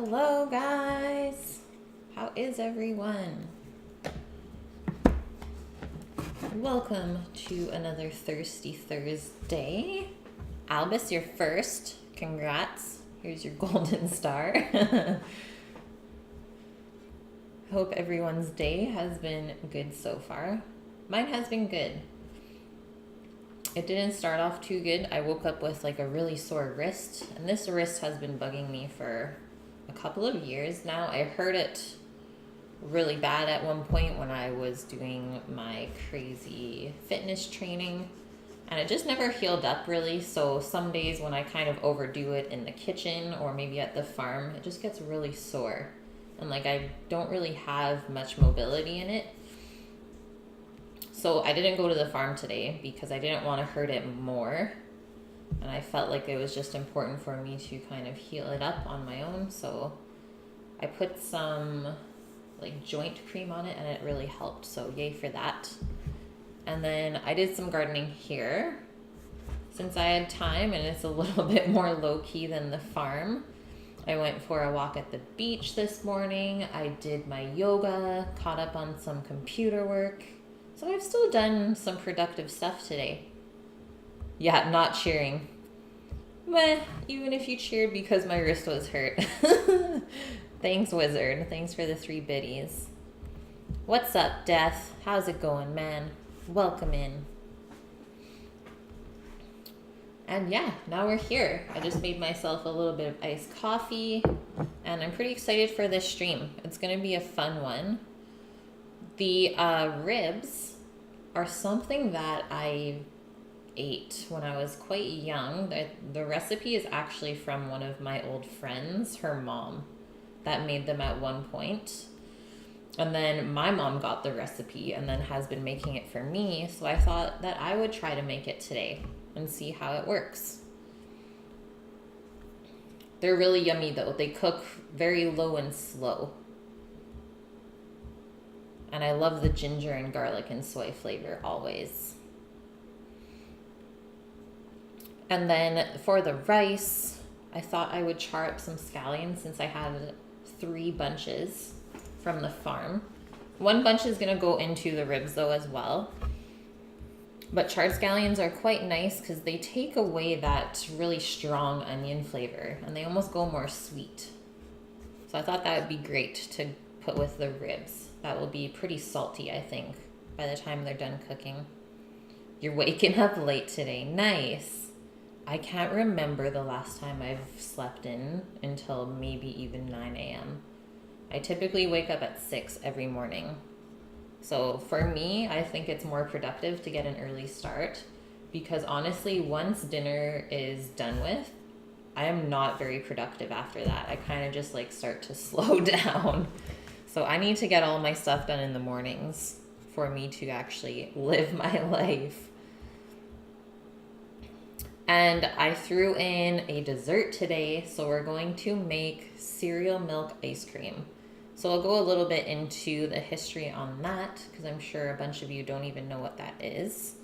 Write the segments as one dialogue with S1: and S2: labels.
S1: Hello guys, how is everyone? Welcome to another Thirsty Thursday. Albus, you're first. Congrats. Here's your golden star. Hope everyone's day has been good so far. Mine has been good. It didn't start off too good. I woke up with like a really sore wrist, and this wrist has been bugging me for a couple of years now. I heard it really bad at one point when I was doing my crazy fitness training, and it just never healed up really. So some days when I kind of overdo it in the kitchen or maybe at the farm, it just gets really sore, and like I don't really have much mobility in it. So I didn't go to the farm today because I didn't want to hurt it more, and I felt like it was just important for me to kind of heal it up on my own. So I put some like joint cream on it, and it really helped, so yay for that. And then I did some gardening here since I had time, and it's a little bit more low-key than the farm. I went for a walk at the beach this morning. I did my yoga, caught up on some computer work. So I've still done some productive stuff today. Yeah, not cheering. Meh, even if you cheered because my wrist was hurt. Thanks, Wizard. Thanks for the 3 biddies. What's up, Death? How's it going, man? Welcome in. And yeah, now we're here. I just made myself a little bit of iced coffee, and I'm pretty excited for this stream. It's going to be a fun one. The ribs are something that I ate when I was quite young. The recipe is actually from one of my old friends, her mom, that made them at one point. And then my mom got the recipe and then has been making it for me. So I thought that I would try to make it today and see how it works. They're really yummy though. They cook very low and slow. And I love the ginger and garlic and soy flavor always. And then for the rice, I thought I would char up some scallions since I had 3 bunches from the farm. 1 bunch is going to go into the ribs though as well. But charred scallions are quite nice because they take away that really strong onion flavor, and they almost go more sweet. So I thought that would be great to put with the ribs. That will be pretty salty, I think, by the time they're done cooking. You're waking up late today. Nice. I can't remember the last time I've slept in until maybe even 9 a.m. I typically wake up at 6 every morning. So for me, I think it's more productive to get an early start, because honestly, once dinner is done with, I am not very productive after that. I kind of just like start to slow down. So I need to get all my stuff done in the mornings for me to actually live my life. And I threw in a dessert today, so we're going to make cereal milk ice cream. So I'll go a little bit into the history on that, because I'm sure a bunch of you don't even know what that is.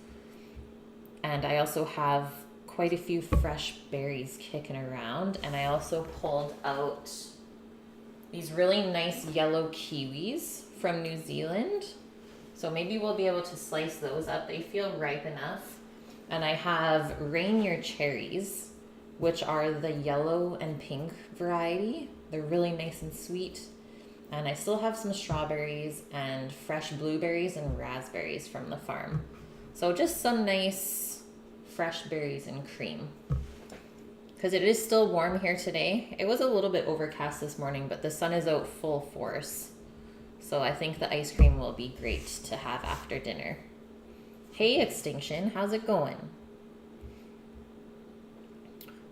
S1: And I also have quite a few fresh berries kicking around, and I also pulled out these really nice yellow kiwis from New Zealand. So maybe we'll be able to slice those up. They feel ripe enough. And I have Rainier cherries, which are the yellow and pink variety. They're really nice and sweet. And I still have some strawberries and fresh blueberries and raspberries from the farm. So just some nice fresh berries and cream. Because it is still warm here today. It was a little bit overcast this morning, but the sun is out full force. So I think the ice cream will be great to have after dinner. Hey Extinction, how's it going?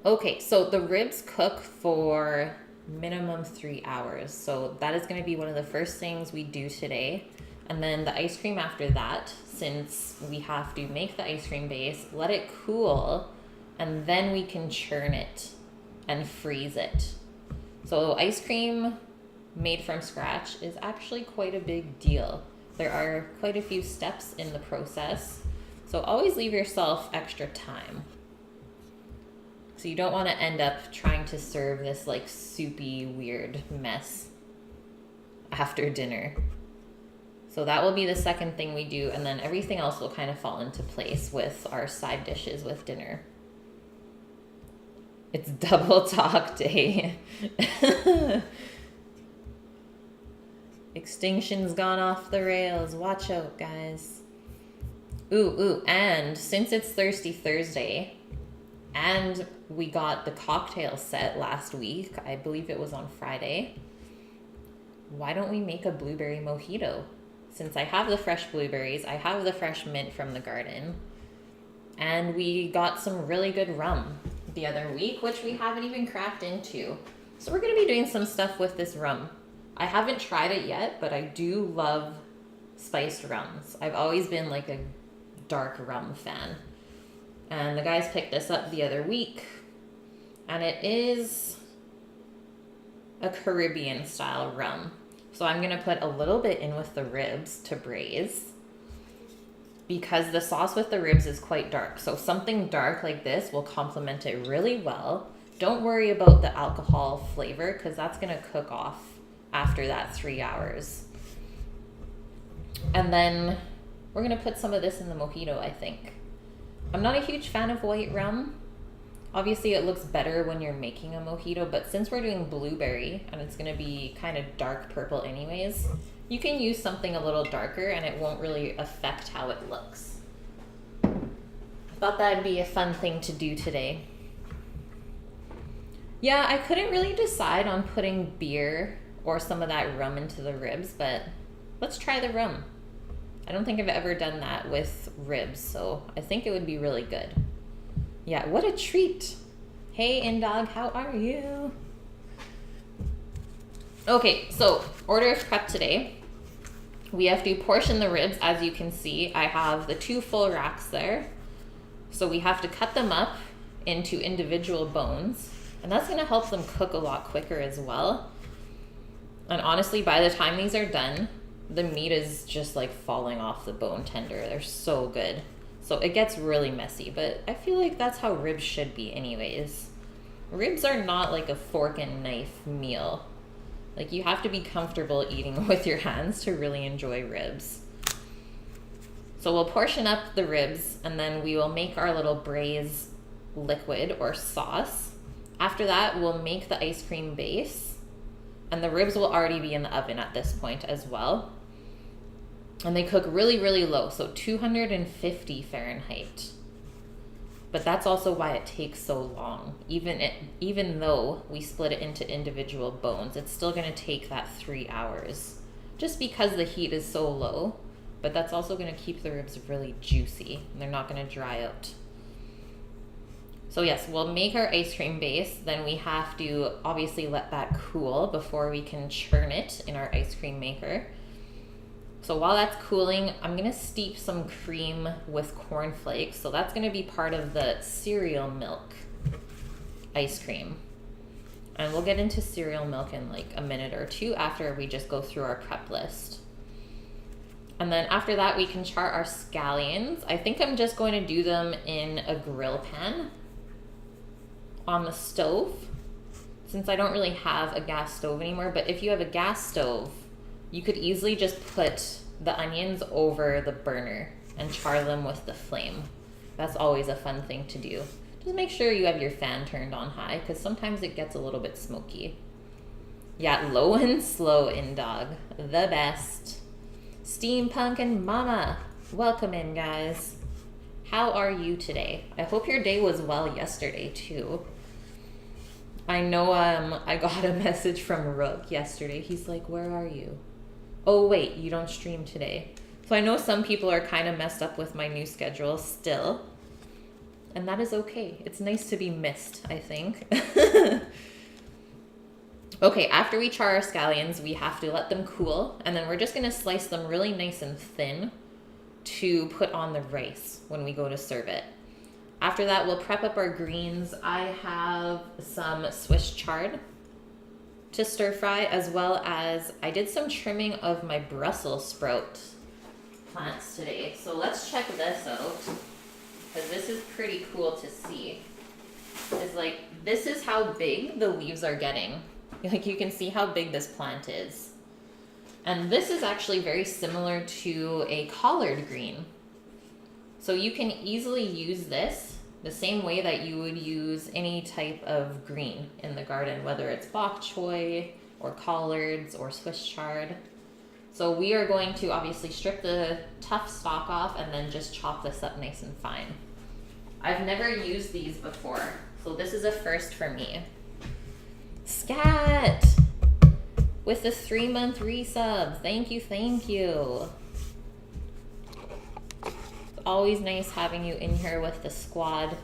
S1: Okay, so the ribs cook for minimum 3 hours. So that is going to be one of the first things we do today. And then the ice cream after that, since we have to make the ice cream base, let it cool, and then we can churn it and freeze it. So ice cream made from scratch is actually quite a big deal. There are quite a few steps in the process, so always leave yourself extra time. So you don't want to end up trying to serve this like soupy weird mess after dinner. So that will be the second thing we do, and then everything else will kind of fall into place with our side dishes with dinner. It's double talk day. Extinction's gone off the rails. Watch out, guys. Ooh, and since it's Thirsty Thursday, and we got the cocktail set last week, I believe it was on Friday, why don't we make a blueberry mojito? Since I have the fresh blueberries, I have the fresh mint from the garden, and we got some really good rum the other week, which we haven't even cracked into. So we're going to be doing some stuff with this rum. I haven't tried it yet, but I do love spiced rums. I've always been like a dark rum fan. And the guys picked this up the other week, and it is a Caribbean style rum. So I'm going to put a little bit in with the ribs to braise, because the sauce with the ribs is quite dark. So something dark like this will complement it really well. Don't worry about the alcohol flavor, because that's going to cook off after that 3 hours. And then we're going to put some of this in the mojito, I think. I'm not a huge fan of white rum. Obviously, it looks better when you're making a mojito, but since we're doing blueberry and it's going to be kind of dark purple anyways, you can use something a little darker and it won't really affect how it looks. I thought that'd be a fun thing to do today. Yeah, I couldn't really decide on putting beer or some of that rum into the ribs, but let's try the rum. I don't think I've ever done that with ribs, so I think it would be really good. Yeah, what a treat. Hey, Indog, how are you? Okay, so order of prep today. We have to portion the ribs. As you can see, I have the 2 full racks there. So we have to cut them up into individual bones, and that's gonna help them cook a lot quicker as well. And honestly, by the time these are done, the meat is just like falling off the bone tender. They're so good. So it gets really messy, but I feel like that's how ribs should be anyways. Ribs are not like a fork and knife meal. Like, you have to be comfortable eating with your hands to really enjoy ribs. So we'll portion up the ribs, and then we will make our little braised liquid or sauce. After that, we'll make the ice cream base, and the ribs will already be in the oven at this point as well. And they cook really, really low, so 250 Fahrenheit. But that's also why it takes so long. Even though we split it into individual bones, it's still going to take that 3 hours. Just because the heat is so low, but that's also going to keep the ribs really juicy, and they're not going to dry out. So yes, we'll make our ice cream base, then we have to obviously let that cool before we can churn it in our ice cream maker. So while that's cooling, I'm gonna steep some cream with cornflakes. So that's gonna be part of the cereal milk ice cream. And we'll get into cereal milk in like a minute or two after we just go through our prep list. And then after that, we can char our scallions. I think I'm just going to do them in a grill pan on the stove, since I don't really have a gas stove anymore. But if you have a gas stove, you could easily just put the onions over the burner and char them with the flame. That's always a fun thing to do. Just make sure you have your fan turned on high, because sometimes it gets a little bit smoky. Yeah, low and slow in dog. The best. Steampunk and Mama, welcome in, guys. How are you today? I hope your day was well yesterday too. I know I got a message from Rook yesterday. He's like, where are you? Oh wait, you don't stream today. So I know some people are kind of messed up with my new schedule still. And that is okay. It's nice to be missed, I think. Okay, after we char our scallions, we have to let them cool. And then we're just going to slice them really nice and thin to put on the rice when we go to serve it. After that, we'll prep up our greens. I have some Swiss chard to stir fry, as well as I did some trimming of my Brussels sprout plants today. So let's check this out, because this is pretty cool to see. is like, this is how big the leaves are getting. Like you can see how big this plant is. And this is actually very similar to a collard green. So you can easily use this the same way that you would use any type of green in the garden, whether it's bok choy or collards or Swiss chard. So we are going to obviously strip the tough stalk off and then just chop this up nice and fine. I've never used these before, so this is a first for me. Scat with the 3-month resub. Thank you, thank you. It's always nice having you in here with the squad.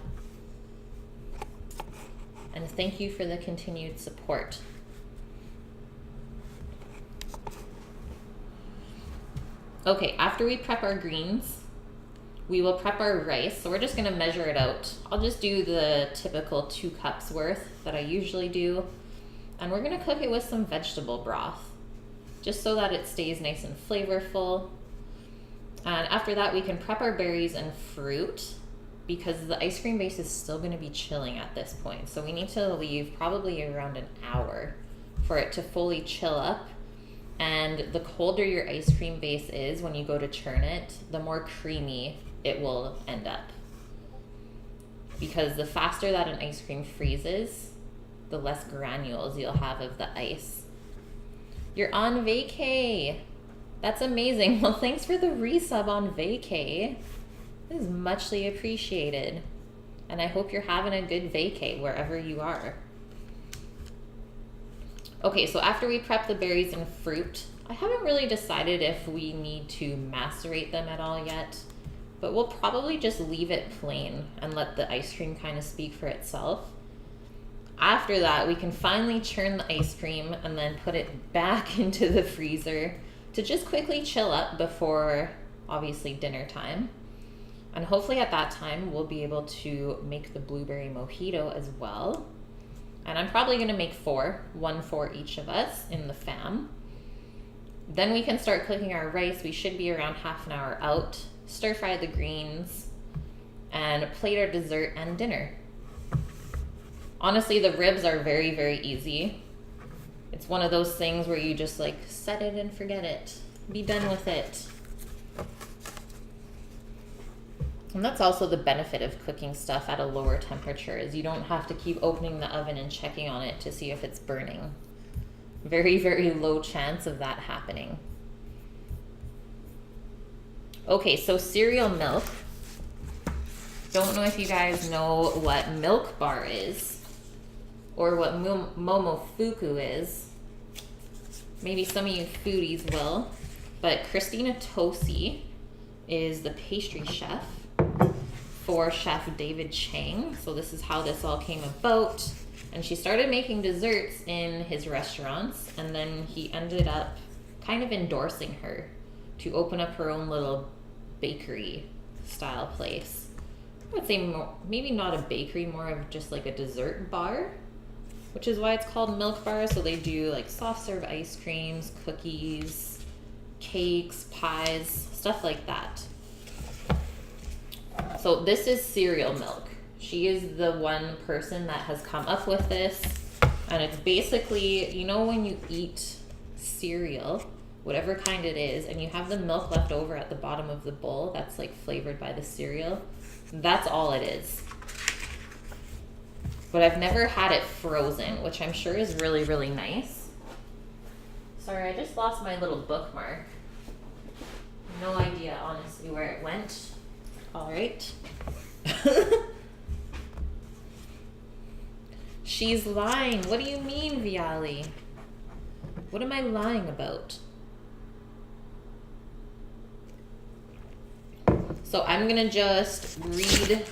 S1: And thank you for the continued support. Okay, after we prep our greens, we will prep our rice. So we're just gonna measure it out. I'll just do the typical 2 cups worth that I usually do. And we're gonna cook it with some vegetable broth, just so that it stays nice and flavorful. And after that, we can prep our berries and fruit because the ice cream base is still gonna be chilling at this point. So we need to leave probably around an hour for it to fully chill up. And the colder your ice cream base is when you go to churn it, the more creamy it will end up. Because the faster that an ice cream freezes, the less granules you'll have of the ice. You're on vacay. That's amazing. Well, thanks for the resub on vacay. This is muchly appreciated. And I hope you're having a good vacay wherever you are. Okay, so after we prep the berries and fruit, I haven't really decided if we need to macerate them at all yet, but we'll probably just leave it plain and let the ice cream kind of speak for itself. After that, we can finally churn the ice cream and then put it back into the freezer to just quickly chill up before, obviously, dinner time. And hopefully at that time, we'll be able to make the blueberry mojito as well. And I'm probably gonna make 4, 1 for each of us in the fam. Then we can start cooking our rice. We should be around half an hour out, stir fry the greens, and plate our dessert and dinner. Honestly, the ribs are very, very easy. It's one of those things where you just like set it and forget it. Be done with it. And that's also the benefit of cooking stuff at a lower temperature, is you don't have to keep opening the oven and checking on it to see if it's burning. Very, very low chance of that happening. Okay, so cereal milk. Don't know if you guys know what milk bar is or what momofuku is. Maybe some of you foodies will, but Christina Tosi is the pastry chef for Chef David Chang. So this is how this all came about. And she started making desserts in his restaurants, and then he ended up kind of endorsing her to open up her own little bakery style place. I would say more, maybe not a bakery, more of just like a dessert bar, which is why it's called Milk Bar. So they do like soft serve ice creams, cookies, cakes, pies, stuff like that. So this is cereal milk. She is the one person that has come up with this. And it's basically, you know, when you eat cereal, whatever kind it is, and you have the milk left over at the bottom of the bowl that's like flavored by the cereal, that's all it is. But I've never had it frozen, which I'm sure is really, really nice. Sorry, I just lost my little bookmark. No idea, honestly, where it went. All right. She's lying. What do you mean, Viali? What am I lying about? So I'm gonna just read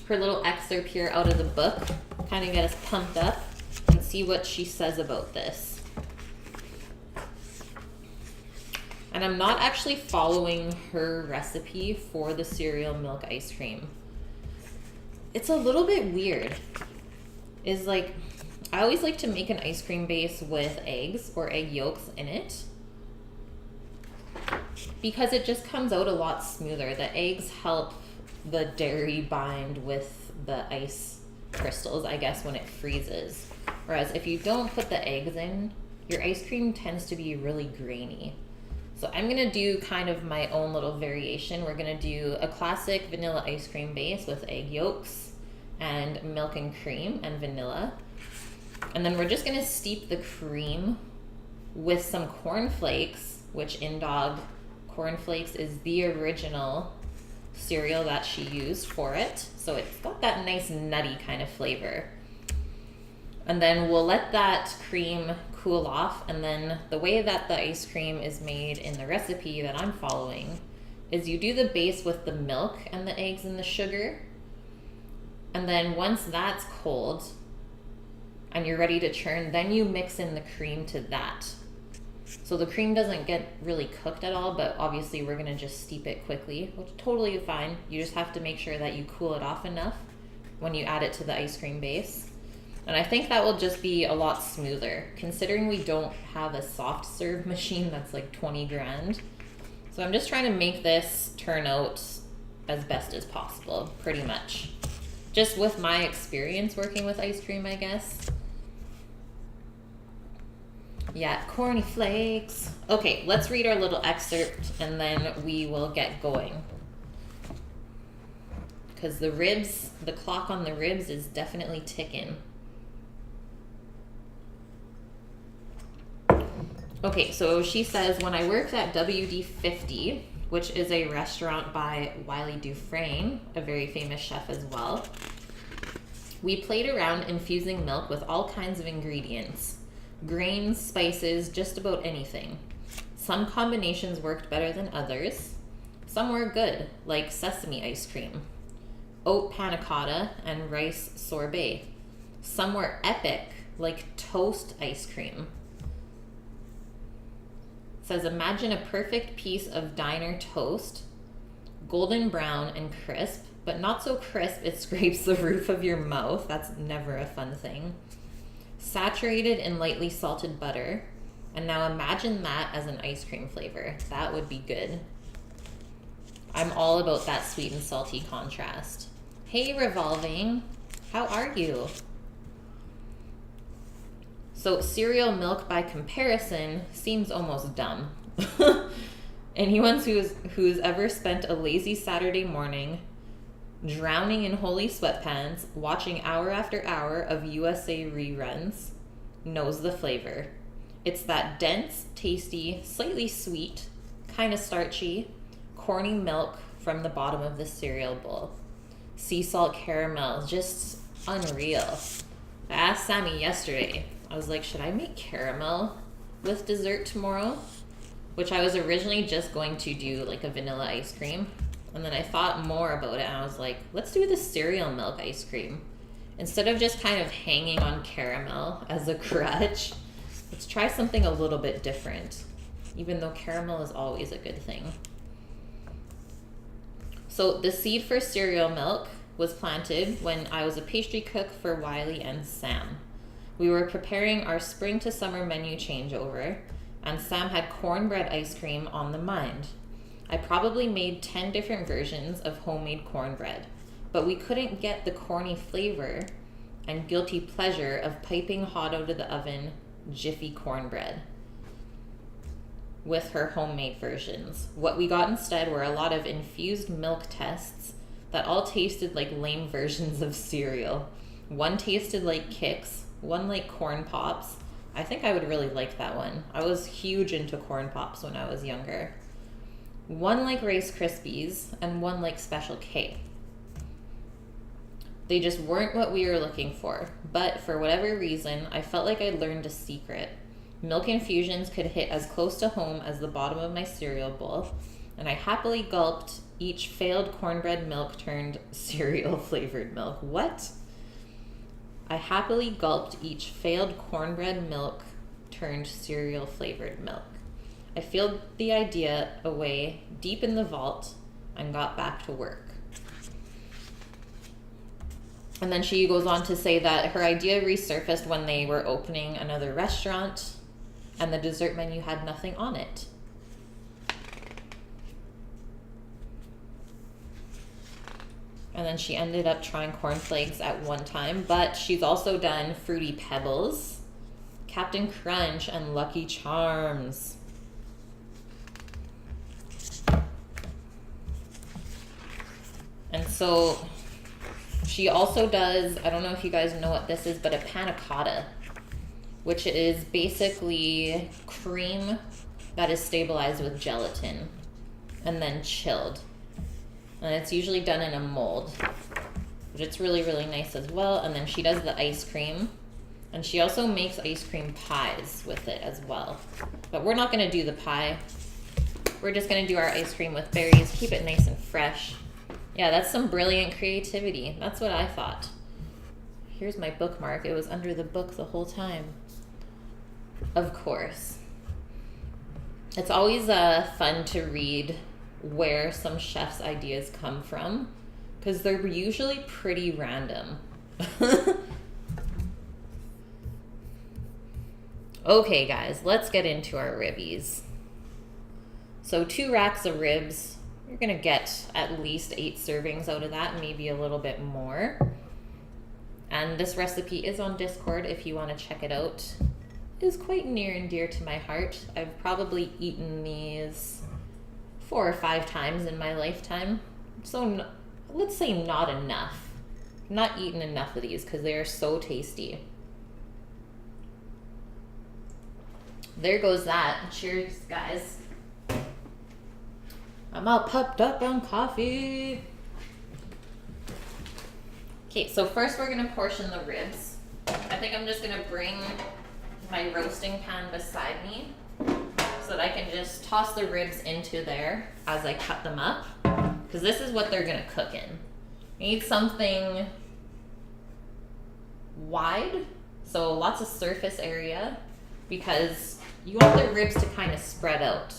S1: her little excerpt here out of the book, kind of get us pumped up and see what she says about this. And I'm not actually following her recipe for the cereal milk ice cream. It's a little bit weird. Is like, I always like to make an ice cream base with eggs or egg yolks in it, because it just comes out a lot smoother. The eggs help the dairy bind with the ice crystals, I guess, when it freezes. Whereas if you don't put the eggs in, your ice cream tends to be really grainy. So I'm gonna do kind of my own little variation. We're gonna do a classic vanilla ice cream base with egg yolks and milk and cream and vanilla. And then we're just gonna steep the cream with some cornflakes, which In Dog cornflakes is the original cereal that she used for it. So it's got that nice nutty kind of flavor. And then we'll let that cream cool off. And then the way that the ice cream is made in the recipe that I'm following is you do the base with the milk and the eggs and the sugar. And then once that's cold and you're ready to churn, then you mix in the cream to that. So the cream doesn't get really cooked at all, but obviously we're gonna just steep it quickly, which is totally fine. You just have to make sure that you cool it off enough when you add it to the ice cream base. And I think that will just be a lot smoother, considering we don't have a soft serve machine that's like 20 grand. So I'm just trying to make this turn out as best as possible, pretty much. Just with my experience working with ice cream, I guess. Yeah, corny flakes. Okay, let's read our little excerpt and then we will get going. Because the ribs, the clock on the ribs is definitely ticking. Okay, so she says, when I worked at WD50, which is a restaurant by Wiley Dufresne, a very famous chef as well, we played around infusing milk with all kinds of ingredients. Grains, spices, just about anything. Some combinations worked better than others. Some were good, like sesame ice cream, oat panna cotta, and rice sorbet. Some were epic, like toast ice cream. It says, imagine a perfect piece of diner toast, golden brown and crisp, but not so crisp it scrapes the roof of your mouth. That's never a fun thing. Saturated in lightly salted butter. And now imagine that as an ice cream flavor. That would be good. I'm all about that sweet and salty contrast. Hey, Revolving. How are you? So cereal milk by comparison seems almost dumb. Anyone who's ever spent a lazy Saturday morning drowning in holy sweatpants, watching hour after hour of USA reruns, knows the flavor. It's that dense, tasty, slightly sweet, kind of starchy, corny milk from the bottom of the cereal bowl. Sea salt caramel, just unreal. I asked Sammy yesterday, I was like, should I make caramel with dessert tomorrow? Which I was originally just going to do like a vanilla ice cream. And then I thought more about it and I was like, let's do the cereal milk ice cream. Instead of just kind of hanging on caramel as a crutch, let's try something a little bit different, even though caramel is always a good thing. So the seed for cereal milk was planted when I was a pastry cook for Wiley and Sam. We were preparing our spring to summer menu changeover, and Sam had cornbread ice cream on the mind. I probably made 10 different versions of homemade cornbread, but we couldn't get the corny flavor and guilty pleasure of piping hot out of the oven Jiffy cornbread with her homemade versions. What we got instead were a lot of infused milk tests that all tasted like lame versions of cereal. One tasted like Kix, one like Corn Pops. I think I would really like that one. I was huge into Corn Pops when I was younger. One like Rice Krispies, and one like Special K. They just weren't what we were looking for, but for whatever reason, I felt like I'd learned a secret. Milk infusions could hit as close to home as the bottom of my cereal bowl, and I happily gulped each failed cornbread milk turned cereal flavored milk. What? I happily gulped each failed cornbread milk turned cereal flavored milk. I filed the idea away deep in the vault and got back to work. And then she goes on to say that her idea resurfaced when they were opening another restaurant and the dessert menu had nothing on it. And then she ended up trying cornflakes at one time, but she's also done Fruity Pebbles, Captain Crunch, and Lucky Charms. And so she also does, I don't know if you guys know what this is, but a panna cotta, which is basically cream that is stabilized with gelatin and then chilled. And it's usually done in a mold, but it's really, really nice as well. And then she does the ice cream, and she also makes ice cream pies with it as well. But we're not gonna do the pie. We're just gonna do our ice cream with berries, keep it nice and fresh. Yeah, that's some brilliant creativity. That's what I thought. Here's my bookmark. It was under the book the whole time. Of course. It's always fun to read where some chefs' ideas come from, because they're usually pretty random. Okay, guys, let's get into our ribbies. So 2 racks of ribs. You're gonna get at least 8 servings out of that, maybe a little bit more. And this recipe is on Discord if you want to check it out. It is quite near and dear to my heart. I've probably eaten these 4 or 5 times in my lifetime. So let's say not enough. Not eaten enough of these because they are so tasty. There goes that. Cheers, guys. I'm all pumped up on coffee. Okay, so first we're gonna portion the ribs. I think I'm just gonna bring my roasting pan beside me so that I can just toss the ribs into there as I cut them up, because this is what they're gonna cook in. You need something wide, so lots of surface area, because you want the ribs to kind of spread out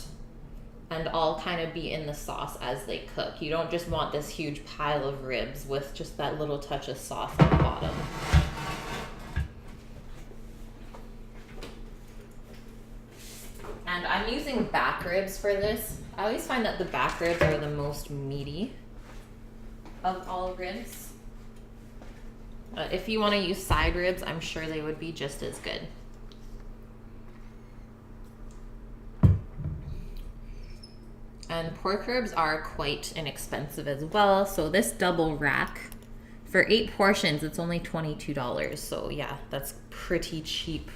S1: and all kind of be in the sauce as they cook. You don't just want this huge pile of ribs with just that little touch of sauce on the bottom. And I'm using back ribs for this. I always find that the back ribs are the most meaty of all ribs. If you want to use side ribs, I'm sure they would be just as good. And pork ribs are quite inexpensive as well. So this double rack, for 8 portions, it's only $22. So yeah, that's pretty cheap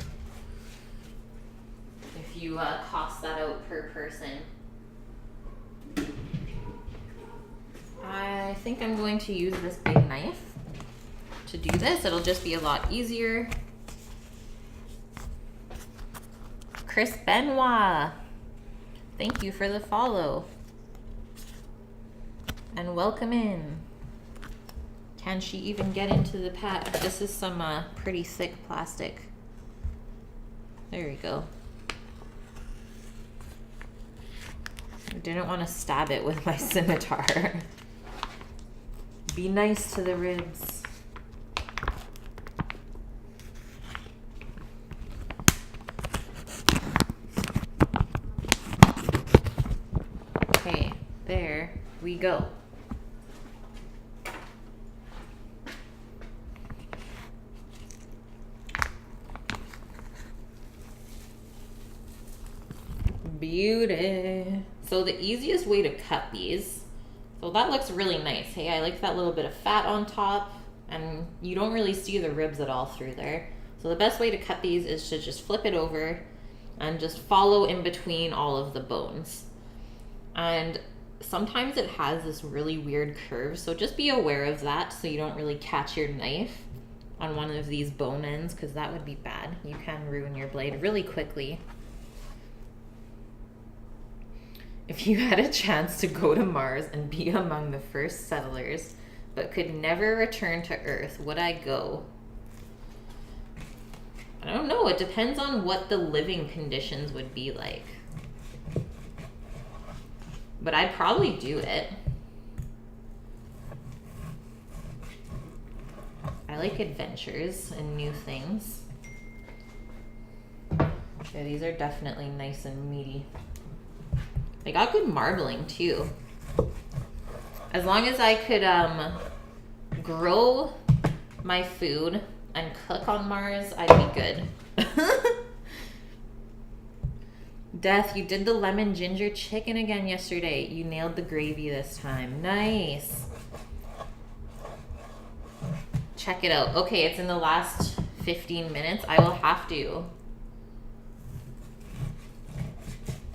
S1: if you cost that out per person. I think I'm going to use this big knife to do this. It'll just be a lot easier. Chris Benoit, thank you for the follow. And welcome in. Can she even get into the pack? This is some pretty thick plastic. There we go. I didn't want to stab it with my scimitar. Be nice to the ribs. Okay, there we go. Beauty. So the easiest way to cut these, so that looks really nice. Hey, I like that little bit of fat on top, and you don't really see the ribs at all through there. So the best way to cut these is to just flip it over and just follow in between all of the bones. And sometimes it has this really weird curve, so just be aware of that so you don't really catch your knife on one of these bone ends, because that would be bad. You can ruin your blade really quickly. If you had a chance to go to Mars and be among the first settlers, but could never return to Earth, would I go? I don't know. It depends on what the living conditions would be like. But I'd probably do it. I like adventures and new things. Yeah, these are definitely nice and meaty. They got good marbling too. As long as I could grow my food and cook on Mars, I'd be good. Death, you did the lemon ginger chicken again yesterday. You nailed the gravy this time. Nice. Check it out. Okay, it's in the last 15 minutes. I will have to.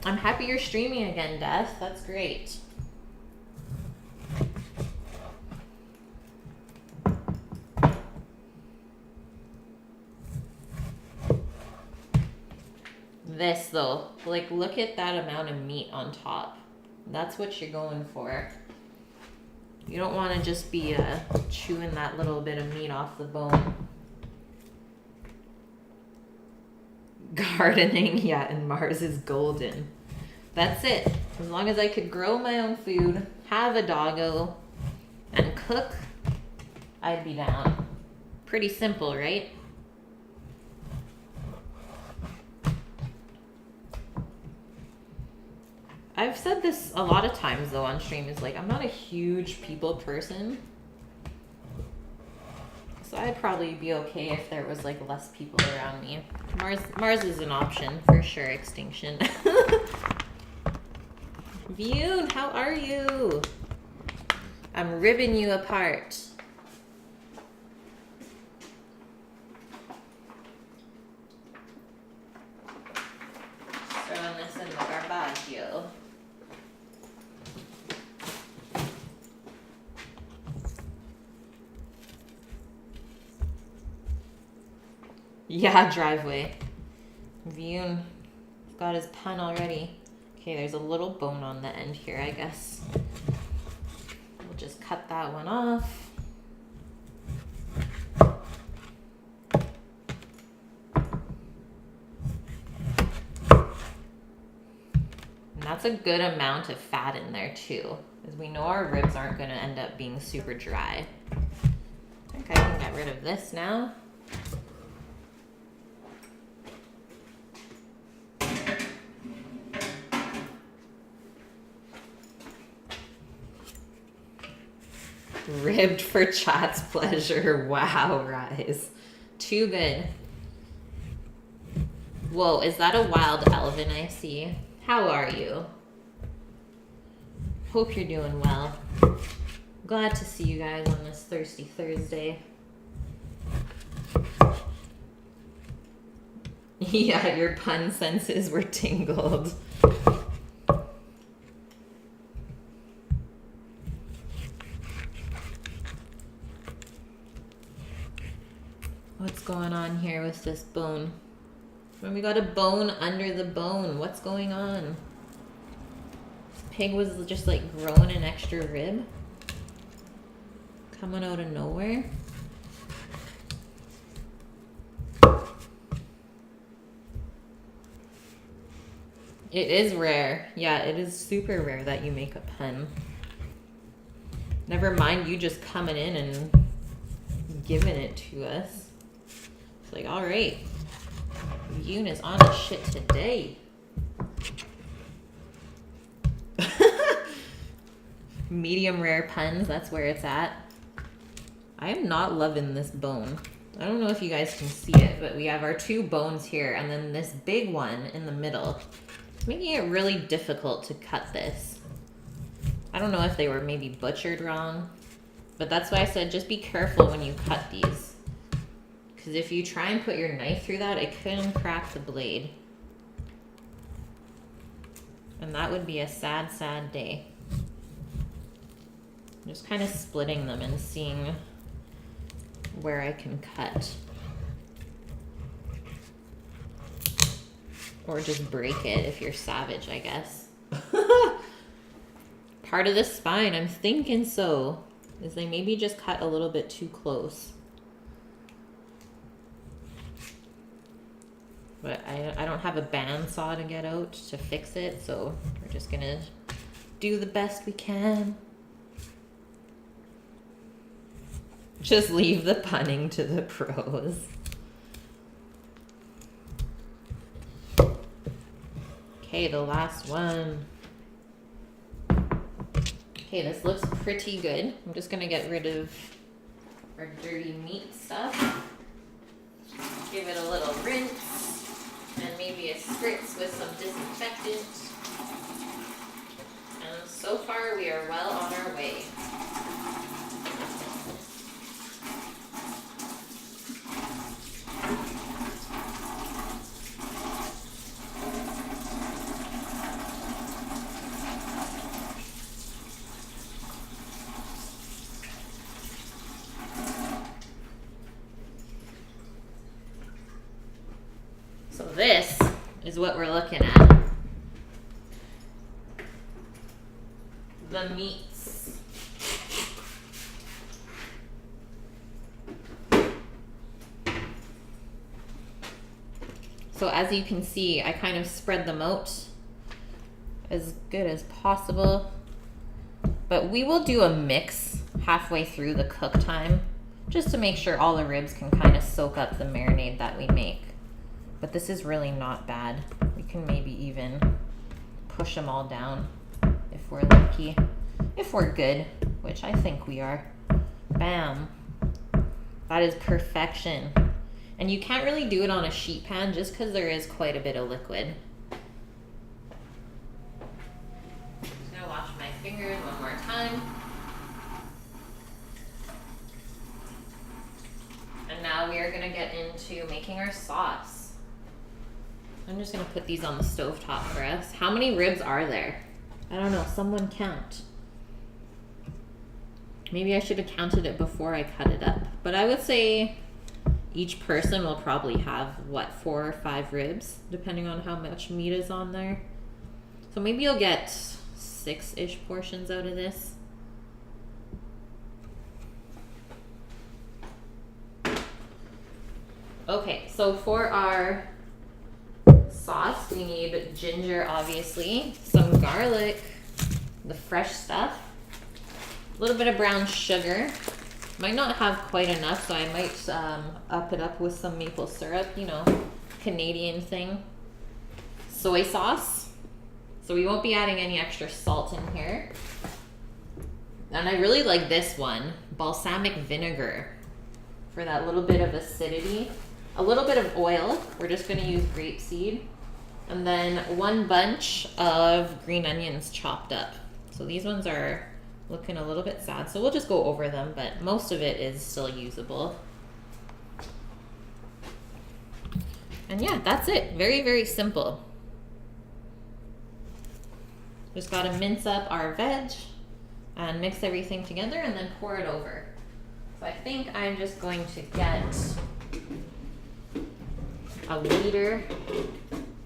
S1: I'm happy you're streaming again, Death. That's great. This though, like look at that amount of meat on top. That's what you're going for. You don't want to just be chewing that little bit of meat off the bone. Gardening, yeah, and Mars is golden. That's it. As long as I could grow my own food, have a doggo, and cook, I'd be down. Pretty simple, right? I've said this a lot of times though on stream, is like I'm not a huge people person. So I'd probably be okay if there was like less people around me. Mars is an option for sure, extinction. Vune, how are you? I'm ripping you apart. Throwing this in the garbaggio. Yeah, driveway. Vune got his pun already. Okay, there's a little bone on the end here, I guess. We'll just cut that one off. And that's a good amount of fat in there too, because we know our ribs aren't going to end up being super dry. I think I can get rid of this now. Ribbed for chat's pleasure. Wow, Rise. Too good. Whoa, is that a wild Elvin I see? How are you? Hope you're doing well. Glad to see you guys on this Thirsty Thursday. Yeah, your pun senses were tingled. What's going on here with this bone? When we got a bone under the bone, what's going on? This pig was just like growing an extra rib? Coming out of nowhere? It is rare. Yeah, it is super rare that you make a pun. Never mind you just coming in and giving it to us. It's like, all right, Yoon is on his shit today. Medium rare puns, that's where it's at. I am not loving this bone. I don't know if you guys can see it, but we have our two bones here and then this big one in the middle. It's making it really difficult to cut this. I don't know if they were maybe butchered wrong, but that's why I said just be careful when you cut these. Because if you try and put your knife through that, it could crack the blade. And that would be a sad, sad day. I'm just kind of splitting them and seeing where I can cut. Or just break it if you're savage, I guess. Part of the spine, I'm thinking so, is they maybe just cut a little bit too close. But I don't have a bandsaw to get out to fix it, so we're just gonna do the best we can. Just leave the punning to the pros. Okay, the last one. Okay, this looks pretty good. I'm just gonna get rid of our dirty meat stuff. Give it a little rinse and maybe a spritz with some disinfectant. And so far we are well on our way. So this is what we're looking at. The meats. So as you can see, I kind of spread them out as good as possible. But we will do a mix halfway through the cook time, just to make sure all the ribs can kind of soak up the marinade that we make. But this is really not bad. We can maybe even push them all down if we're lucky. If we're good, which I think we are. Bam. That is perfection. And you can't really do it on a sheet pan just because there is quite a bit of liquid. Just gonna wash my fingers one more time. And now we are gonna get into making our sauce. I'm just gonna put these on the stovetop for us. How many ribs are there? I don't know, someone count. Maybe I should have counted it before I cut it up. But I would say each person will probably have, what, 4 or 5 ribs, depending on how much meat is on there. So maybe you'll get 6-ish portions out of this. Okay, so for our sauce, we need ginger, obviously, some garlic, the fresh stuff, a little bit of brown sugar. Might not have quite enough, so I might up it up with some maple syrup, you know, Canadian thing. Soy sauce, so we won't be adding any extra salt in here. And I really like this one, balsamic vinegar, for that little bit of acidity. A little bit of oil, we're just gonna use grapeseed. And then 1 bunch of green onions chopped up. So these ones are looking a little bit sad, so we'll just go over them, but most of it is still usable. And yeah, that's it. Very, very simple. Just gotta mince up our veg and mix everything together and then pour it over. So I think I'm just going to get a liter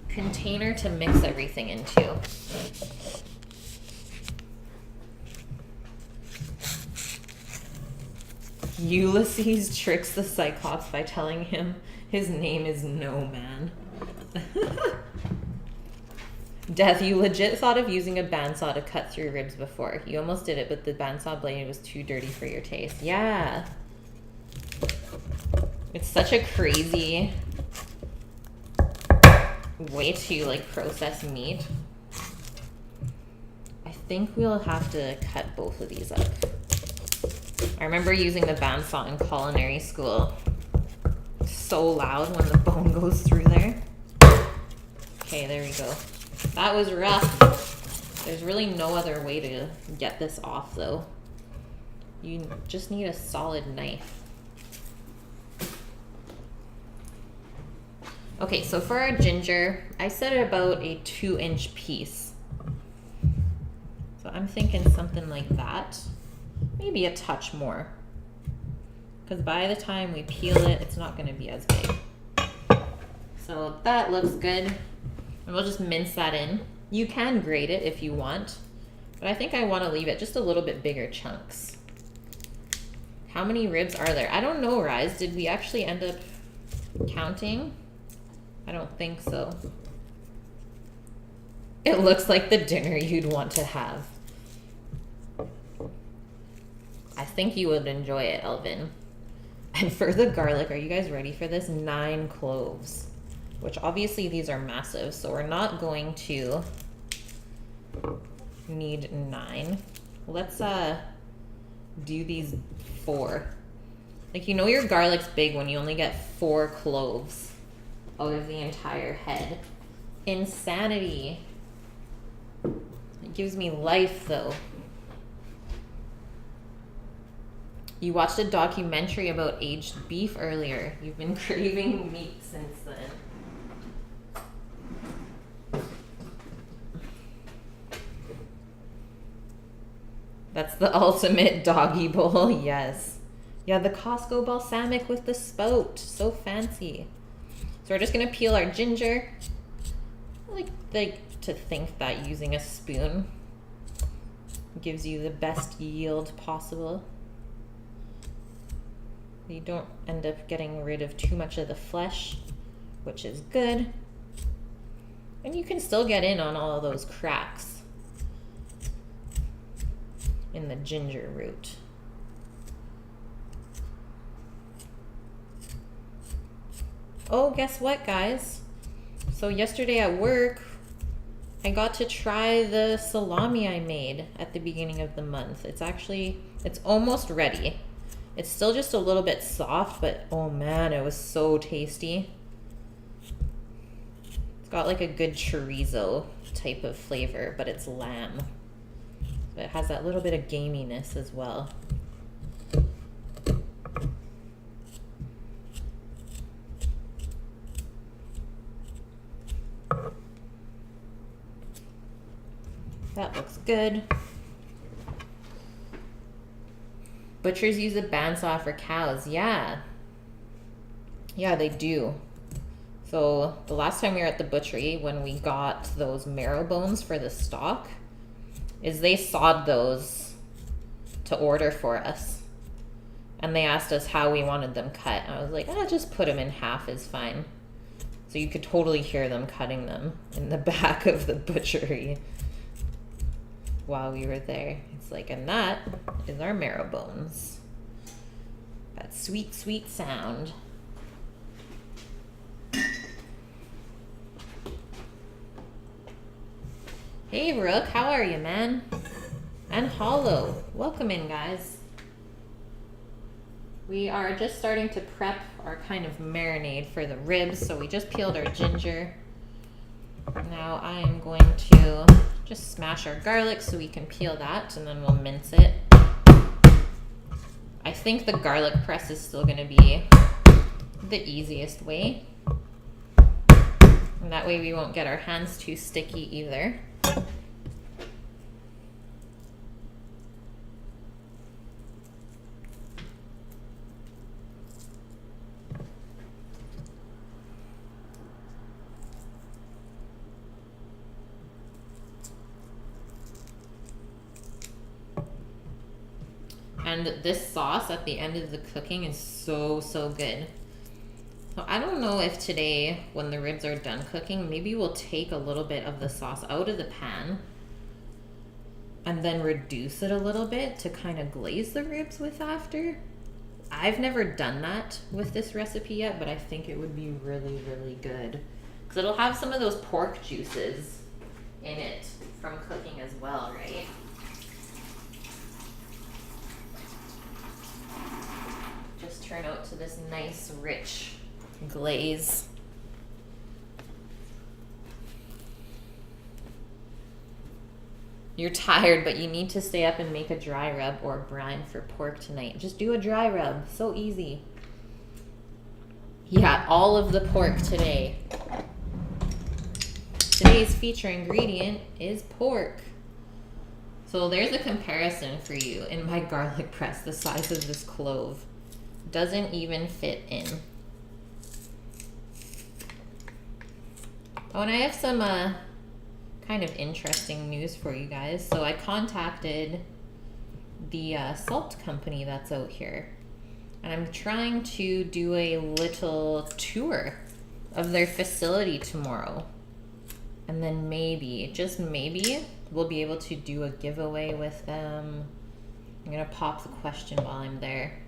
S1: container to mix everything into. Ulysses tricks the Cyclops by telling him his name is No Man. Death, you legit thought of using a bandsaw to cut through ribs before. You almost did it, but the bandsaw blade was too dirty for your taste. Yeah. It's such a crazy way to like process meat. I think we'll have to cut both of these up. I remember using the bandsaw in culinary school. So loud when the bone goes through there. Okay, there we go. That was rough. There's really no other way to get this off though. You just need a solid knife. Okay, so for our ginger, I set about a 2-inch piece. So I'm thinking something like that. Maybe a touch more. Because by the time we peel it, it's not going to be as big. So that looks good. And we'll just mince that in. You can grate it if you want. But I think I want to leave it just a little bit bigger chunks. How many ribs are there? I don't know, Rise. Did we actually end up counting? I don't think so. It looks like the dinner you'd want to have. I think you would enjoy it, Elvin. And for the garlic, are you guys ready for this? 9 cloves. Which obviously these are massive, so we're not going to need 9. Let's do these 4. Like, you know your garlic's big when you only get 4 cloves out of the entire head. Insanity. It gives me life, though. You watched a documentary about aged beef earlier. You've been craving meat since then. That's the ultimate doggy bowl, yes. Yeah, the Costco balsamic with the spout. So fancy. So we're just gonna peel our ginger. I like to think that using a spoon gives you the best yield possible. You don't end up getting rid of too much of the flesh, which is good. And you can still get in on all of those cracks in the ginger root. Oh, guess what, guys? So yesterday at work, I got to try the salami I made at the beginning of the month. It's almost ready. It's still just a little bit soft, but oh man, it was so tasty. It's got like a good chorizo type of flavor, but it's lamb. But it has that little bit of gaminess as well. That looks good. Butchers use a bandsaw for cows. Yeah, they do. So the last time we were at the butchery, when we got those marrow bones for the stock, is they sawed those to order for us. And they asked us how we wanted them cut. I was like, just put them in half is fine. So you could totally hear them cutting them in the back of the butchery while we were there. It's like, and that is our marrow bones. That sweet, sweet sound. Hey, Rook, how are you, man? And Hollow, welcome in, guys. We are just starting to prep our kind of marinade for the ribs, so we just peeled our ginger. Now I am going to just smash our garlic so we can peel that, and then we'll mince it. I think the garlic press is still going to be the easiest way. And that way we won't get our hands too sticky either. And this sauce at the end of the cooking is so, so good. So I don't know if today, when the ribs are done cooking, maybe we'll take a little bit of the sauce out of the pan and then reduce it a little bit to kind of glaze the ribs with after. I've never done that with this recipe yet, but I think it would be really, really good. Because it'll have some of those pork juices in it from cooking as well, right? Just turn out to this nice, rich glaze. You're tired, but you need to stay up and make a dry rub or brine for pork tonight. Just do a dry rub. So easy. Yeah, all of the pork today. Today's feature ingredient is pork. So there's a comparison for you. In my garlic press, the size of this clove doesn't even fit in. Oh, and I have some kind of interesting news for you guys. So I contacted the salt company that's out here, and I'm trying to do a little tour of their facility tomorrow. And then maybe, just maybe, we'll be able to do a giveaway with them. I'm gonna pop the question while I'm there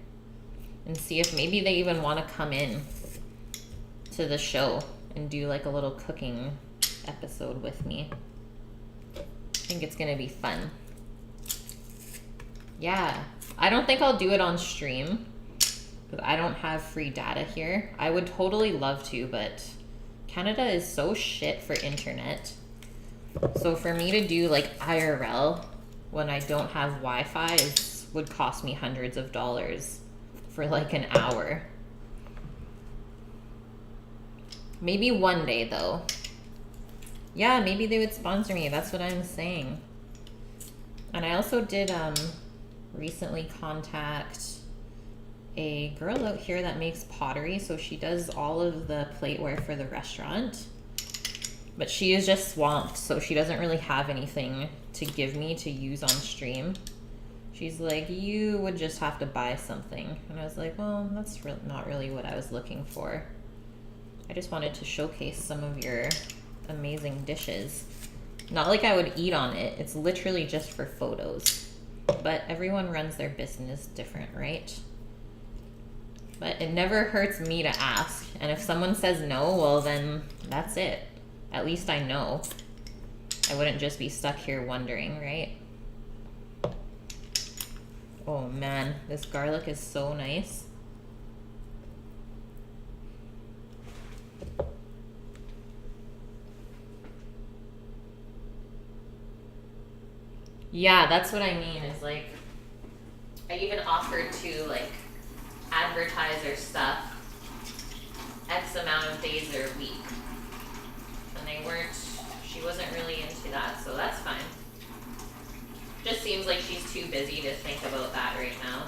S1: and see if maybe they even want to come in to the show and do like a little cooking episode with me. I think it's gonna be fun. Yeah, I don't think I'll do it on stream I don't have free data here. I would totally love to, but Canada is so shit for internet. So for me to do like IRL when I don't have Wi-Fi would cost me hundreds of dollars for like an hour. Maybe one day though. Yeah, maybe they would sponsor me. That's what I'm saying. And I also did recently contact a girl out here that makes pottery. So she does all of the plateware for the restaurant. But she is just swamped, so she doesn't really have anything to give me to use on stream. She's like, you would just have to buy something. And I was like, well, that's not really what I was looking for. I just wanted to showcase some of your amazing dishes. Not like I would eat on it. It's literally just for photos. But everyone runs their business different, right? But it never hurts me to ask. And if someone says no, well then that's it. At least I know. I wouldn't just be stuck here wondering, right? Oh man, this garlic is so nice. Yeah, that's what I mean, is like, I even offered to like advertise her stuff X amount of days or a week. And she wasn't really into that, so that's fine. Just seems like she's too busy to think about that right now.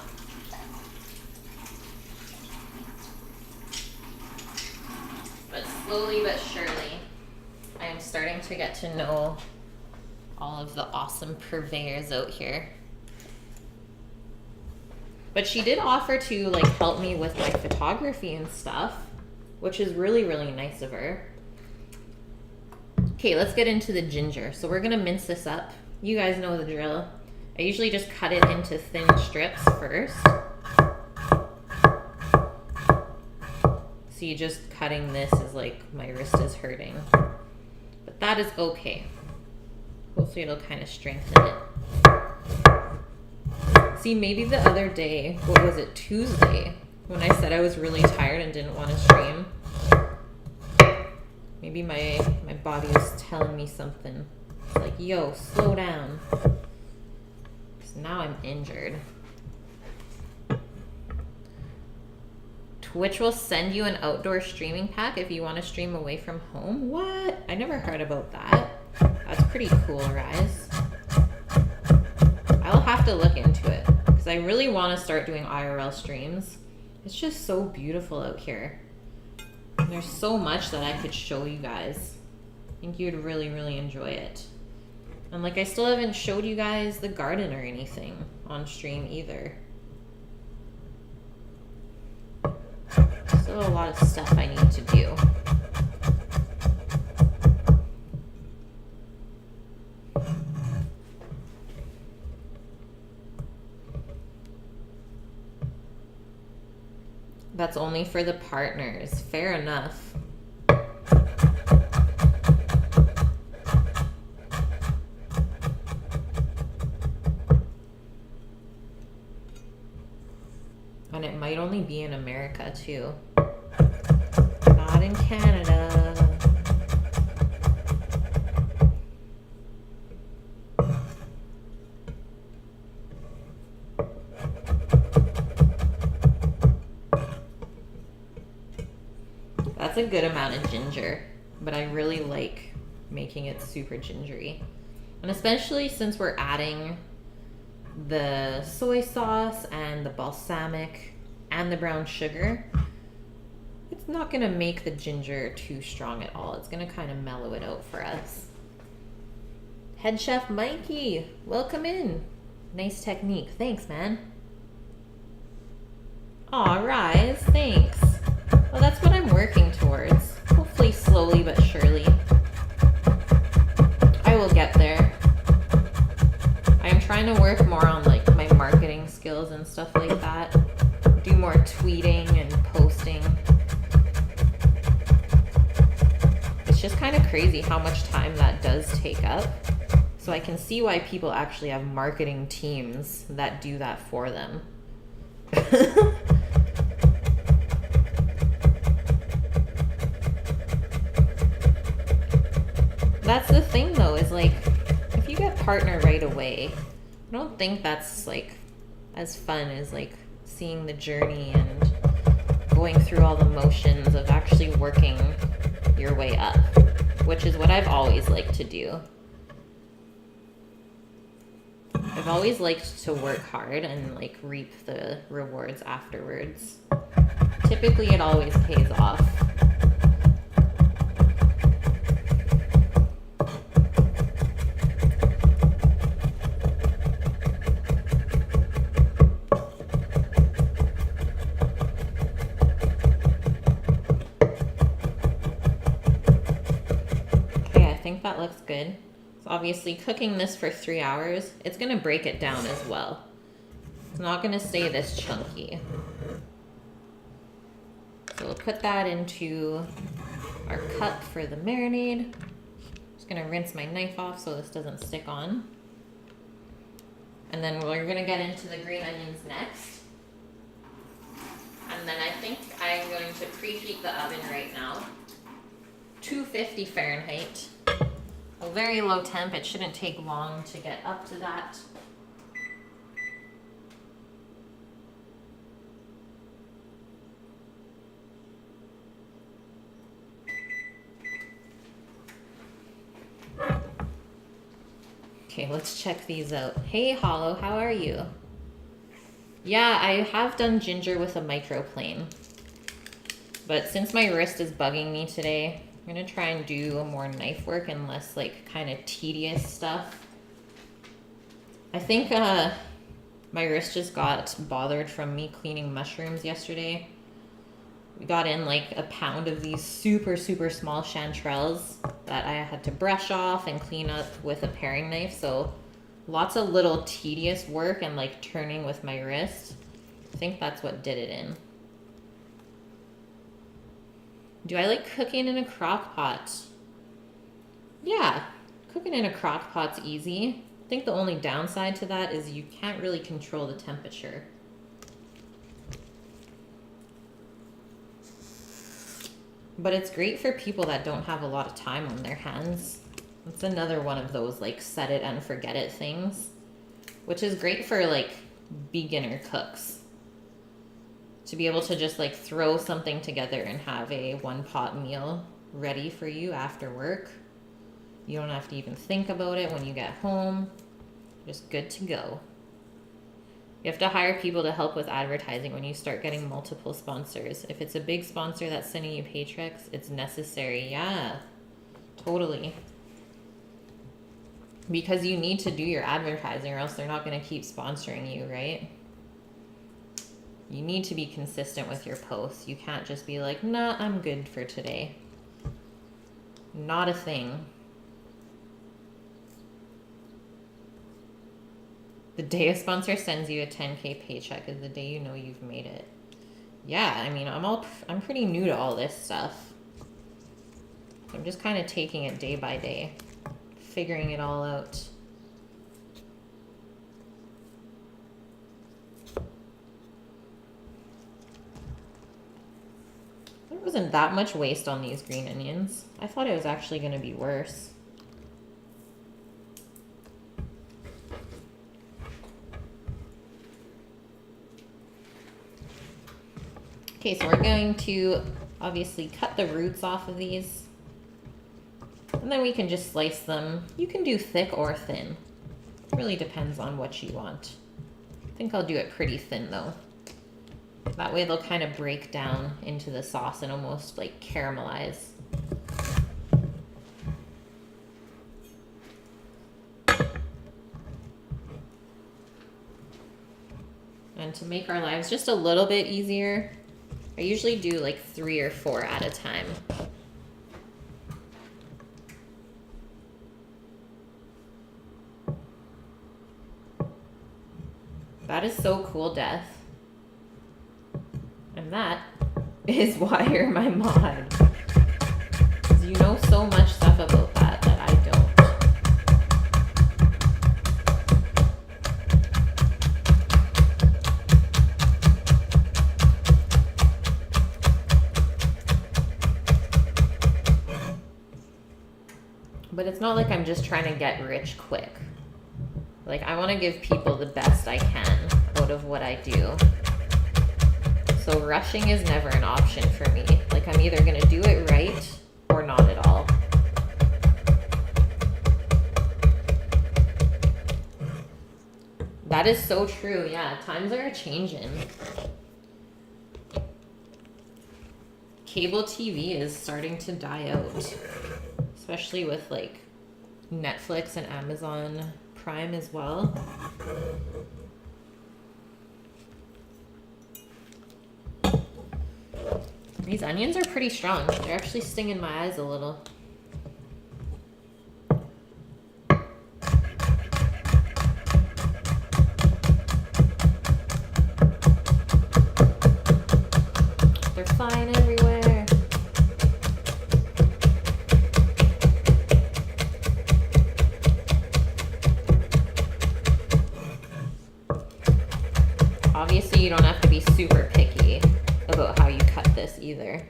S1: But slowly but surely, I am starting to get to know all of the awesome purveyors out here. But she did offer to like help me with my photography and stuff, which is really, really nice of her. Okay, let's get into the ginger. So we're gonna mince this up. You guys know the drill. I usually just cut it into thin strips first. See, just cutting this is like, my wrist is hurting. But that is okay. Hopefully it'll kind of strengthen it. See, maybe the other day, what was it, Tuesday, when I said I was really tired and didn't want to stream, maybe my body was telling me something. It's like, yo, slow down. Because now I'm injured. Twitch will send you an outdoor streaming pack if you want to stream away from home? What? I never heard about that. That's pretty cool, Rise. I'll have to look into it, because I really want to start doing IRL streams. It's just so beautiful out here. And there's so much that I could show you guys. I think you'd really, really enjoy it. And like, I still haven't showed you guys the garden or anything on stream either. Still a lot of stuff I need to do. That's only for the partners. Fair enough. And it might only be in America too. Not in Canada. That's a good amount of ginger, but I really like making it super gingery. And especially since we're adding the soy sauce and the balsamic and the brown sugar, it's not gonna make the ginger too strong at all. It's gonna kind of mellow it out for us. Head Chef Mikey, welcome in. Nice technique. Thanks, man. Aw, Rise, thanks. Well, that's what I'm working towards. Hopefully slowly but surely. I will get there. I am trying to work more on like my marketing skills and stuff like that. Do more tweeting and posting. It's just kind of crazy how much time that does take up. So I can see why people actually have marketing teams that do that for them. That's the thing though, is like, if you get partner right away, I don't think that's like as fun as like seeing the journey and going through all the motions of actually working your way up, which is what I've always liked to do. I've always liked to work hard and like reap the rewards afterwards. Typically it always pays off. That looks good. So obviously cooking this for 3 hours, it's going to break it down as well. It's not going to stay this chunky. So we'll put that into our cup for the marinade. Just going to rinse my knife off so this doesn't stick on. And then we're going to get into the green onions next. And then I think I'm going to preheat the oven right now. 250 Fahrenheit. A very low temp. It shouldn't take long to get up to that. Okay, let's check these out. Hey Hollow, how are you? Yeah, I have done ginger with a microplane. But since my wrist is bugging me today, I'm gonna try and do more knife work and less like kind of tedious stuff. I think my wrist just got bothered from me cleaning mushrooms yesterday. We got in like a pound of these super small chanterelles that I had to brush off and clean up with a paring knife. So lots of little tedious work and like turning with my wrist. I think that's what did it in. Do I like cooking in a crock pot? Yeah, cooking in a crock pot's easy. I think the only downside to that is you can't really control the temperature. But it's great for people that don't have a lot of time on their hands. It's another one of those like set it and forget it things, which is great for like beginner cooks. To be able to just like throw something together and have a one pot meal ready for you after work. You don't have to even think about it when you get home. Just good to go. You have to hire people to help with advertising when you start getting multiple sponsors. If it's a big sponsor that's sending you paychecks, it's necessary. Yeah, totally. Because you need to do your advertising or else they're not going to keep sponsoring you, right? You need to be consistent with your posts. You can't just be like, nah, I'm good for today. Not a thing. The day a sponsor sends you a 10K paycheck is the day you know you've made it. Yeah, I mean, I'm pretty new to all this stuff. I'm just kind of taking it day by day, figuring it all out. There wasn't that much waste on these green onions. I thought it was actually going to be worse. Okay, so we're going to obviously cut the roots off of these. And then we can just slice them. You can do thick or thin. It really depends on what you want. I think I'll do it pretty thin though. That way they'll kind of break down into the sauce and almost like caramelize. And to make our lives just a little bit easier, I usually do like 3 or 4 at a time. That is so cool, Death. And that is why you're my mod. Because you know so much stuff about that that I don't. But it's not like I'm just trying to get rich quick. Like, I want to give people the best I can out of what I do. So rushing is never an option for me. Like, I'm either going to do it right or not at all. That is so true. Yeah, times are changing. Cable TV is starting to die out, especially with like Netflix and Amazon Prime as well. These onions are pretty strong. They're actually stinging my eyes a little. They're flying everywhere. Obviously, you don't have to be super picky about how you cut this either,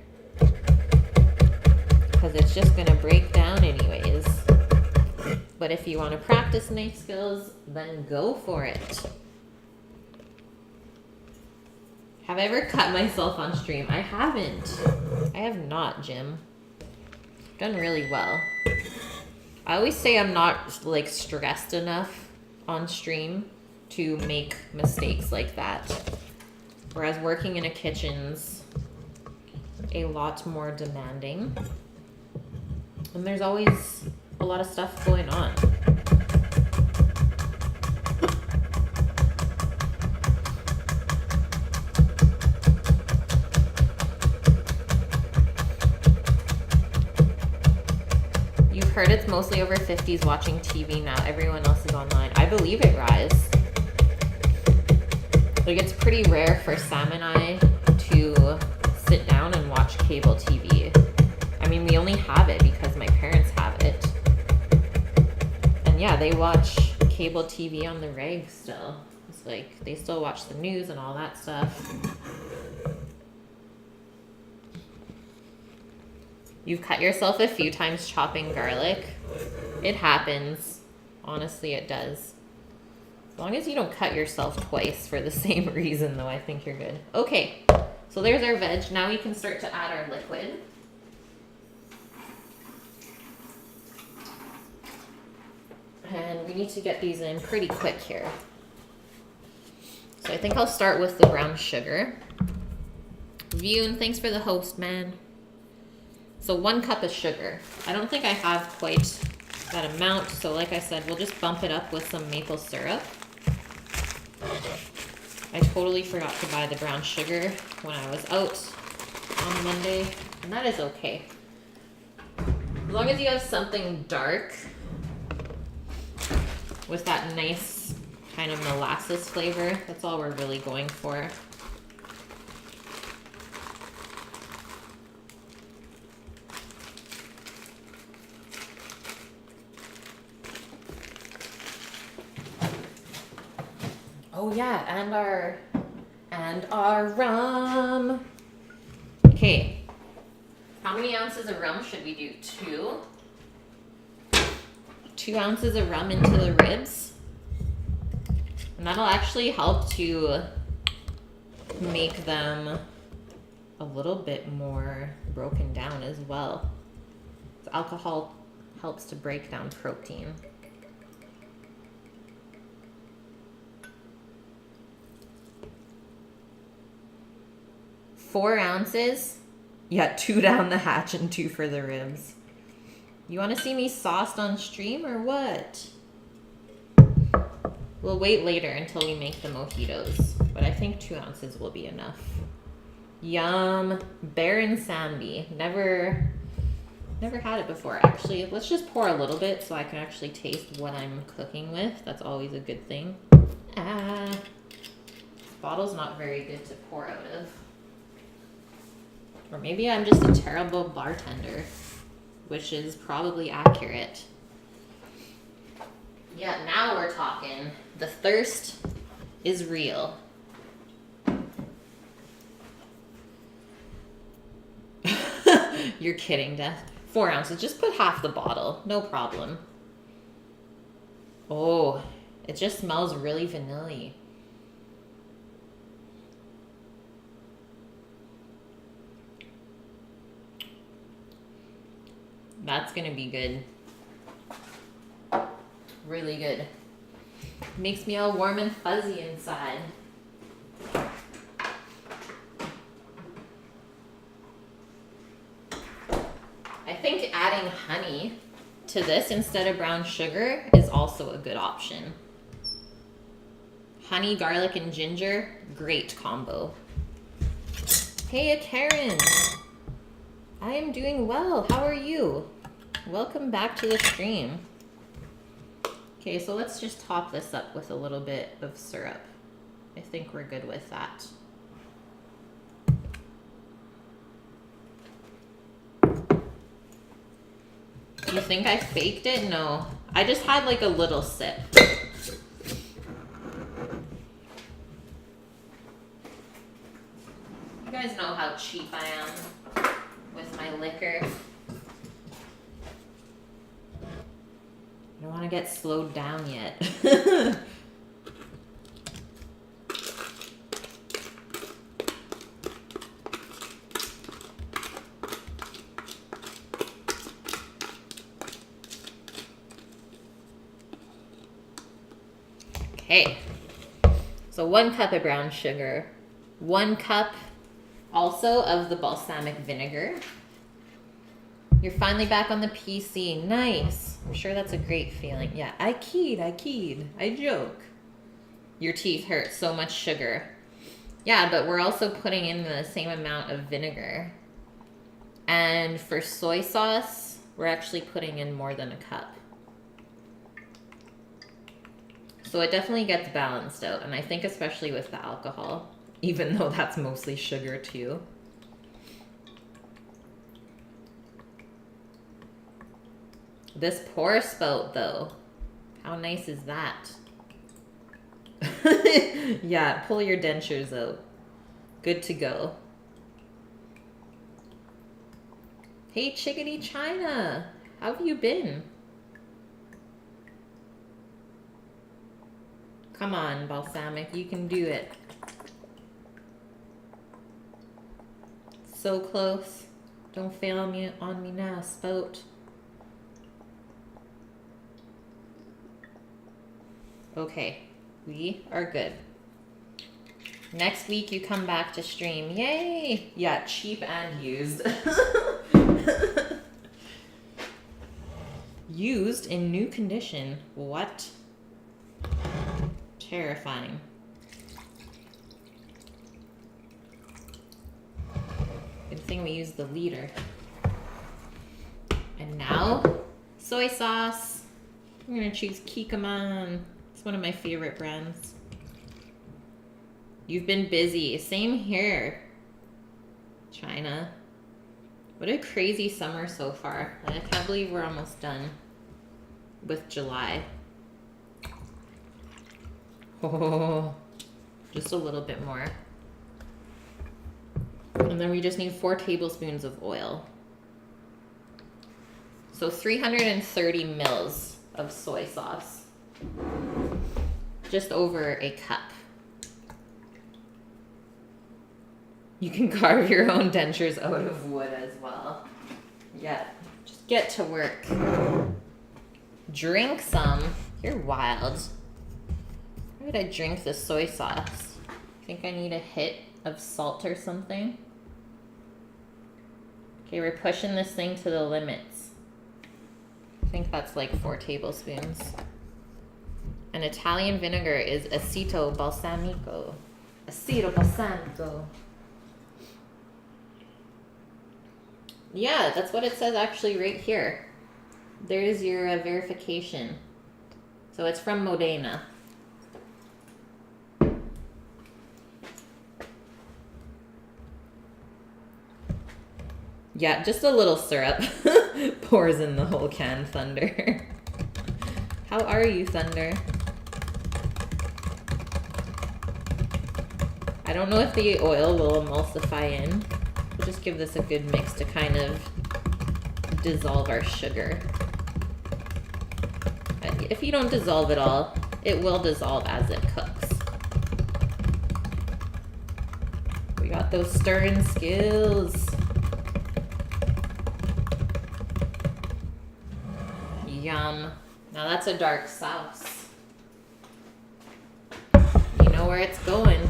S1: because it's just going to break down anyways. But if you want to practice knife skills, then go for it. Have I ever cut myself on stream? I haven't. I have not, Jim. Done really well. I always say I'm not like stressed enough on stream to make mistakes like that. Whereas working in a kitchen's a lot more demanding. And there's always a lot of stuff going on. You've heard it's mostly over 50s watching TV now. Everyone else is online. I believe it, Rise. Like, it's pretty rare for Sam and I to sit down and watch cable TV. I mean, we only have it because my parents have it. And yeah, they watch cable TV on the reg still. It's like, they still watch the news and all that stuff. You've cut yourself a few times chopping garlic. It happens. Honestly, it does. As long as you don't cut yourself twice for the same reason, though, I think you're good. Okay, so there's our veg. Now we can start to add our liquid. And we need to get these in pretty quick here. So I think I'll start with the brown sugar. Vune, thanks for the host, man. So 1 cup of sugar. I don't think I have quite that amount, so like I said, we'll just bump it up with some maple syrup. I totally forgot to buy the brown sugar when I was out on Monday, and that is okay. As long as you have something dark with that nice kind of molasses flavor, that's all we're really going for. Oh yeah, and our rum. Okay. How many ounces of rum should we do? 2? 2 ounces of rum into the ribs. And that'll actually help to make them a little bit more broken down as well. So alcohol helps to break down protein. 4 ounces. Yeah, 2 down the hatch and 2 for the ribs. You want to see me sauced on stream or what? We'll wait later until we make the mojitos, but I think 2 ounces will be enough. Yum. Baron Samby. Never had it before. Actually, let's just pour a little bit so I can actually taste what I'm cooking with. That's always a good thing. This bottle's not very good to pour out of. Or maybe I'm just a terrible bartender, which is probably accurate. Yeah, now we're talking. The thirst is real. You're kidding, Death. 4 ounces. Just put half the bottle. No problem. Oh, it just smells really vanilla-y. That's gonna be good. Really good. Makes me all warm and fuzzy inside. I think adding honey to this instead of brown sugar is also a good option. Honey, garlic, and ginger, great combo. Hey, Karen. I am doing well. How are you? Welcome back to the stream. Okay, so let's just top this up with a little bit of syrup. I think we're good with that. You think I faked it? No. I just had like a little sip. You guys know how cheap I am with my liquor. I don't want to get slowed down yet. Okay, so 1 cup of brown sugar, 1 cup also of the balsamic vinegar. You're finally back on the PC. Nice. I'm sure that's a great feeling. Yeah, I keyed. I joke. Your teeth hurt. So much sugar. Yeah, but we're also putting in the same amount of vinegar. And for soy sauce, we're actually putting in more than a cup. So it definitely gets balanced out. And I think especially with the alcohol, even though that's mostly sugar too. This pour spout though, how nice is that? Yeah, pull your dentures out. Good to go. Hey, Chickadee China, how have you been? Come on, balsamic, you can do it. So close. Don't fail me on me now, spout. Okay, we are good. Next week you come back to stream. Yay! Yeah, cheap and used. Used in new condition. What? Terrifying. Good thing we used the liter. And now, soy sauce. I'm gonna choose Kikkoman. It's one of my favorite brands. You've been busy. Same here, China. What a crazy summer so far. I can't believe we're almost done with July. Oh, just a little bit more. And then we just need 4 tablespoons of oil. So 330 mils of soy sauce. Just over a cup. You can carve your own dentures out of wood as well. Yeah, just get to work. Drink some. You're wild. Why would I drink the soy sauce? Think I need a hit of salt or something? Okay, we're pushing this thing to the limits. I think that's like 4 tablespoons. And Italian vinegar is aceto balsamico. Aceto balsamico. Yeah, that's what it says actually right here. There's your verification. So it's from Modena. Yeah, just a little syrup pours in the whole can, Thunder. How are you, Thunder? I don't know if the oil will emulsify in. We'll just give this a good mix to kind of dissolve our sugar. If you don't dissolve it all, it will dissolve as it cooks. We got those stirring skills. Yum. Now that's a dark sauce. You know where it's going.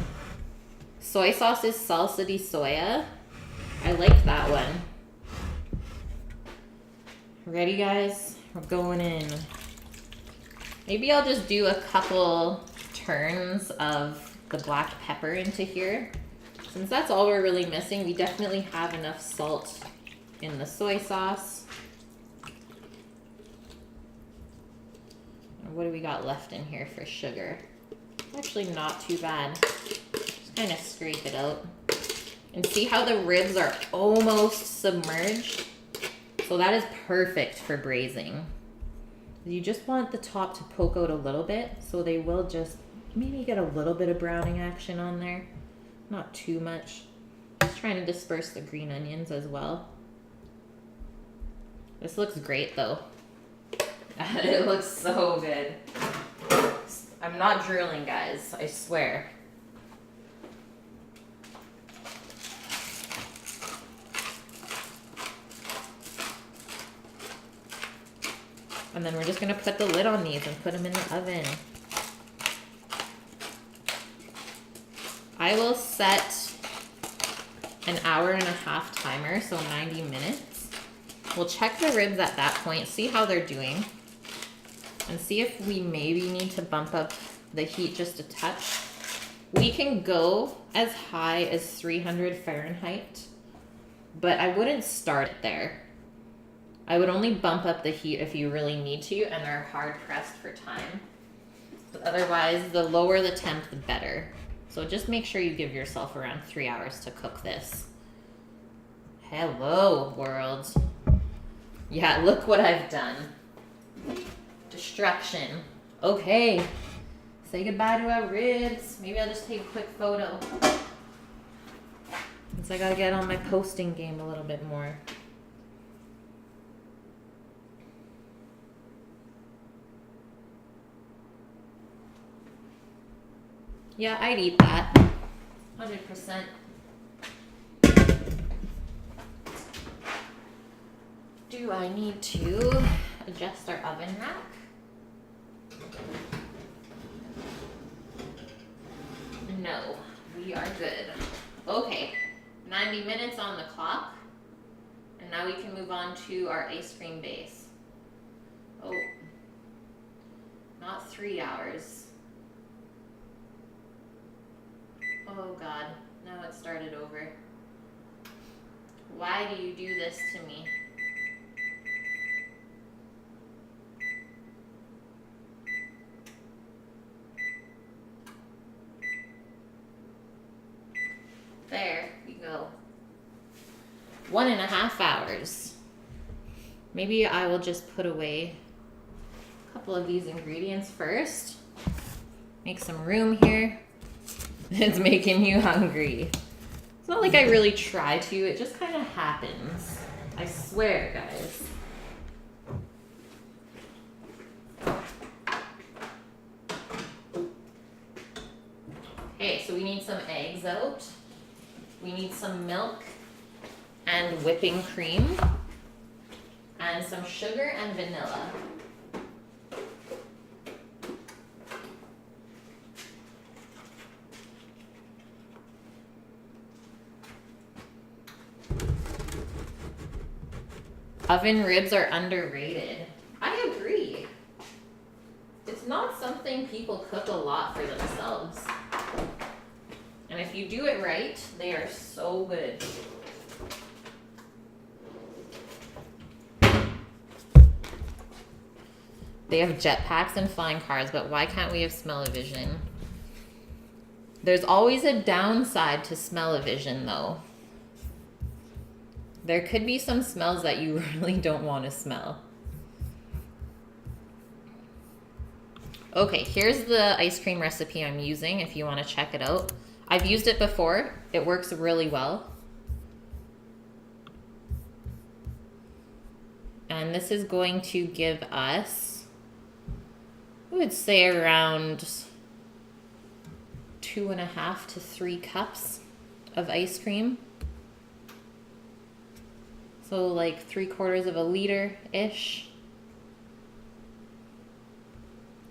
S1: Soy sauce is salsa de soya. I like that one. Ready, guys? We're going in. Maybe I'll just do a couple turns of the black pepper into here. Since that's all we're really missing, we definitely have enough salt in the soy sauce. And what do we got left in here for sugar? Actually not too bad. Just kind of scrape it out. And see how the ribs are almost submerged? So that is perfect for braising. You just want the top to poke out a little bit, so they will just maybe get a little bit of browning action on there. Not too much. Just trying to disperse the green onions as well. This looks great though. It looks so good. I'm not drooling, guys, I swear. And then we're just gonna put the lid on these and put them in the oven. I will set an 1.5-hour timer, so 90 minutes. We'll check the ribs at that point, see how they're doing, and see if we maybe need to bump up the heat just a touch. We can go as high as 300 Fahrenheit, but I wouldn't start it there. I would only bump up the heat if you really need to and are hard pressed for time. But otherwise, the lower the temp, the better. So just make sure you give yourself around 3 hours to cook this. Hello, world. Yeah, look what I've done. Destruction. Okay. Say goodbye to our ribs. Maybe I'll just take a quick photo. Since I gotta get on my posting game a little bit more. Yeah, I'd eat that. 100%. Do I need to adjust our oven rack? No, we are good. Okay, 90 minutes on the clock. And now we can move on to our ice cream base. Oh, not 3 hours. Oh God, now it started over. Why do you do this to me? There we go. 1.5 hours. Maybe I will just put away a couple of these ingredients first. Make some room here. It's making you hungry. It's not like I really try to, it just kind of happens. I swear, guys. Okay, so we need some eggs out. We need some milk and whipping cream and some sugar and vanilla. Oven ribs are underrated. I agree. It's not something people cook a lot for themselves. And if you do it right, they are so good. They have jetpacks and flying cars, but why can't we have smell-o-vision? There's always a downside to smell-o-vision, though. There could be some smells that you really don't want to smell. Okay, here's the ice cream recipe I'm using if you want to check it out. I've used it before. It works really well. And this is going to give us, I would say, around 2.5 to 3 cups of ice cream. So like 3/4 of a liter-ish.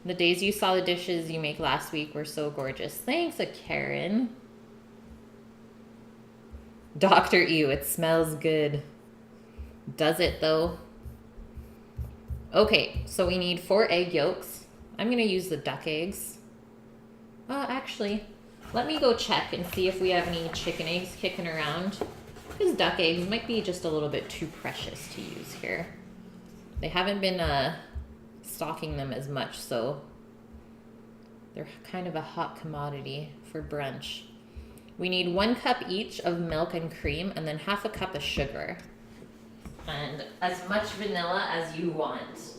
S1: The days you saw the dishes you make last week were so gorgeous. Thanks, Karen. Dr. Ew, it smells good. Does it though? Okay, so we need 4 egg yolks. I'm gonna use the duck eggs. Actually, let me go check and see if we have any chicken eggs kicking around. Because duck eggs might be just a little bit too precious to use here. They haven't been stocking them as much, so they're kind of a hot commodity for brunch. We need 1 cup each of milk and cream, and then 1/2 cup of sugar. And as much vanilla as you want.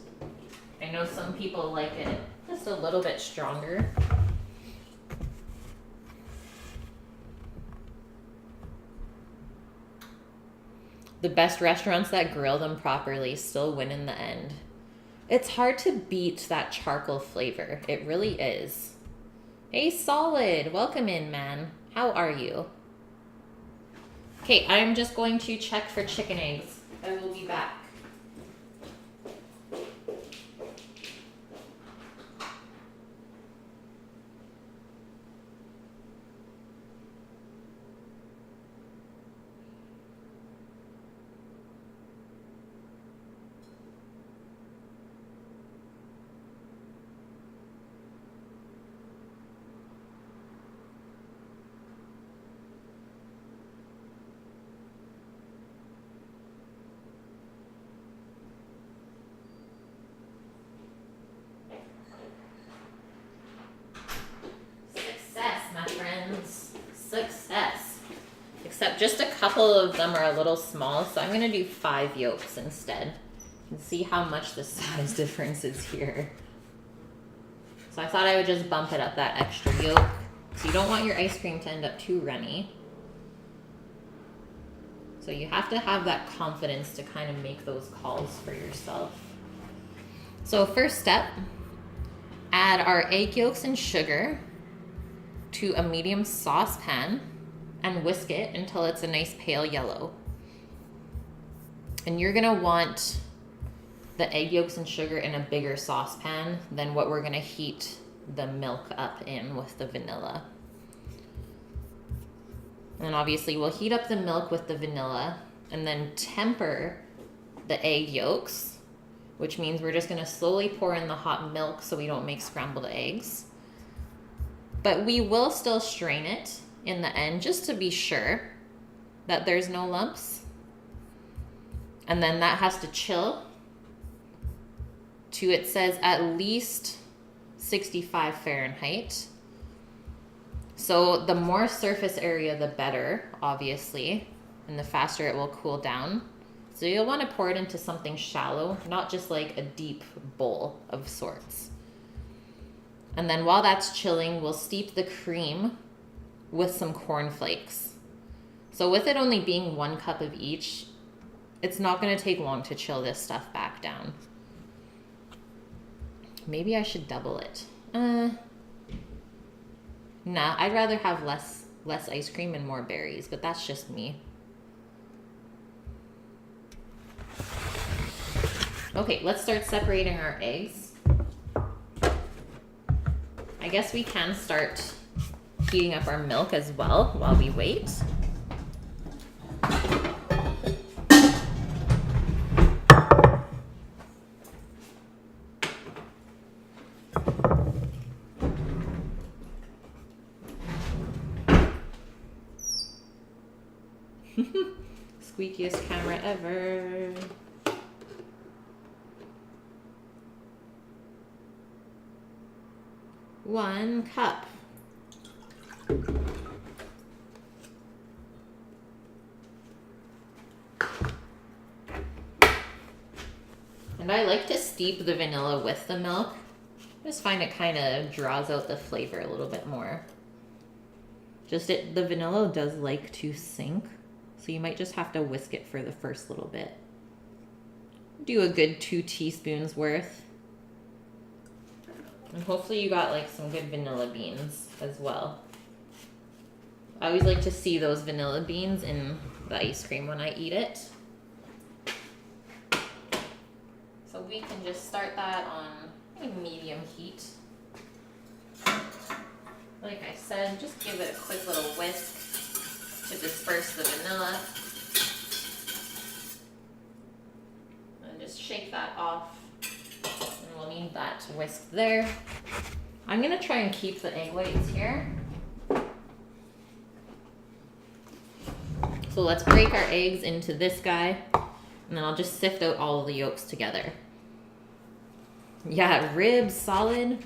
S1: I know some people like it just a little bit stronger. The best restaurants that grill them properly still win in the end. It's hard to beat that charcoal flavor. It really is. Hey, Solid. Welcome in, man. How are you? Okay, I'm just going to check for chicken eggs. I will be back. Success. Except just a couple of them are a little small, so I'm going to do 5 yolks instead. And see how much the size difference is here. So I thought I would just bump it up that extra yolk. So you don't want your ice cream to end up too runny. So you have to have that confidence to kind of make those calls for yourself. So first step, add our egg yolks and sugar to a medium saucepan and whisk it until it's a nice pale yellow. And you're gonna want the egg yolks and sugar in a bigger saucepan than what we're gonna heat the milk up in with the vanilla. And obviously we'll heat up the milk with the vanilla and then temper the egg yolks, which means we're just gonna slowly pour in the hot milk so we don't make scrambled eggs. But we will still strain it in the end just to be sure that there's no lumps. And then that has to chill to, it says, at least 65 Fahrenheit. So the more surface area, the better, obviously, and the faster it will cool down. So you'll want to pour it into something shallow, not just like a deep bowl of sorts. And then while that's chilling, we'll steep the cream with some cornflakes. So with it only being 1 cup of each, it's not going to take long to chill this stuff back down. Maybe I should double it. Nah, I'd rather have less ice cream and more berries, but that's just me. Okay, let's start separating our eggs. I guess we can start heating up our milk as well while we wait. Squeakiest camera ever. One cup. And I like to steep the vanilla with the milk. I just find it kind of draws out the flavor a little bit more. The vanilla does like to sink, so you might just have to whisk it for the first little bit. Do a good 2 teaspoons worth. And hopefully you got like some good vanilla beans as well. I always like to see those vanilla beans in the ice cream when I eat it. So we can just start that on medium heat. Like I said, just give it a quick little whisk to disperse the vanilla. And just shake that off. And we'll need that whisk there. I'm gonna try and keep the egg whites here. So let's break our eggs into this guy, and then I'll just sift out all of the yolks together. Yeah, ribs, solid.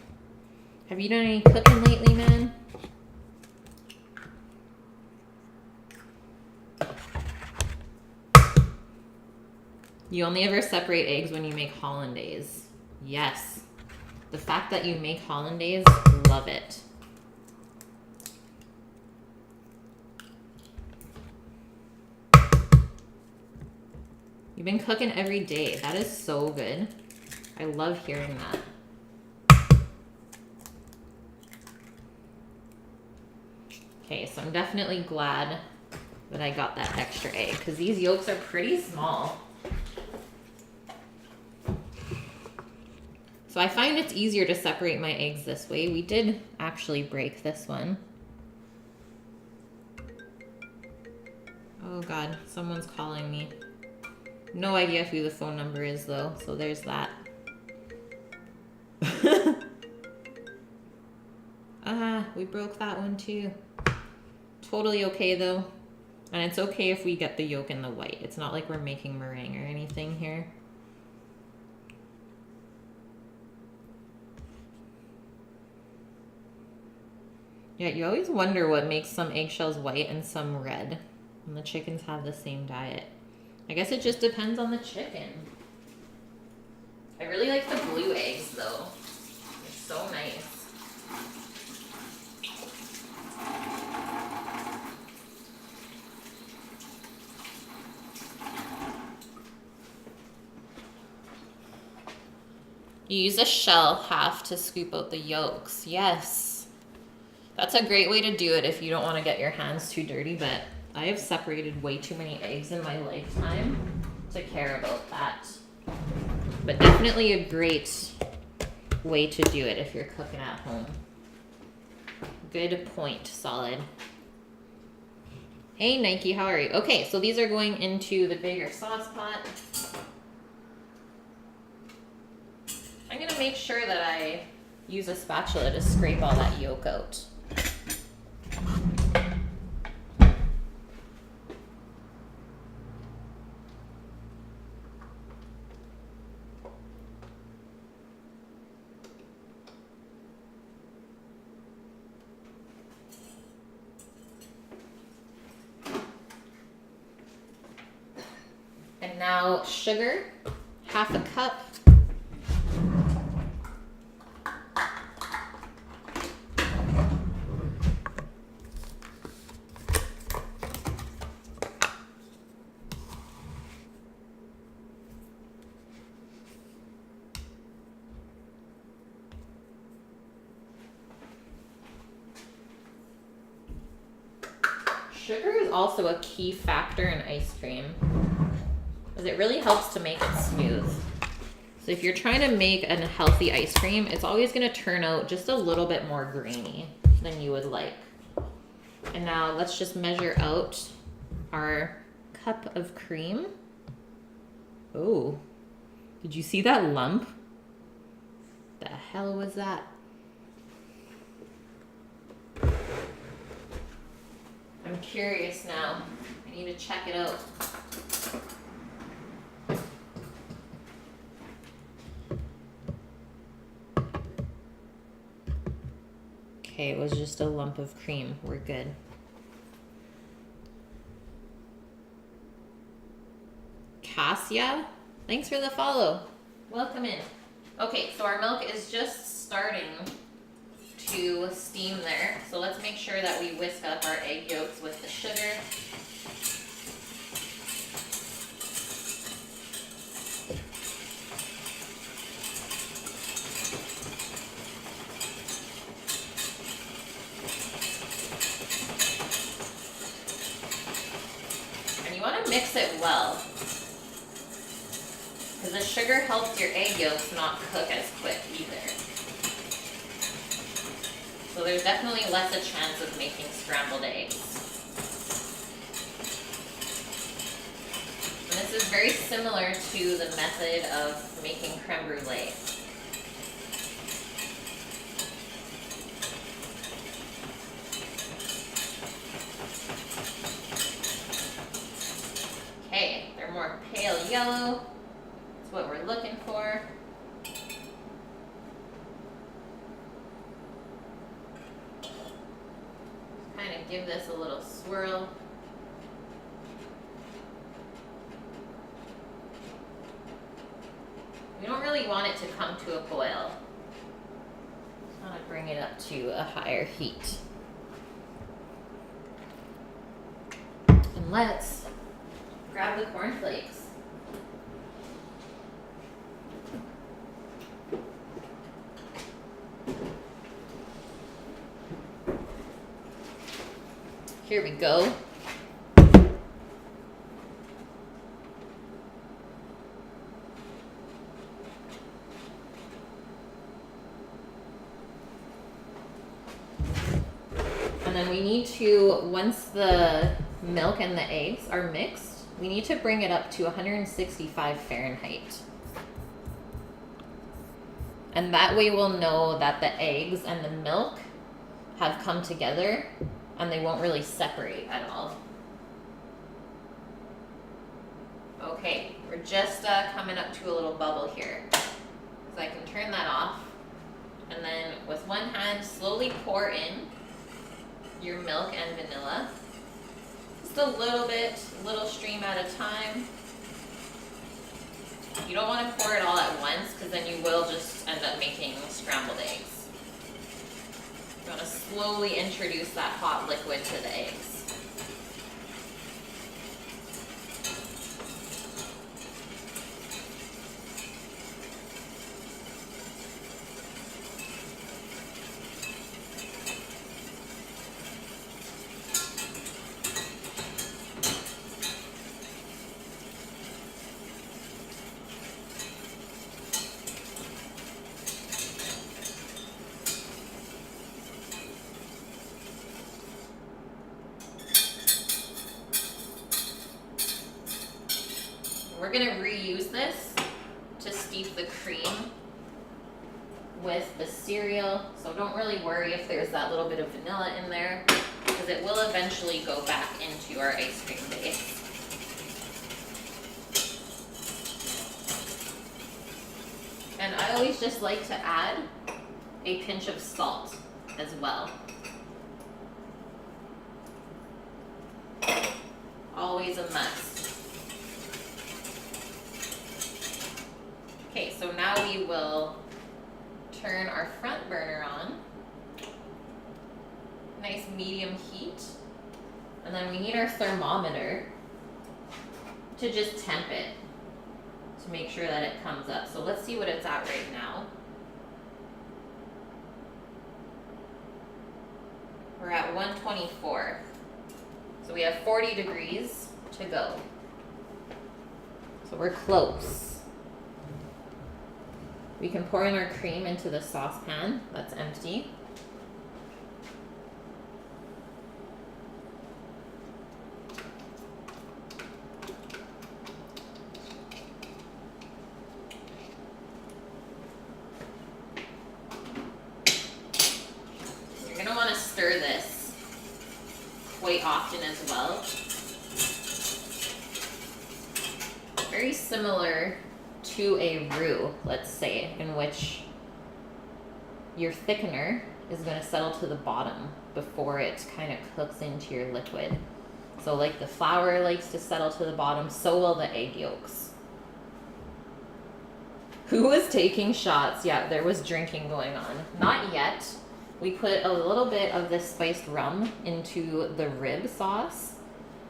S1: Have you done any cooking lately, man? You only ever separate eggs when you make hollandaise. Yes. The fact that you make hollandaise, love it. You've been cooking every day. That is so good. I love hearing that. Okay, so I'm definitely glad that I got that extra egg because these yolks are pretty small. So I find it's easier to separate my eggs this way. We did actually break this one. Oh God, someone's calling me. No idea who the phone number is though, so there's that. We broke that one too. Totally okay though. And it's okay if we get the yolk and the white. It's not like we're making meringue or anything here. Yeah, you always wonder what makes some eggshells white and some red. And the chickens have the same diet. I guess it just depends on the chicken. I really like the blue eggs though. They're so nice. You use a shell half to scoop out the yolks. Yes. That's a great way to do it if you don't want to get your hands too dirty, but I have separated way too many eggs in my lifetime to care about that. But definitely a great way to do it if you're cooking at home. Good point, solid. Hey Nike, how are you? Okay, so these are going into the bigger sauce pot. I'm gonna make sure that I use a spatula to scrape all that yolk out. And now sugar, half a cup. Sugar is also a key factor in ice cream, because it really helps to make it smooth. So if you're trying to make a healthy ice cream, it's always going to turn out just a little bit more grainy than you would like. And now let's just measure out our cup of cream. Oh, did you see that lump? The hell was that? I'm curious now. I need to check it out. Okay, it was just a lump of cream. We're good. Cassia, thanks for the follow. Welcome in. Okay, so our milk is just starting to steam there. So let's make sure that we whisk up our egg yolks with the sugar. mix it well, because the sugar helps your egg yolks not cook as quick either. So there's definitely less a chance of making scrambled eggs. And this is very similar to the method of making creme brulee. Okay, they're more pale yellow. That's what we're looking for. Kind of give this a little swirl. We don't really want it to come to a boil. Just want to bring it up to a higher heat. And let's grab the cornflakes. Here we go. And then we need to, once the milk and the eggs are mixed, we need to bring it up to 165 Fahrenheit. And that way we'll know that the eggs and the milk have come together and they won't really separate at all. Okay, we're just coming up to a little bubble here. So I can turn that off. And then with one hand, slowly pour in your milk and vanilla. Just a little bit, a little stream at a time. You don't want to pour it all at once because then you will just end up making scrambled eggs. You want to slowly introduce that hot liquid to the eggs. We're going to reuse this to steep the cream with the cereal. So don't really worry if there's that little bit of vanilla in there, because it will eventually go back into our ice cream base. And I always just like to add a pinch of salt as well. Always a must. Okay, so now we will turn our front burner on. Nice medium heat. And then we need our thermometer to just temp it to make sure that it comes up. So let's see what it's at right now. We're at 124. So we have 40 degrees to go. So we're close. We can pour in our cream into the saucepan that's empty. You're going to want to stir this quite often as well. Very similar to a roux, let's say, in which your thickener is going to settle to the bottom before it kind of cooks into your liquid. So like the flour likes to settle to the bottom, so will the egg yolks. Who was taking shots? Yeah, there was drinking going on. Not yet. We put a little bit of this spiced rum into the rib sauce,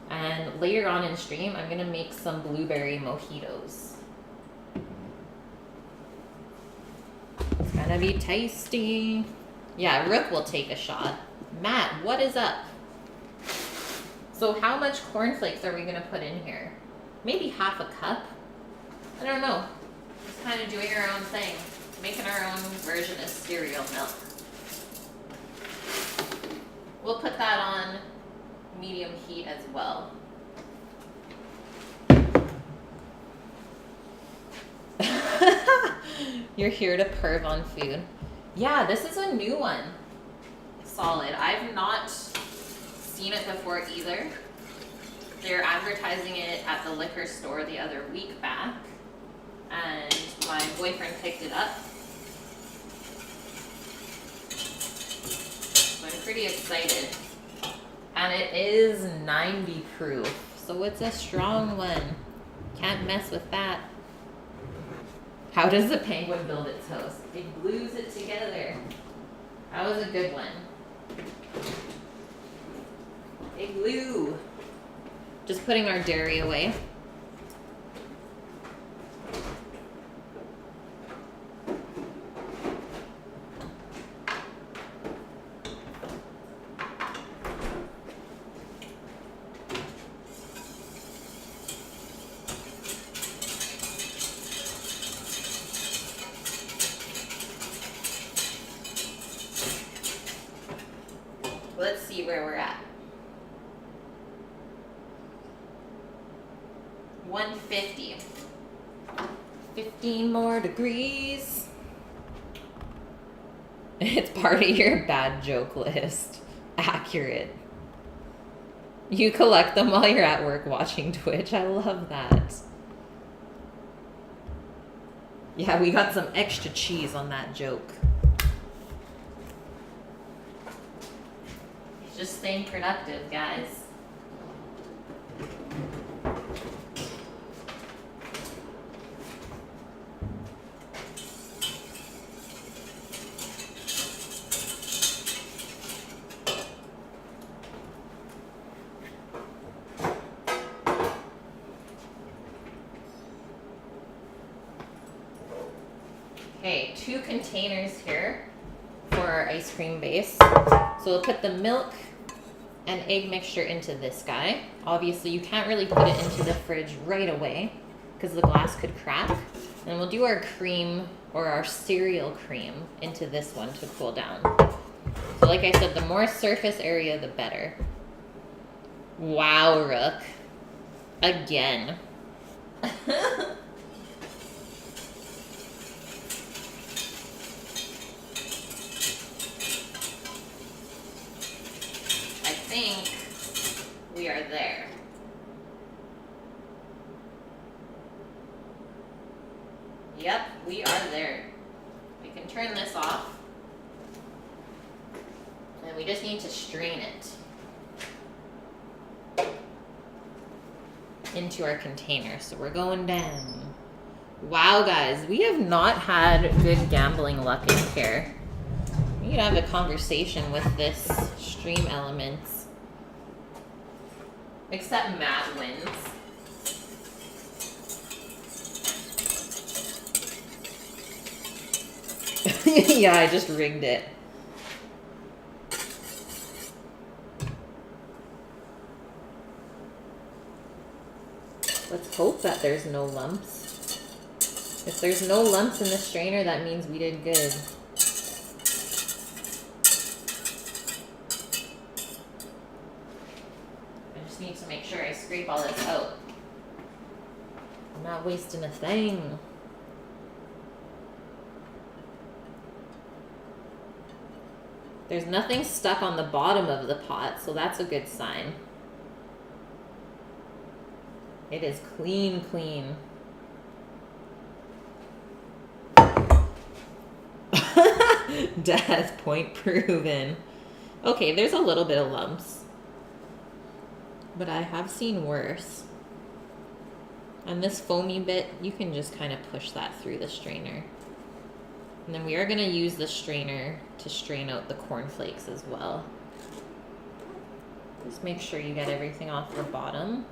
S1: and later on in stream I'm going to make some blueberry mojitos. It's gonna be tasty. Yeah, Rook will take a shot. Matt, what is up? So how much cornflakes are we gonna put in here? Maybe half a cup? I don't know. Just kind of doing our own thing. Making our own version of cereal milk. We'll put that on medium heat as well. You're here to perv on food. Yeah, this is a new one. Solid. I've not seen it before either. They're advertising it at the liquor store the other week back, and my boyfriend picked it up. So I'm pretty excited. And it is 90 proof, so it's a strong one. Can't mess with that. How does the penguin build its house? It glues it together. That was a good one. Igloo. Just putting our dairy away. Let's see where we're at. 150. 15 more degrees. It's part of your bad joke list. Accurate. You collect them while you're at work watching Twitch. I love that. Yeah, we got some extra cheese on that joke. Just staying productive, guys. Okay, 2 containers here for our ice cream base. So we'll put the milk and egg mixture into this guy. Obviously, you can't really put it into the fridge right away because the glass could crack. And we'll do our cream, or our cereal cream, into this one to cool down. So like I said, the more surface area, the better. Wow, Rook. Again. I think we are there. Yep, we are there. We can turn this off. And we just need to strain it into our container. So we're going down. Wow, guys, we have not had good gambling luck in here. We need to have a conversation with this stream elements. Except Matt wins. Yeah, I just rigged it. Let's hope that there's no lumps. If there's no lumps in the strainer, that means we did good. I just need to make sure I scrape all this out. I'm not wasting a thing. There's nothing stuck on the bottom of the pot, so that's a good sign. It is clean, clean. Death, point proven. Okay, there's a little bit of lumps. But I have seen worse. And this foamy bit, you can just kind of push that through the strainer. And then we are going to use the strainer to strain out the cornflakes as well. Just make sure you get everything off the bottom.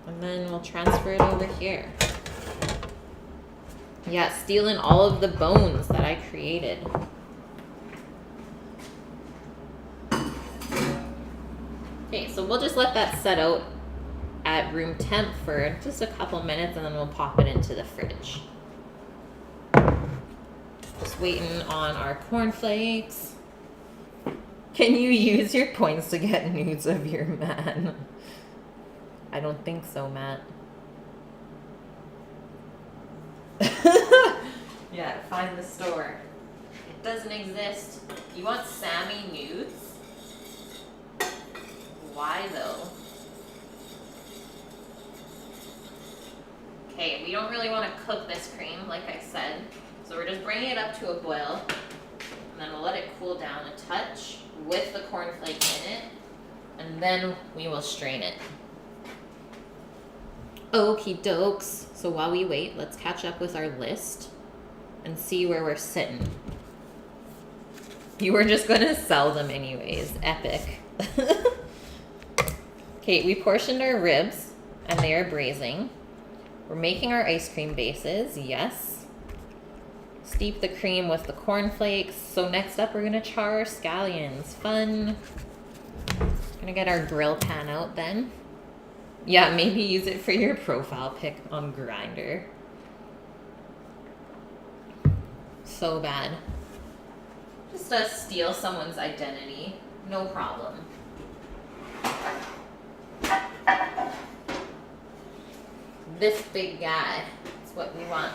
S1: And then we'll transfer it over here. Yeah, stealing all of the bones that I created. so we'll just let that set out at room temp for just a couple minutes and then we'll pop it into the fridge. Just waiting on our cornflakes. Can you use your points to get nudes of your man? I don't think so, Matt. Yeah, find the store. It doesn't exist. You want Sammy nudes? Why though? Okay, we don't really want to cook this cream, like I said. So we're just bringing it up to a boil. And then we'll let it cool down a touch with the cornflake in it. And then we will strain it. Okie dokes. So while we wait, let's catch up with our list and see where we're sitting. You were just gonna sell them anyways. Epic. Okay, we portioned our ribs and they are braising. We're making our ice cream bases, yes. Steep the cream with the cornflakes. So next up, we're gonna char our scallions. Fun. Gonna get our grill pan out then. Yeah, maybe use it for your profile pic on Grindr. So bad. Just to steal someone's identity. No problem. This big guy is what we want.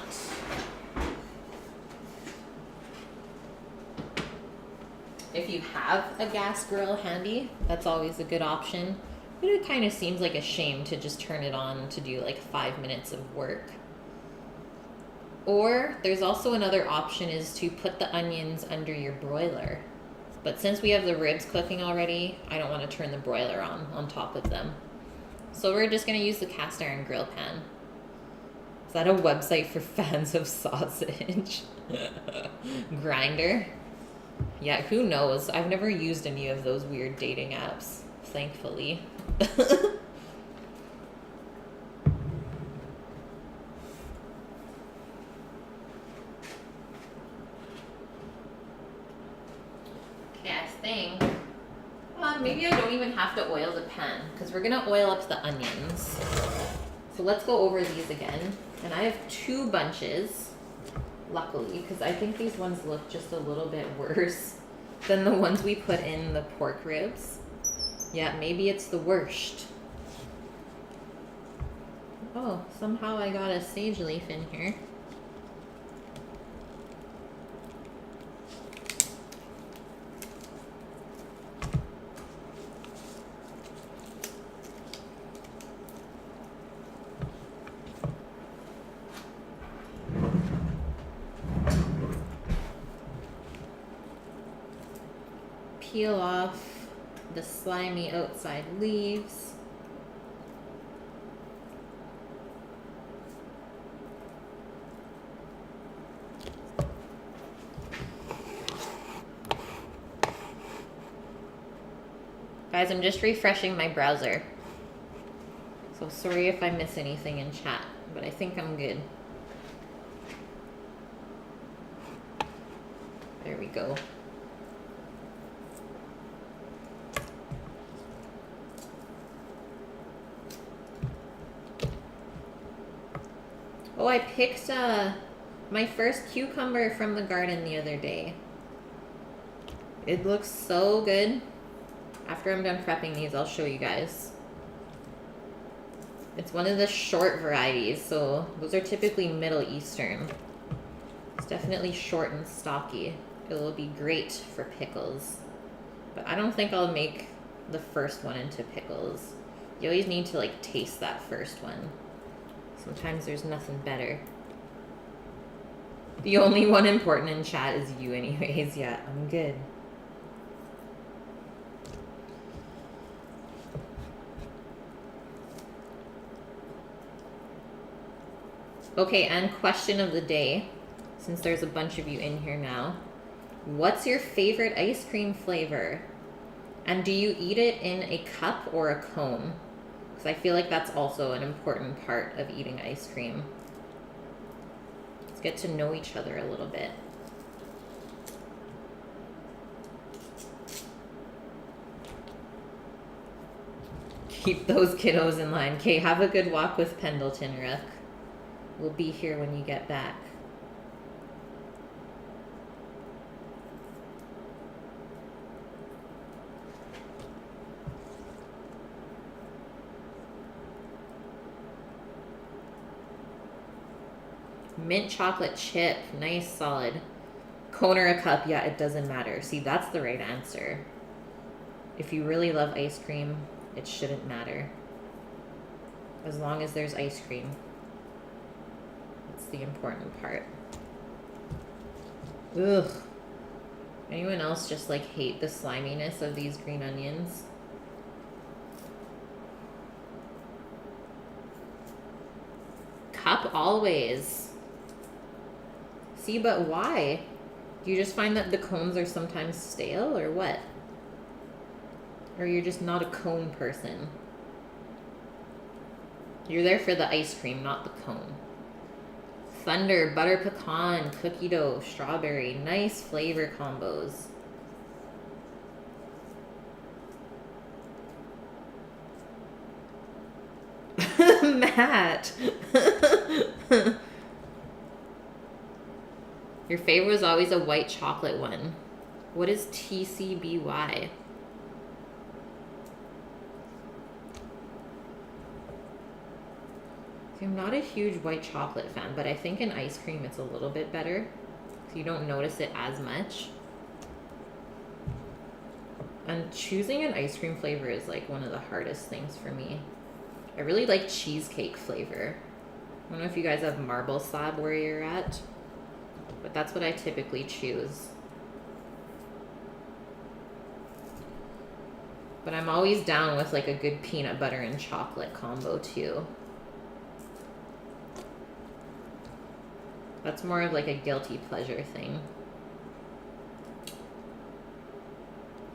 S1: If you have a gas grill handy, that's always a good option. But it kind of seems like a shame to just turn it on to do like 5 minutes of work. Or there's also another option is to put the onions under your broiler. But since we have the ribs cooking already, I don't want to turn the broiler on top of them. So we're just going to use the cast iron grill pan. Is that a website for fans of sausage? Grindr? Yeah, who knows? I've never used any of those weird dating apps, thankfully. Maybe I don't even have to oil the pan because we're gonna oil up the onions. So let's go over these again. And I have 2 bunches, luckily, because I think these ones look just a little bit worse than the ones we put in the pork ribs. Yeah, maybe it's the worst. Oh, somehow I got a sage leaf in here. Peel off the slimy outside leaves. Guys, I'm just refreshing my browser. So sorry if I miss anything in chat, but I think I'm good. There we go. Oh, I picked my first cucumber from the garden the other day. It looks so good. After I'm done prepping these, I'll show you guys. It's one of the short varieties, so those are typically Middle Eastern. It's definitely short and stocky. It'll be great for pickles. But I don't think I'll make the first one into pickles. You always need to like taste that first one. Sometimes there's nothing better. The only one important in chat is you anyways. Yeah, I'm good. Okay, and question of the day, since there's a bunch of you in here now. What's your favorite ice cream flavor? And do you eat it in a cup or a cone? Because I feel like that's also an important part of eating ice cream. Let's get to know each other a little bit. Keep those kiddos in line. Okay, have a good walk with Pendleton, Rook. We'll be here when you get back. Mint chocolate chip. Nice, solid. Cone or a cup. Yeah, it doesn't matter. See, that's the right answer. If you really love ice cream, it shouldn't matter. As long as there's ice cream. That's the important part. Ugh. Anyone else just like hate the sliminess of these green onions? Cup always. See, but why? Do you just find that the cones are sometimes stale or what? Or you're just not a cone person? You're there for the ice cream, not the cone. Thunder, butter pecan, cookie dough, strawberry. Nice flavor combos. Matt. Your favorite was always a white chocolate one. What is TCBY? I'm not a huge white chocolate fan, but I think in ice cream it's a little bit better. So you don't notice it as much. And choosing an ice cream flavor is like one of the hardest things for me. I really like cheesecake flavor. I don't know if you guys have marble slab where you're at, but that's what I typically choose. But I'm always down with like a good peanut butter and chocolate combo too. That's more of like a guilty pleasure thing.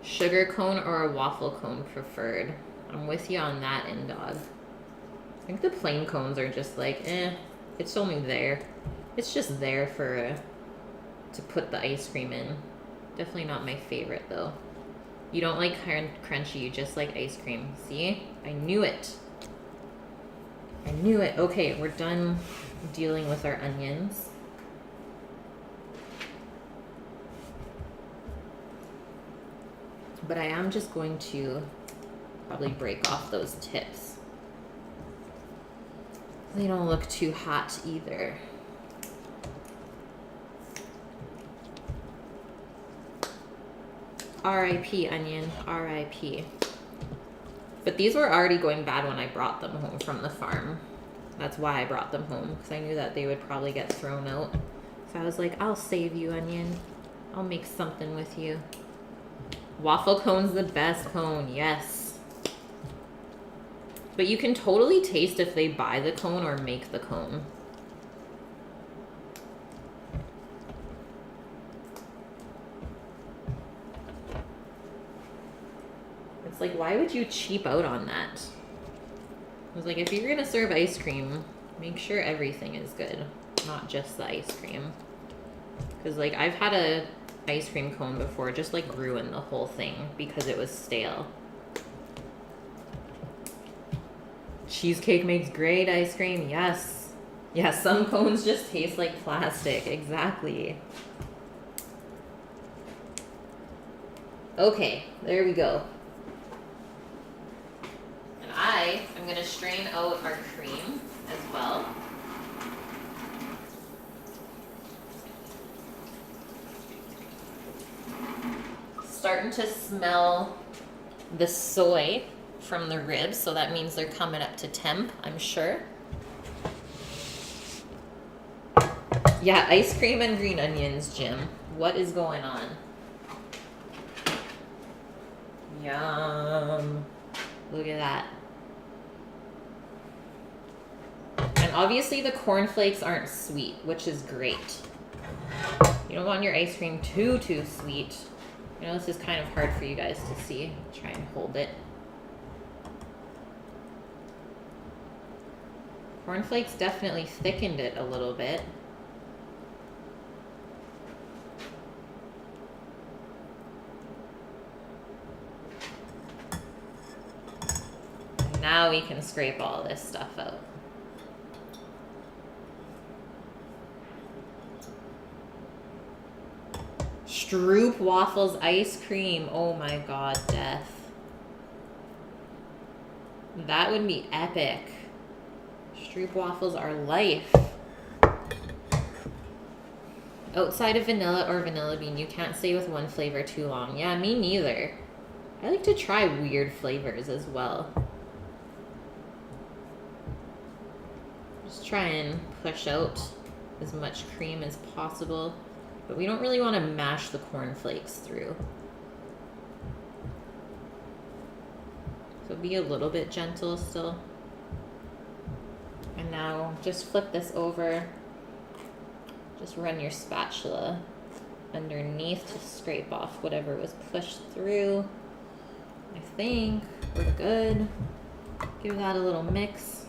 S1: Sugar cone or a waffle cone preferred? I'm with you on that, Indog. I think the plain cones are just like, it's only there. It's just there for, to put the ice cream in. Definitely not my favorite though. You don't like crunchy, you just like ice cream. See? I knew it. I knew it. Okay, we're done dealing with our onions. But I am just going to probably break off those tips. They don't look too hot either. R.I.P. onion, R.I.P. But these were already going bad when I brought them home from the farm. That's why I brought them home, because I knew that they would probably get thrown out. So I was like, I'll save you, onion. I'll make something with you. Waffle cone's the best cone, yes. But you can totally taste if they buy the cone or make the cone. It's like, why would you cheap out on that? I was like, if you're gonna serve ice cream, make sure everything is good, not just the ice cream. Because like, I've had a ice cream cone before, just like ruin the whole thing because it was stale. Cheesecake makes great ice cream, yes. Yeah, some cones just taste like plastic, exactly. Okay, there we go. And I am gonna strain out our cream as well. Starting to smell the soy from the ribs, so that means they're coming up to temp, I'm sure. Yeah, ice cream and green onions, Jim. What is going on? Yum. Look at that. And obviously the cornflakes aren't sweet, which is great. You don't want your ice cream too sweet. I know this is kind of hard for you guys to see. I'll try and hold it. Cornflakes definitely thickened it a little bit. now we can scrape all this stuff out. Stroop waffles ice cream. Oh my god, death. That would be epic. Stroop waffles are life. Outside of vanilla or vanilla bean, you can't stay with one flavor too long. Yeah, me neither. I like to try weird flavors as well. Just try and push out as much cream as possible. But we don't really want to mash the cornflakes through. So be a little bit gentle still. And now just flip this over. Just run your spatula underneath to scrape off whatever was pushed through. I think we're good. Give that a little mix.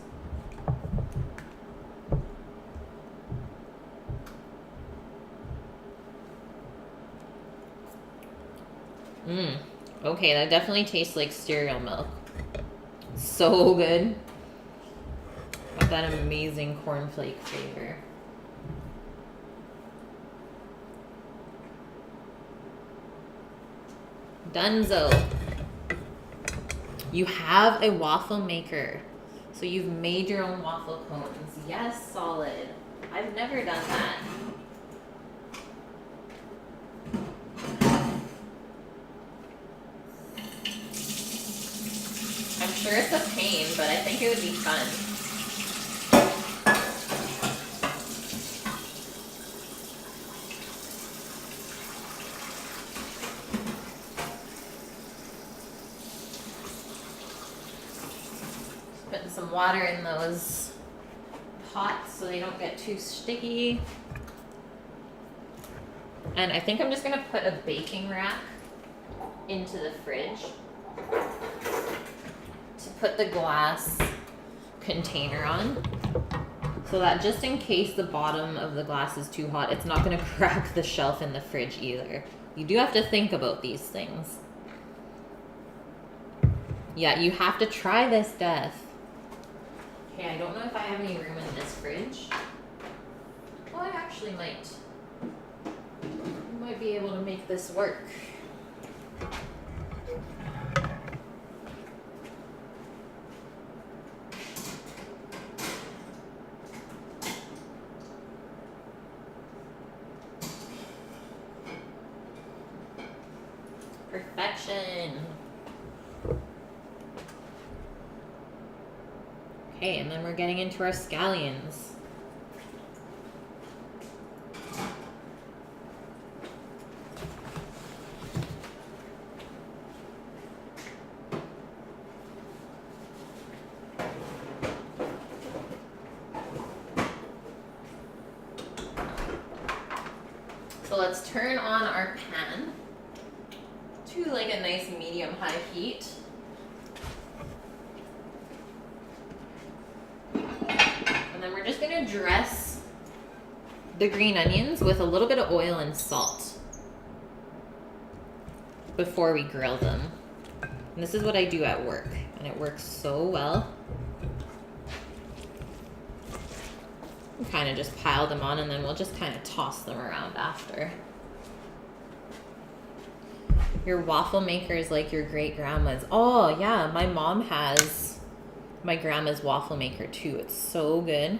S1: Okay, that definitely tastes like cereal milk. So good. Got that amazing cornflake flavor. Dunzo. You have a waffle maker. So you've made your own waffle cones. Yes, solid. I've never done that. I'm sure it's a pain, but I think it would be fun. Putting some water in those pots so they don't get too sticky. And I think I'm just gonna put a baking rack into the fridge to put the glass container on, so that just in case the bottom of the glass is too hot, it's not going to crack the shelf in the fridge either. You do have to think about these things. Yeah, you have to try this, Death. Okay, I don't know if I have any room in this fridge. Well, I actually might. I might be able to make this work. Perfection. Okay, and then we're getting into our scallions. So let's turn on our pan to like a nice medium-high heat. And then we're just gonna dress the green onions with a little bit of oil and salt before we grill them. And this is what I do at work, and it works so well. Kind of just pile them on, and then we'll just kind of toss them around after. Your waffle maker is like your great grandma's. Oh yeah, my mom has my grandma's waffle maker too. It's so good.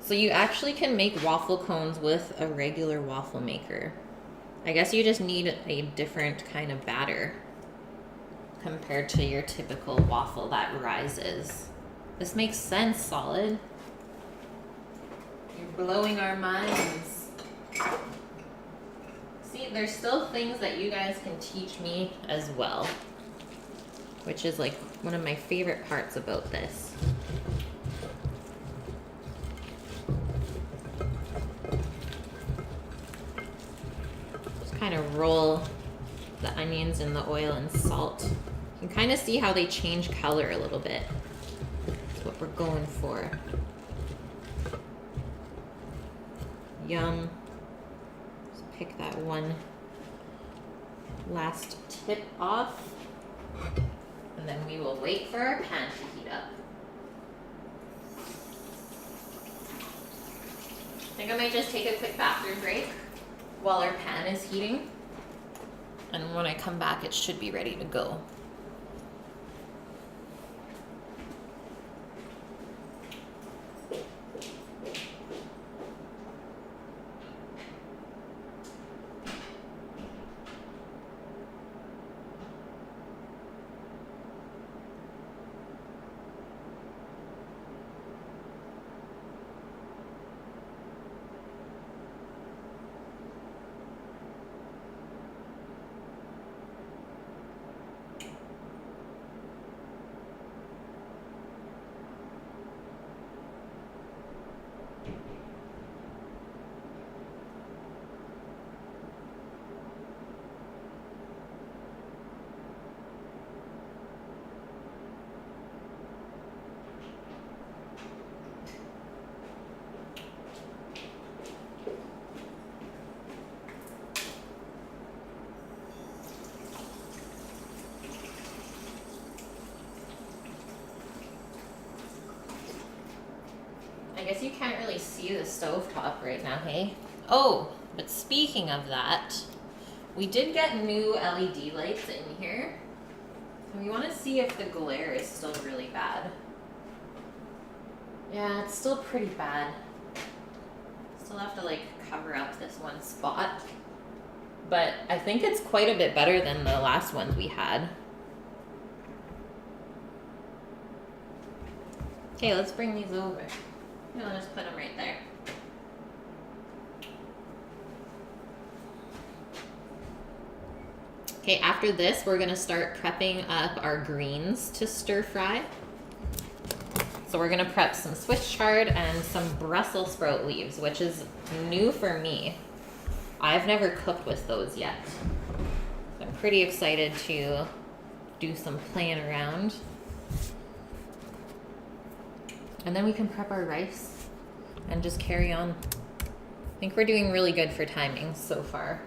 S1: So you actually can make waffle cones with a regular waffle maker. I guess you just need a different kind of batter compared to your typical waffle that rises. This makes sense, Solid. You're blowing our minds. See, there's still things that you guys can teach me as well, which is like one of my favorite parts about this. Just kind of roll the onions in the oil and salt. You can kind of see how they change color a little bit. That's what we're going for. Yum. Just pick that one last tip off. And then we will wait for our pan to heat up. I think I might just take a quick bathroom break while our pan is heating. And when I come back, it should be ready to go. I guess you can't really see the stovetop right now, hey? Oh, but speaking of that, we did get new LED lights in here. So we want to see if the glare is still really bad. Yeah, it's still pretty bad. Still have to like cover up this one spot. But I think it's quite a bit better than the last ones we had. Okay, let's bring these over. I'll just put them right there. Okay, after this, we're gonna start prepping up our greens to stir fry. So we're gonna prep some Swiss chard and some Brussels sprout leaves, which is new for me. I've never cooked with those yet. So I'm pretty excited to do some playing around. And then we can prep our rice and just carry on. I think we're doing really good for timing so far.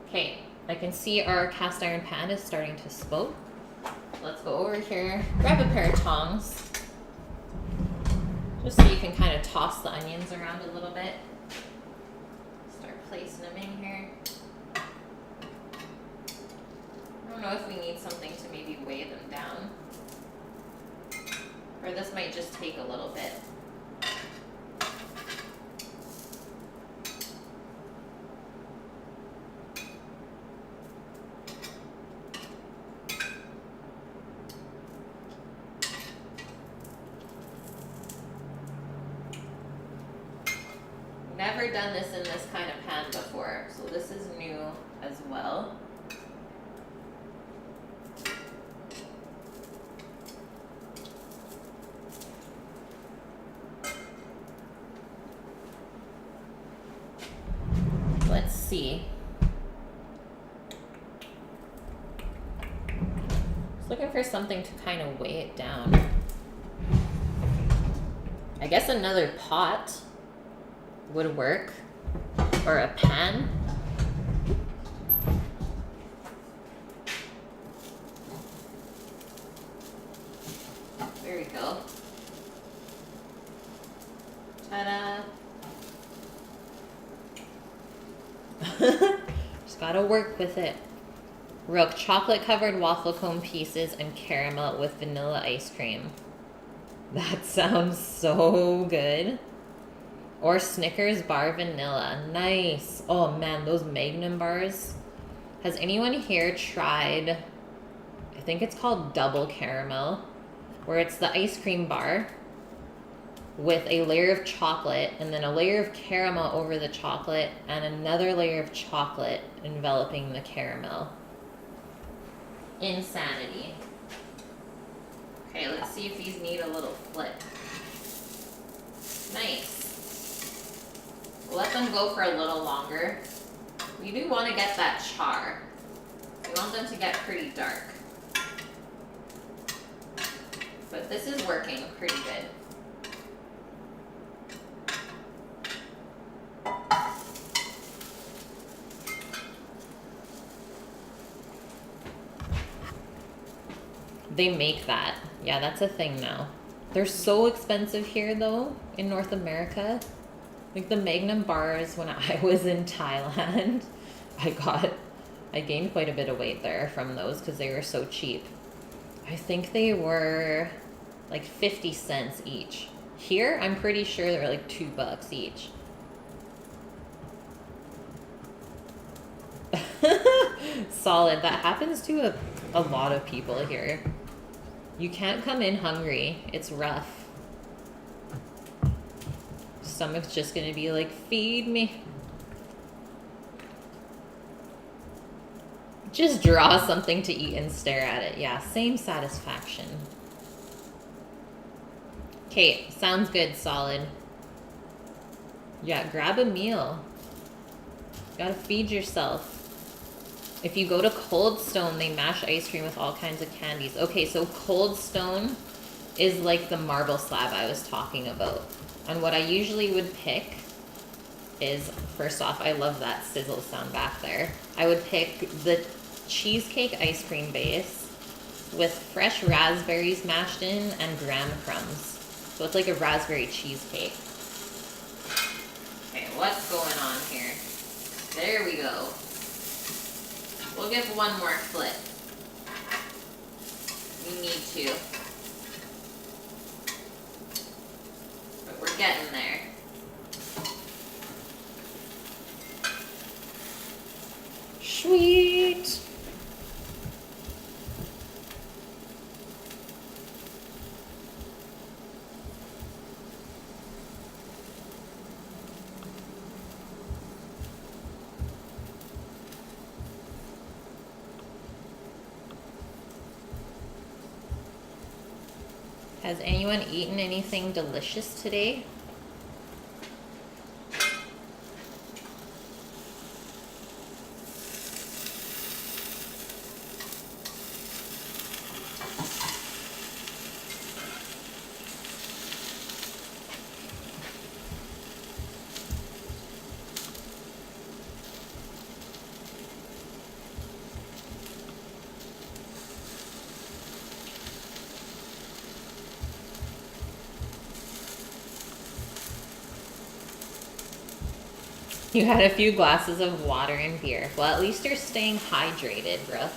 S1: Okay, I can see our cast iron pan is starting to smoke. Let's go over here, grab a pair of tongs, just so you can kind of toss the onions around a little bit. Start placing them in here. I don't know if we need something to maybe weigh them down. Or this might just take a little bit. Never done this in this kind of pan before, so this is new as well. Let's see. Just looking for something to kind of weigh it down. I guess another pot would work, or a pan. There we go. Ta-da! Just gotta work with it. Rook chocolate covered waffle cone pieces and caramel with vanilla ice cream. That sounds so good. Or Snickers bar vanilla. Nice. Oh man, those Magnum bars. Has anyone here tried, I think it's called double caramel, where it's the ice cream bar with a layer of chocolate and then a layer of caramel over the chocolate and another layer of chocolate enveloping the caramel. Insanity. Okay, let's see if these need a little flip. Nice. We'll let them go for a little longer. We do want to get that char. We want them to get pretty dark. But this is working pretty good. They make that. Yeah, that's a thing now. They're so expensive here, though, in North America. Like the Magnum bars, when I was in Thailand, I gained quite a bit of weight there from those because they were so cheap. I think they were like 50 cents each. Here, I'm pretty sure they were like $2 each. Solid. That happens to a lot of people here. You can't come in hungry. It's rough. Stomach's just gonna be like, feed me. Just draw something to eat and stare at it. Yeah, same satisfaction. Okay, sounds good, Solid. Yeah, grab a meal. Gotta feed yourself. If you go to Cold Stone, they mash ice cream with all kinds of candies. Okay, so Cold Stone is like the marble slab I was talking about. And what I usually would pick is, first off, I love that sizzle sound back there. I would pick the cheesecake ice cream base with fresh raspberries mashed in and graham crumbs. So it's like a raspberry cheesecake. Okay, what's going on here? There we go. We'll give one more flip. We need to. But we're getting there. Sweet. Has anyone eaten anything delicious today? You had a few glasses of water and beer. Well, at least you're staying hydrated, Brooke.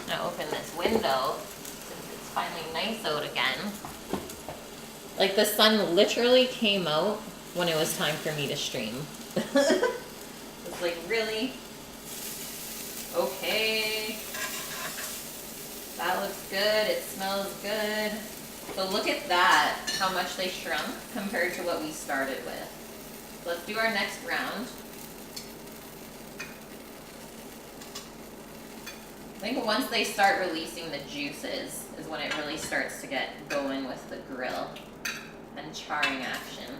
S1: Now open this window since it's finally nice out again. Like the sun literally came out when it was time for me to stream. It's like, really? Okay. That looks good. It smells good. So look at that, how much they shrunk compared to what we started with. Let's do our next round. I think once they start releasing the juices is when it really starts to get going with the grill and charring action.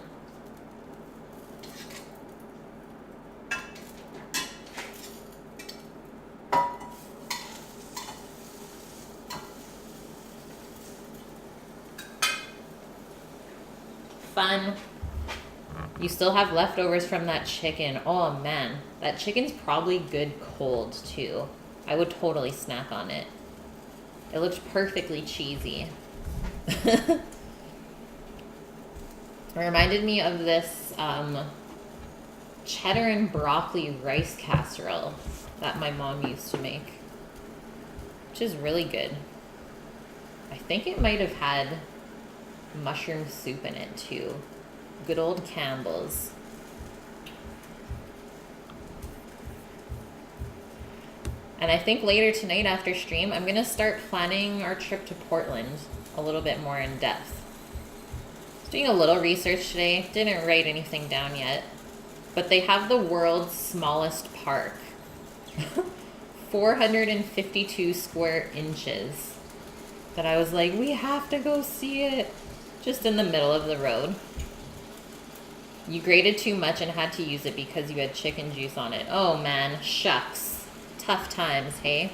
S1: Fun. You still have leftovers from that chicken. Oh man, that chicken's probably good cold too. I would totally snack on it. It looked perfectly cheesy. It reminded me of this cheddar and broccoli rice casserole that my mom used to make, which is really good. I think it might have had mushroom soup in it too. Good old Campbell's. And I think later tonight after stream, I'm going to start planning our trip to Portland a little bit more in depth. I was doing a little research today. Didn't write anything down yet. But they have the world's smallest park. 452 square inches. That I was like, we have to go see it. Just in the middle of the road. You grated too much and had to use it because you had chicken juice on it. Oh man, shucks. Tough times, hey?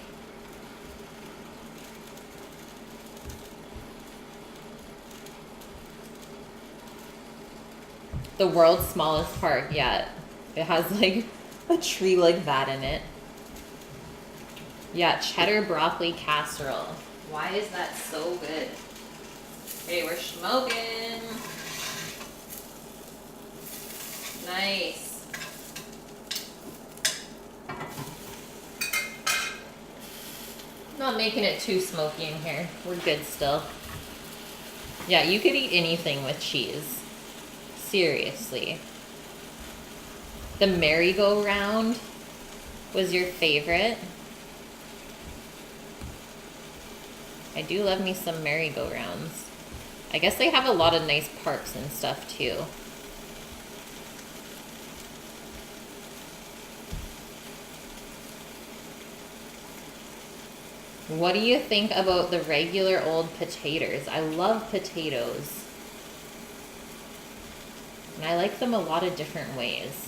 S1: The world's smallest park, yeah. It has like a tree like that in it. Yeah, cheddar broccoli casserole. Why is that so good? Okay, we're smoking. Nice. Not making it too smoky in here. We're good still. Yeah, you could eat anything with cheese. Seriously. The merry-go-round was your favorite. I do love me some merry-go-rounds. I guess they have a lot of nice parks and stuff too. What do you think about the regular old potatoes? I love potatoes. And I like them a lot of different ways.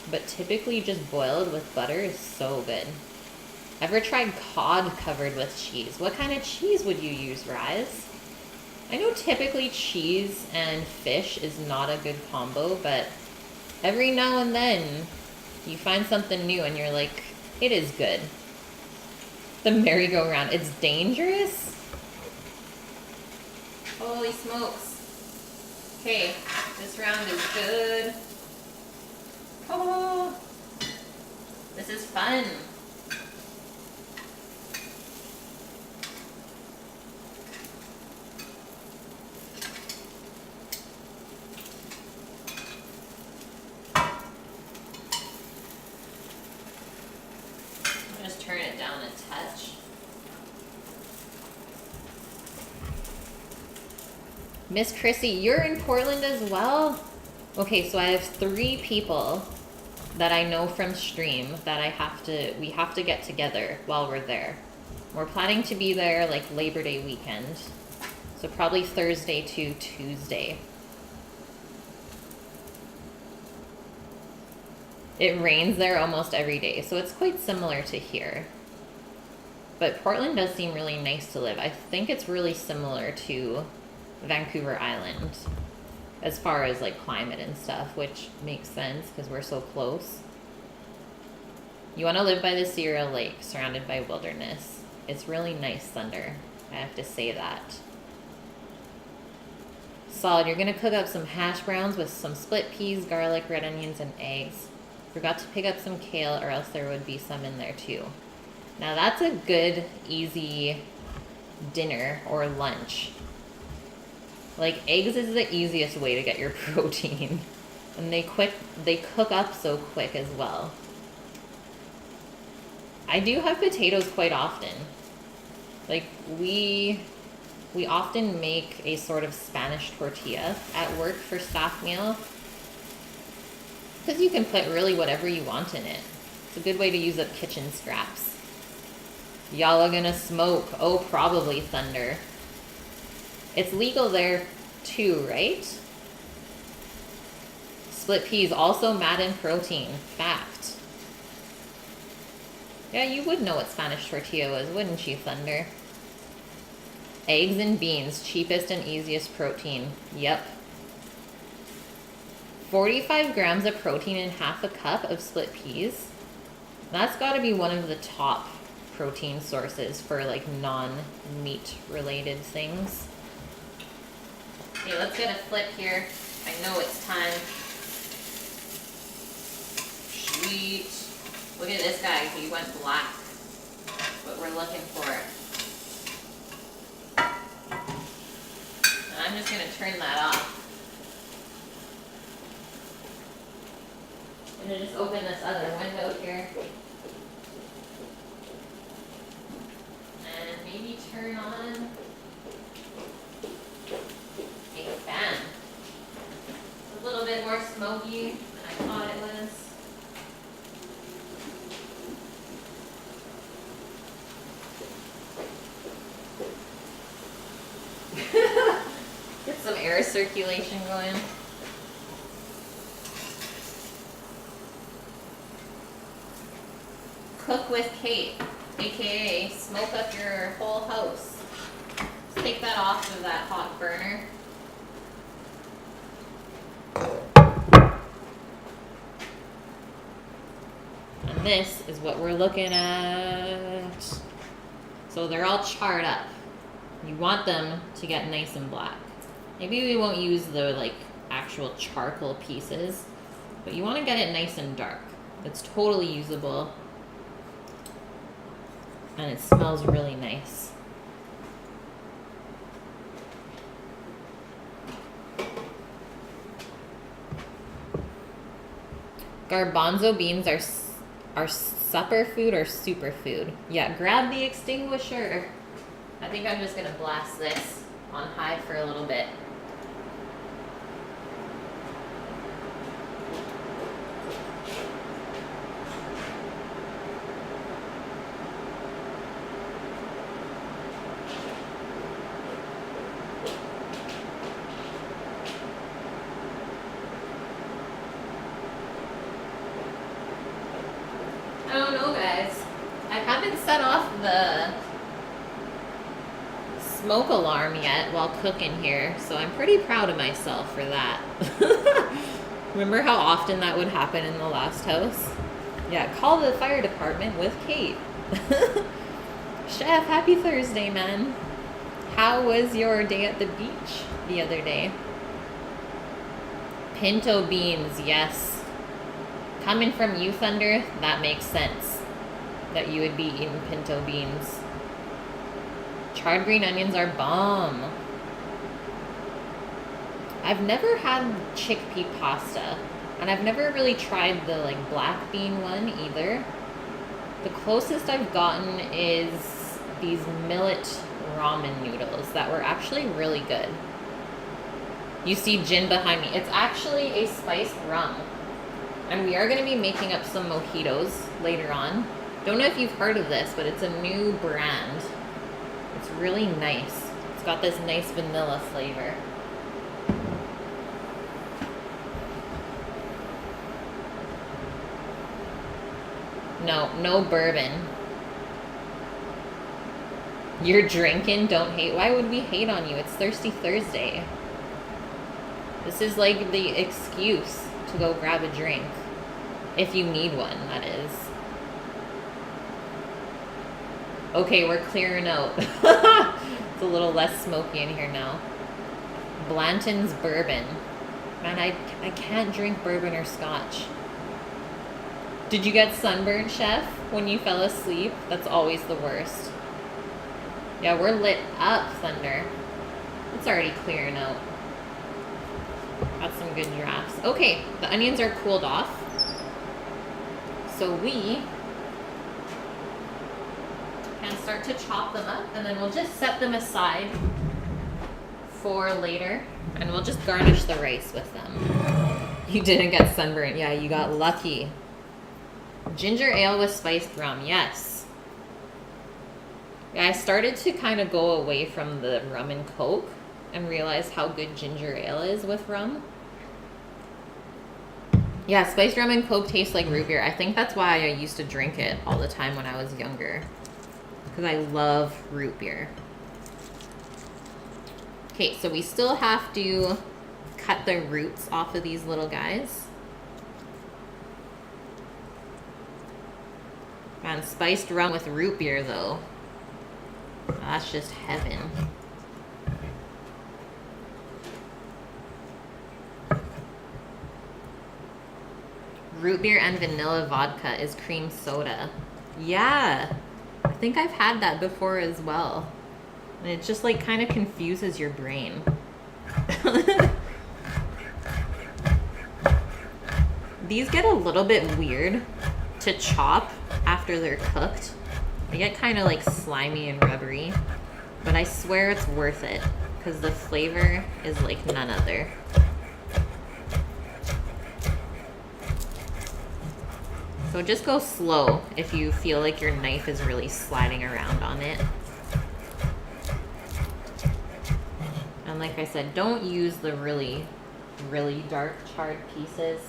S1: But typically just boiled with butter is so good. Ever tried cod covered with cheese? What kind of cheese would you use, Rise? I know typically cheese and fish is not a good combo, but every now and then you find something new and you're like, it is good. The merry-go-round, it's dangerous? Holy smokes. Okay, this round is good. Oh, this is fun. Just turn it down a touch. Miss Chrissy, you're in Portland as well? Okay, so I have 3 people that I know from stream that we have to get together while we're there. We're planning to be there like Labor Day weekend. So probably Thursday to Tuesday. It rains there almost every day, so it's quite similar to here. But Portland does seem really nice to live. I think it's really similar to Vancouver Island as far as like climate and stuff, which makes sense because we're so close. You want to live by the Cereal Lake, surrounded by wilderness. It's really nice, Thunder. I have to say that. Solid, you're going to cook up some hash browns with some split peas, garlic, red onions, and eggs. Forgot to pick up some kale, or else there would be some in there too. Now that's a good, easy dinner or lunch. Like, eggs is the easiest way to get your protein. And they cook up so quick as well. I do have potatoes quite often. Like, we often make a sort of Spanish tortilla at work for staff meal. Because you can put really whatever you want in it. It's a good way to use up kitchen scraps. Y'all are gonna smoke. Oh, probably, Thunder. It's legal there too, right? Split peas, also mad in protein. Fact. Yeah, you would know what Spanish tortilla was, wouldn't you, Thunder? Eggs and beans, cheapest and easiest protein. Yep. 45 grams of protein in half a cup of split peas. That's got to be one of the top protein sources for like non-meat related things. Okay, let's get a flip here. I know it's time. Sweet. Look at this guy. He went black. That's what we're looking for. And I'm just going to turn that off. I'm going to just open this other window here. And maybe turn on a fan. It's a little bit more smoky than I thought it was. Get some air circulation going. Cook with Kate, aka smoke up your whole house. Just take that off of that hot burner. And this is what we're looking at. So they're all charred up. You want them to get nice and black. Maybe we won't use the like actual charcoal pieces, but you want to get it nice and dark. It's totally usable. And it smells really nice. Garbanzo beans are supper food or superfood. Yeah, grab the extinguisher. I think I'm just gonna blast this on high for a little bit. I don't know, guys. I haven't set off the smoke alarm yet while cooking here, so I'm pretty proud of myself for that. Remember how often that would happen in the last house? Yeah, call the fire department with Kate. Chef, happy Thursday, man. How was your day at the beach the other day? Pinto beans, yes. Coming from you, Thunder, that makes sense that you would be eating pinto beans. Charred green onions are bomb. I've never had chickpea pasta, and I've never really tried the like black bean one either. The closest I've gotten is these millet ramen noodles that were actually really good. You see gin behind me. It's actually a spiced rum. And we are going to be making up some mojitos later on. Don't know if you've heard of this, but it's a new brand. It's really nice. It's got this nice vanilla flavor. No bourbon. You're drinking, don't hate. Why would we hate on you? It's Thirsty Thursday. This is like the excuse to go grab a drink. If you need one, that is. Okay, we're clearing out. It's a little less smoky in here now. Blanton's bourbon. Man, I can't drink bourbon or scotch. Did you get sunburned, Chef, when you fell asleep? That's always the worst. Yeah, we're lit up, Thunder. It's already clearing out. Got some good drafts. Okay, the onions are cooled off. So we can start to chop them up, and then we'll just set them aside for later, and we'll just garnish the rice with them. You didn't get sunburned. Yeah, you got lucky. Ginger ale with spiced rum. Yes. Yeah, I started to kind of go away from the rum and Coke and realize how good ginger ale is with rum. Yeah, spiced rum and Coke taste like root beer. I think that's why I used to drink it all the time when I was younger. Because I love root beer. Okay, so we still have to cut the roots off of these little guys. Man, spiced rum with root beer, though. That's just heaven. Root beer and vanilla vodka is cream soda. Yeah, I think I've had that before as well. And it just like kind of confuses your brain. These get a little bit weird to chop after they're cooked. They get kind of like slimy and rubbery, but I swear it's worth it because the flavor is like none other. So just go slow if you feel like your knife is really sliding around on it. And like I said, don't use the really, really dark charred pieces.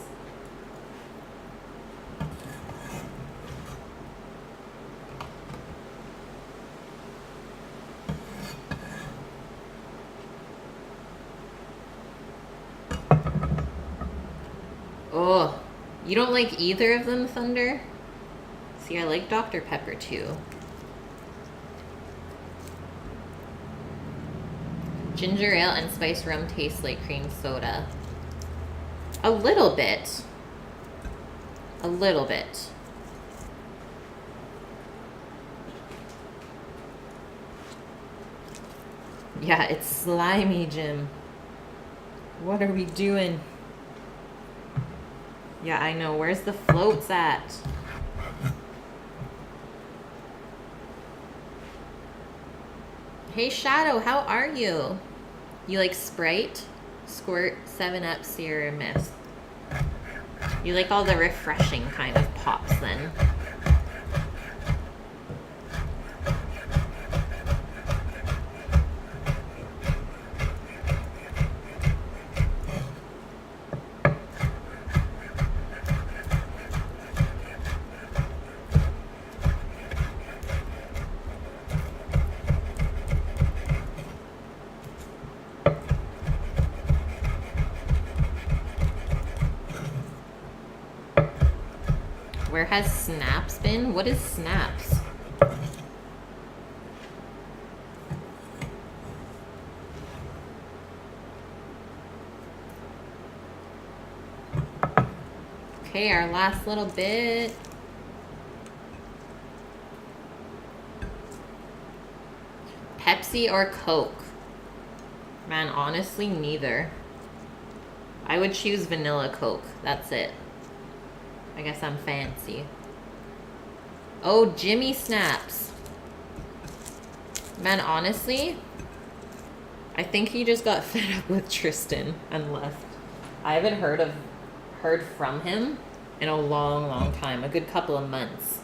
S1: Oh, you don't like either of them, Thunder? See, I like Dr. Pepper too. Ginger ale and spiced rum tastes like cream soda. A little bit. A little bit. Yeah, it's slimy, Jim. What are we doing? Yeah, I know. Where's the floats at? Hey, Shadow, how are you? You like Sprite? Squirt, 7-Up, Sierra Mist. You like all the refreshing kind of pops then. Where has Snaps been? What is Snaps? Okay, our last little bit. Pepsi or Coke? Man, honestly, neither. I would choose vanilla Coke. That's it. I guess I'm fancy. Oh, Jimmy Snaps. Man, honestly, I think he just got fed up with Tristan and left. I haven't heard from him in a long, long time. A good couple of months.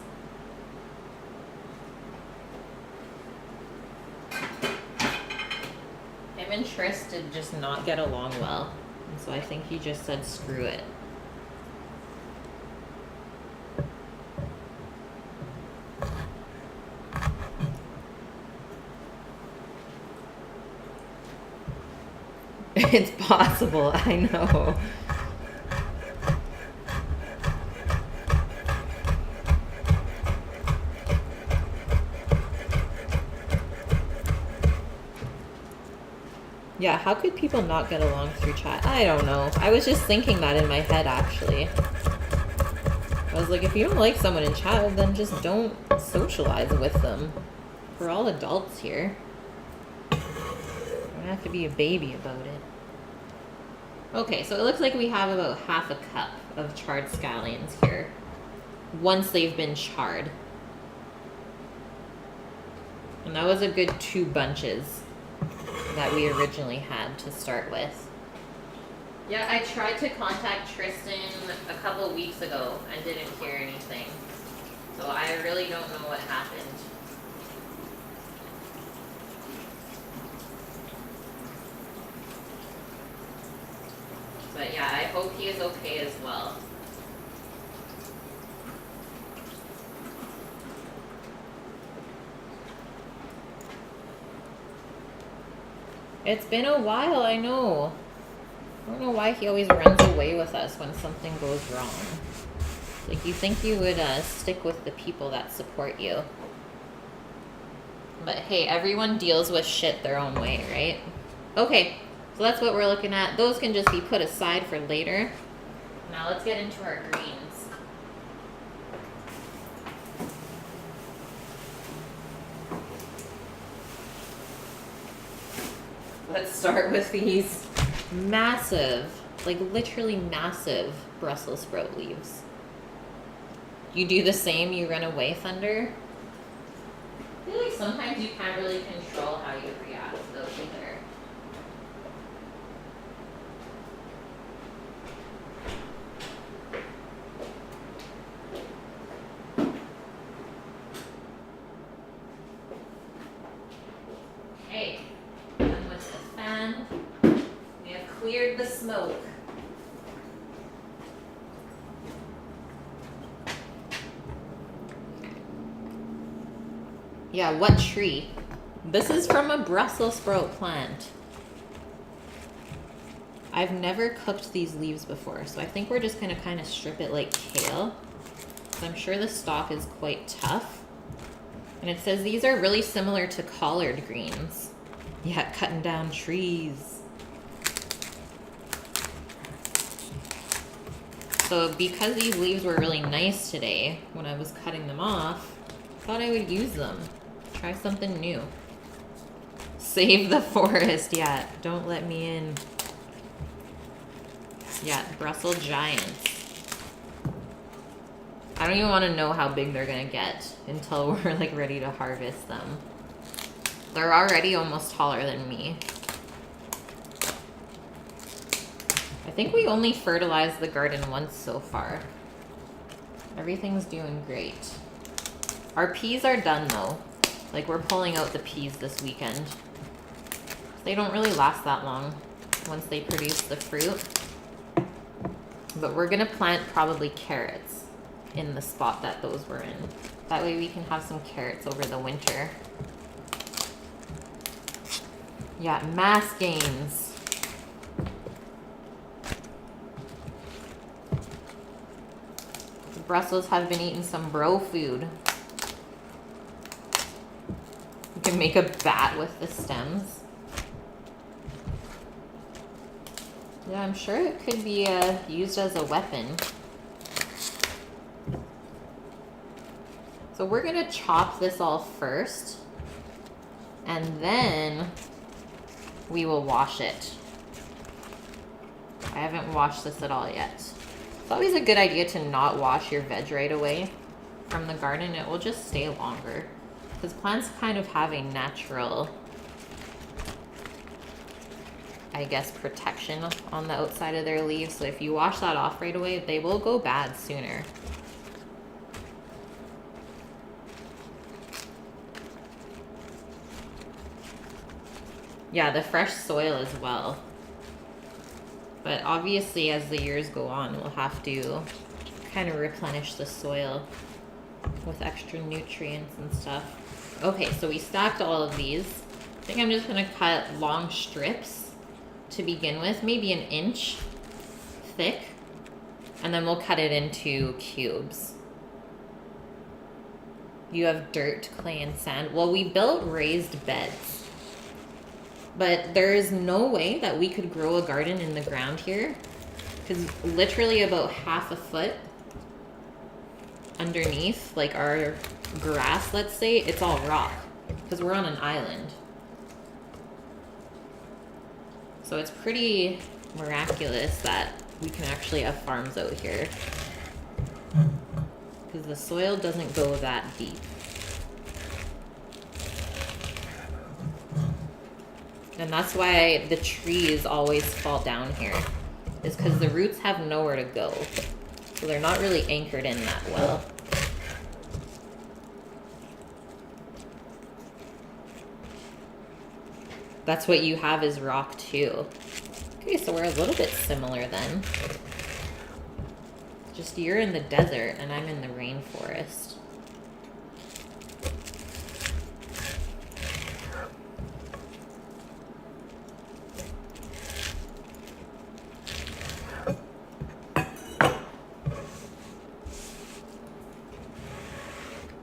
S1: Him and Tristan did just not get along well. And so I think he just said, screw it. It's possible, I know. Yeah, how could people not get along through chat? I don't know. I was just thinking that in my head, actually. I was like, if you don't like someone in chat, then just don't socialize with them. We're all adults here. You don't have to be a baby about it. Okay, so it looks like we have about half a cup of charred scallions here, once they've been charred. And that was a good 2 bunches that we originally had to start with. Yeah, I tried to contact Tristan a couple of weeks ago and didn't hear anything. So I really don't know what happened. But yeah, I hope he is okay as well. It's been a while, I know. I don't know why he always runs away with us when something goes wrong. Like, you think you would stick with the people that support you. But hey, everyone deals with shit their own way, right? Okay. So that's what we're looking at. Those can just be put aside for later. Now let's get into our greens. Let's start with these massive, like literally massive Brussels sprout leaves. You do the same, you run away, Thunder? I feel like sometimes you can't really control how you react though either. Cleared the smoke. Yeah, what tree? This is from a Brussels sprout plant. I've never cooked these leaves before, so I think we're just gonna kind of strip it like kale. because I'm sure the stalk is quite tough. And it says these are really similar to collard greens. Yeah, cutting down trees. So because these leaves were really nice today, when I was cutting them off, I thought I would use them. Try something new. Save the forest. Yeah, don't let me in. Yeah, Brussels giants. I don't even want to know how big they're gonna get until we're like ready to harvest them. They're already almost taller than me. I think we only fertilized the garden once so far. Everything's doing great. Our peas are done though. Like we're pulling out the peas this weekend. They don't really last that long once they produce the fruit. But we're gonna plant probably carrots in the spot that those were in. That way we can have some carrots over the winter. Yeah, mass gains. The Brussels have been eating some bro food. You can make a bat with the stems. Yeah, I'm sure it could be used as a weapon. So we're gonna chop this all first, and then we will wash it. I haven't washed this at all yet. It's always a good idea to not wash your veg right away from the garden. It will just stay longer, because plants kind of have a natural, I guess, protection on the outside of their leaves. So if you wash that off right away, they will go bad sooner. Yeah, the fresh soil as well. But obviously as the years go on, we'll have to kind of replenish the soil with extra nutrients and stuff. Okay, so we stacked all of these. I think I'm just gonna cut long strips to begin with, maybe 1 inch thick, and then we'll cut it into cubes. You have dirt, clay, and sand. Well, we built raised beds, but there is no way that we could grow a garden in the ground here, because literally about half a foot underneath, like our grass, let's say, it's all rock, because we're on an island. So it's pretty miraculous that we can actually have farms out here, because the soil doesn't go that deep. And that's why the trees always fall down here, is because the roots have nowhere to go. So they're not really anchored in that well. That's what you have is rock too. Okay, so we're a little bit similar then. Just you're in the desert and I'm in the rainforest.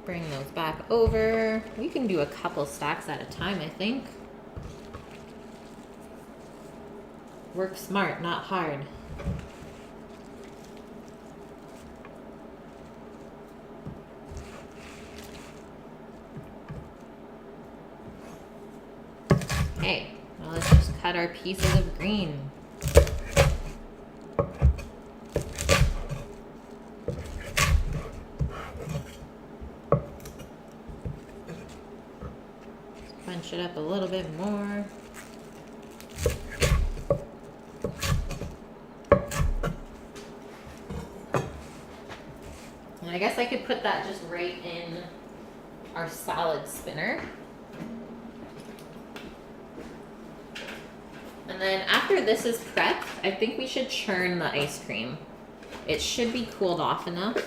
S1: Bring those back over. We can do a couple stacks at a time, I think. Work smart, not hard. Okay, now let's just cut our pieces of green. Bunch it up a little bit more. And I guess I could put that just right in our salad spinner. And then after this is prepped, I think we should churn the ice cream. It should be cooled off enough.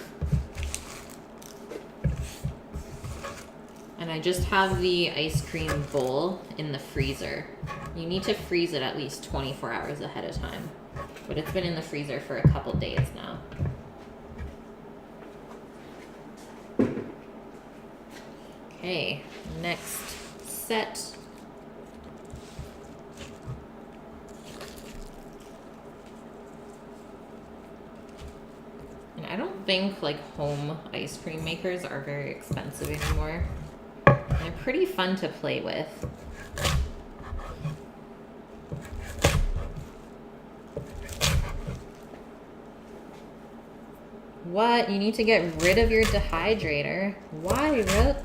S1: And I just have the ice cream bowl in the freezer. You need to freeze it at least 24 hours ahead of time. But it's been in the freezer for a couple days now. Okay, next set. And I don't think like home ice cream makers are very expensive anymore. And they're pretty fun to play with. What? You need to get rid of your dehydrator. Why, Rook?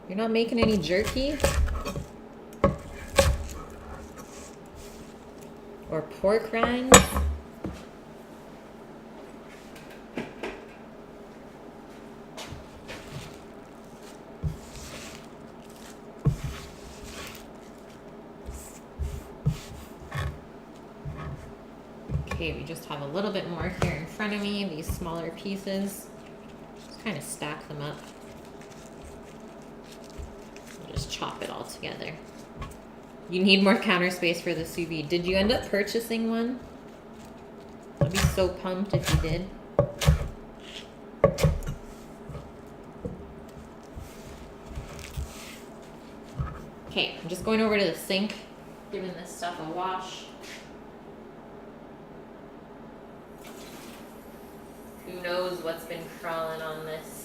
S1: You're not making any jerky? Or pork rinds? Okay, we just have a little bit more here in front of me, these smaller pieces. Just kind of stack them up. I'll just chop it all together. You need more counter space for the sous vide. Did you end up purchasing one? I'd be so pumped if you did. Okay, I'm just going over to the sink, giving this stuff a wash. Who knows what's been crawling on this?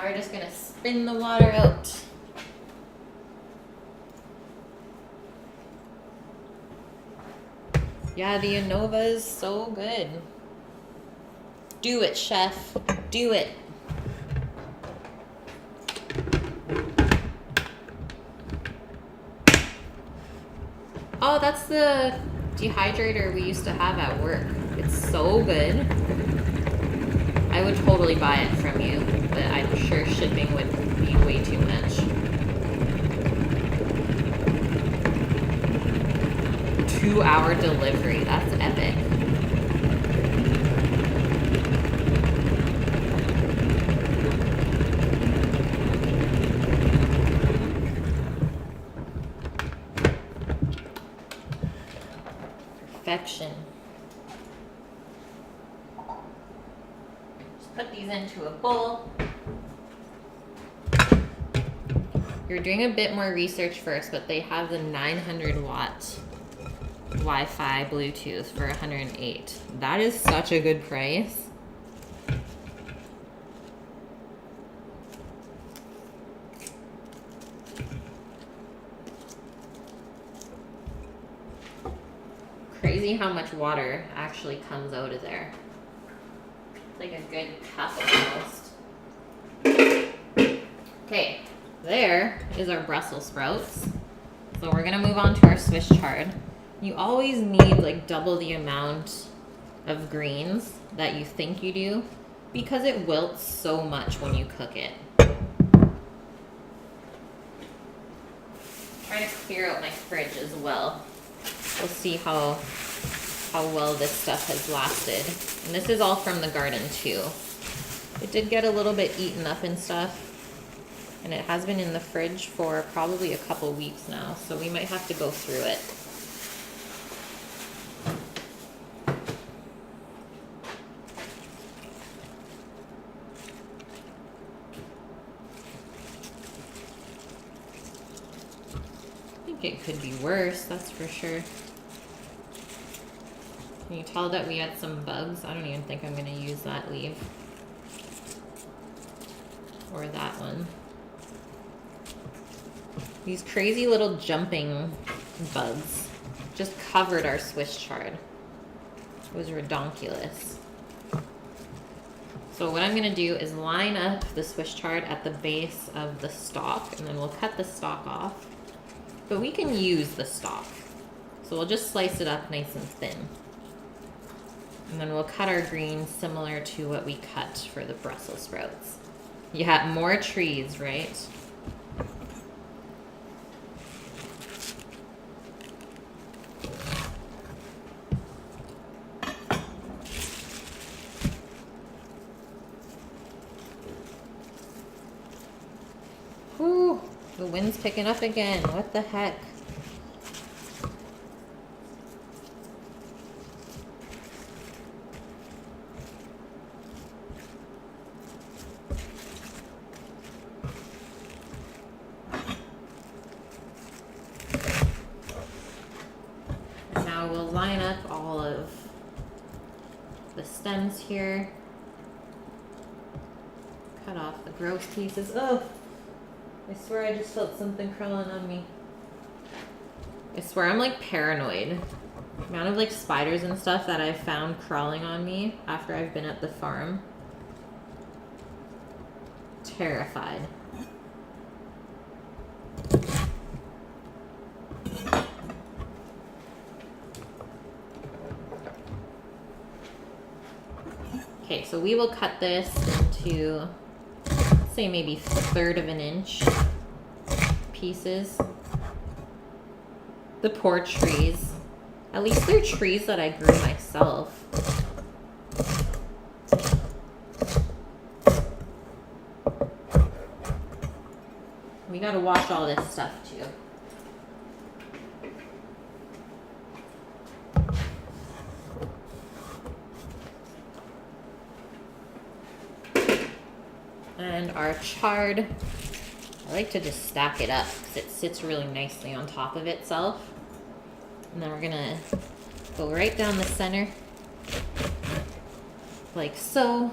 S1: We're just gonna spin the water out. Yeah, the Anova is so good. Do it, chef. Do it. Oh, that's the dehydrator we used to have at work. It's so good. I would totally buy it from you, but I'm sure shipping would be way too much. 2-hour delivery, that's epic. Perfection. Put these into a bowl. You're doing a bit more research first, but they have the 900-watt Wi-Fi Bluetooth for $108. That is such a good price. Crazy how much water actually comes out of there. Like a good cup almost. Okay, there is our Brussels sprouts. So we're gonna move on to our Swiss chard. You always need like double the amount of greens that you think you do because it wilts so much when you cook it. Try to clear out my fridge as well. We'll see how well this stuff has lasted. And this is all from the garden too. It did get a little bit eaten up and stuff. And it has been in the fridge for probably a couple weeks now. So we might have to go through it. I think it could be worse, that's for sure. Can you tell that we had some bugs? I don't even think I'm going to use that leaf. Or that one. These crazy little jumping bugs just covered our Swiss chard. It was redonkulous. So what I'm going to do is line up the Swiss chard at the base of the stalk, and then we'll cut the stalk off. but we can use the stalk. So we'll just slice it up nice and thin. And then we'll cut our greens similar to what we cut for the Brussels sprouts. You have more trees, right? Whew, the wind's picking up again. What the heck? Now we'll line up all of the stems here. Cut off the gross pieces. Oh, I swear I just felt something crawling on me. I swear I'm like paranoid. The amount of like spiders and stuff that I've found crawling on me after I've been at the farm. Terrified. Okay, so we will cut this into, say, maybe 1/3 of an inch pieces. The poor trees. At least they're trees that I grew myself. We gotta wash all this stuff too. And our chard, I like to just stack it up because it sits really nicely on top of itself. And then we're gonna go right down the center, like so.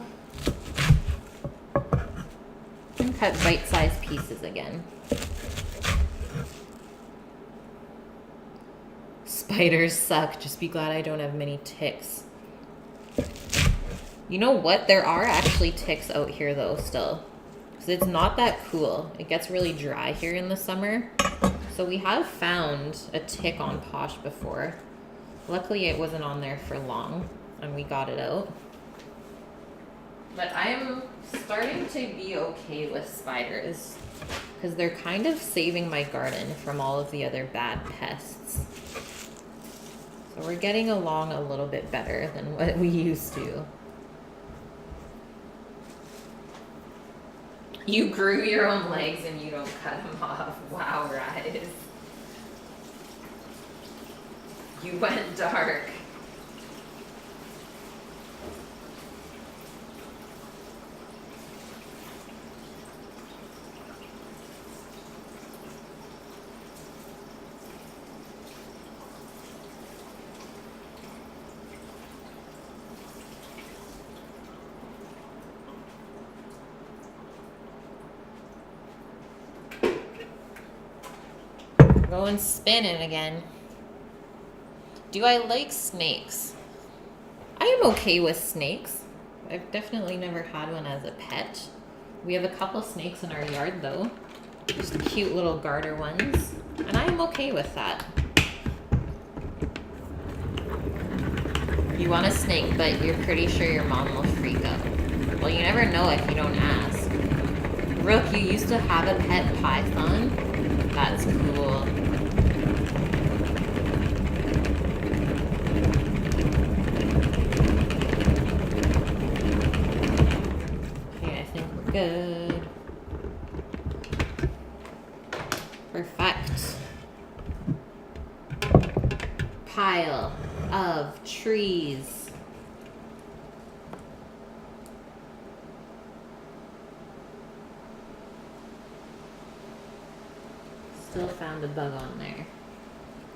S1: And cut bite-sized pieces again. Spiders suck. Just be glad I don't have many ticks. You know what? There are actually ticks out here though still. Because it's not that cool. It gets really dry here in the summer. So we have found a tick on Posh before. Luckily it wasn't on there for long and we got it out. But I'm starting to be okay with spiders because they're kind of saving my garden from all of the other bad pests. So we're getting along a little bit better than what we used to. You grew your own legs and you don't cut them off. Wow, Rise. You went dark. Going spinning again. Do I like snakes? I am okay with snakes. I've definitely never had one as a pet. We have a couple snakes in our yard though. Just cute little garter ones. And I am okay with that. You want a snake, but you're pretty sure your mom will freak out. Well, you never know if you don't ask. Rook, you used to have a pet python? That's cool. Okay, I think we're good. Perfect. Pile of trees. Still found a bug on there.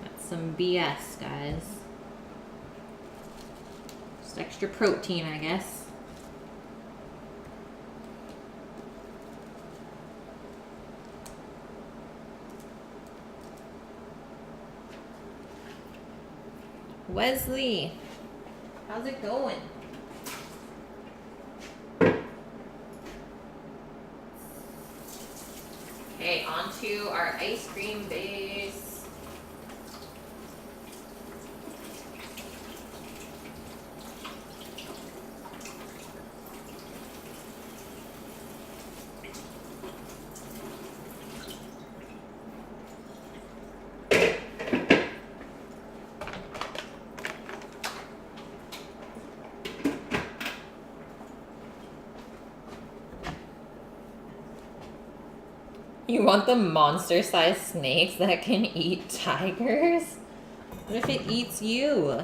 S1: That's some BS, guys. Just extra protein, I guess. Wesley, how's it going? Okay, onto our ice cream base. You want the monster-sized snakes that can eat tigers? What if it eats you?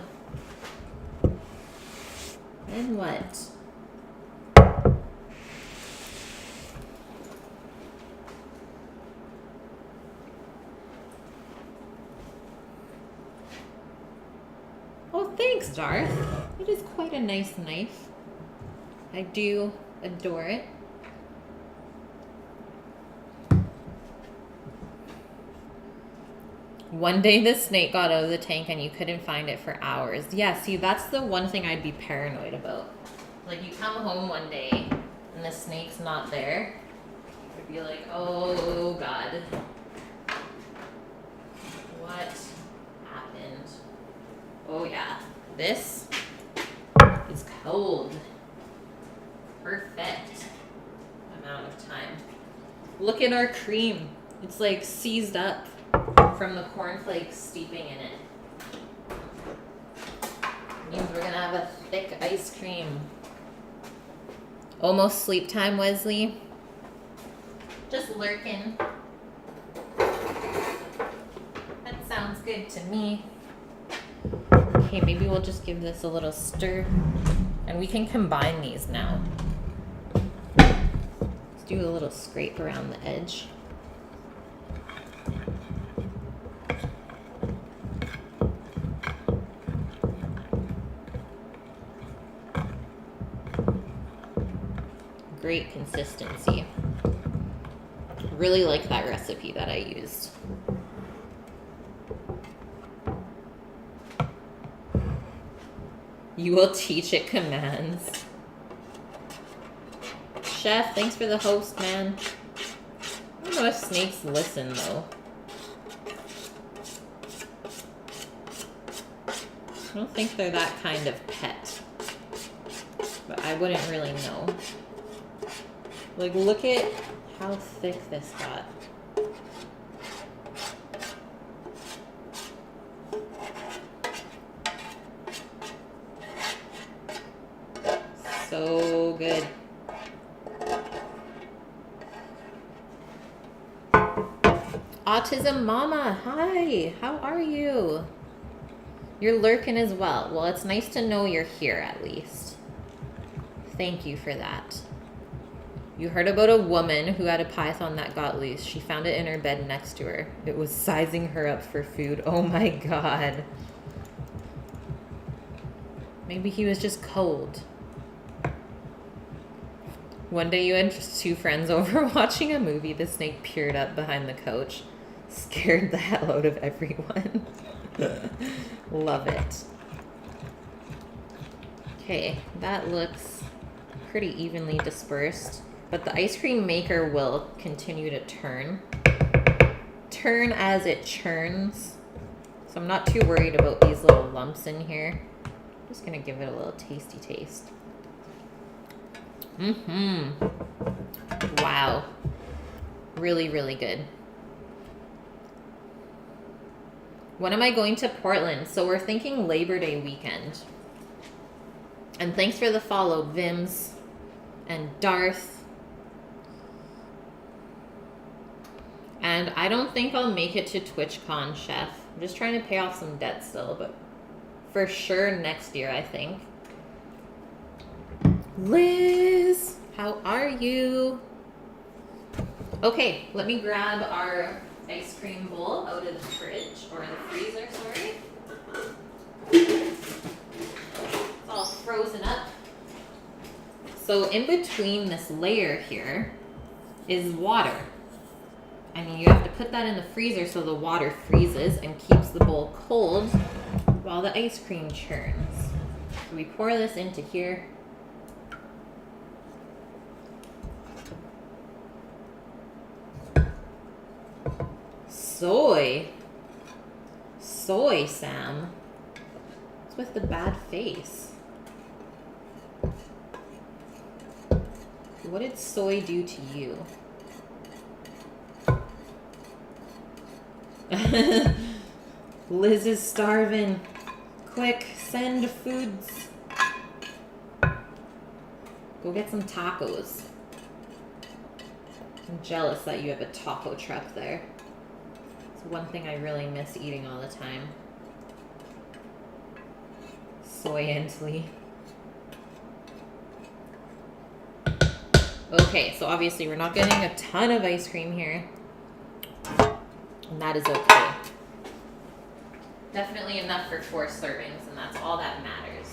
S1: Then what? Oh, thanks, Darth. It is quite a nice knife. I do adore it. One day the snake got out of the tank and you couldn't find it for hours. Yeah, see, that's the one thing I'd be paranoid about. Like, you come home one day and the snake's not there. I'd be like, oh, God. What happened? Oh, yeah. This is cold. Perfect amount of time. Look at our cream. It's like seized up from the cornflakes steeping in it. Means we're gonna have a thick ice cream. Almost sleep time, Wesley. Just lurking. That sounds good to me. Okay, maybe we'll just give this a little stir. And we can combine these now. Let's do a little scrape around the edge. Great consistency. Really like that recipe that I used. You will teach it commands. Chef, thanks for the host, man. I don't know if snakes listen, though. I don't think they're that kind of pet. But I wouldn't really know. Like, look at how thick this got. So good. Autism Mama, hi. How are you? You're lurking as well. Well, it's nice to know you're here at least. Thank you for that. You heard about a woman who had a python that got loose. She found it in her bed next to her. It was sizing her up for food. Oh my God. Maybe he was just cold. One day you had two friends over watching a movie. The snake peered up behind the couch. Scared the hell out of everyone. Love it. Okay, that looks pretty evenly dispersed. But the ice cream maker will continue to turn. Turn as it churns. So I'm not too worried about these little lumps in here. I'm just gonna give it a little tasty taste. Wow. Really, really good. When am I going to Portland? So we're thinking Labor Day weekend. And thanks for the follow, Vims and Darth. And I don't think I'll make it to TwitchCon, Chef. I'm just trying to pay off some debt still, but for sure next year, I think. Liz, how are you? Okay, let me grab our ice cream bowl out of the fridge, or the freezer, sorry. It's all frozen up. So in between this layer here is water. I mean, you have to put that in the freezer so the water freezes and keeps the bowl cold while the ice cream churns. So we pour this into here. Soy, Sam. What's with the bad face? What did soy do to you? Liz is starving. Quick, send foods. Go get some tacos. I'm jealous that you have a taco truck there. It's one thing I really miss eating all the time. Soy Ensley. Okay, so obviously we're not getting a ton of ice cream here. And that is okay. Definitely enough for 4 servings, and that's all that matters.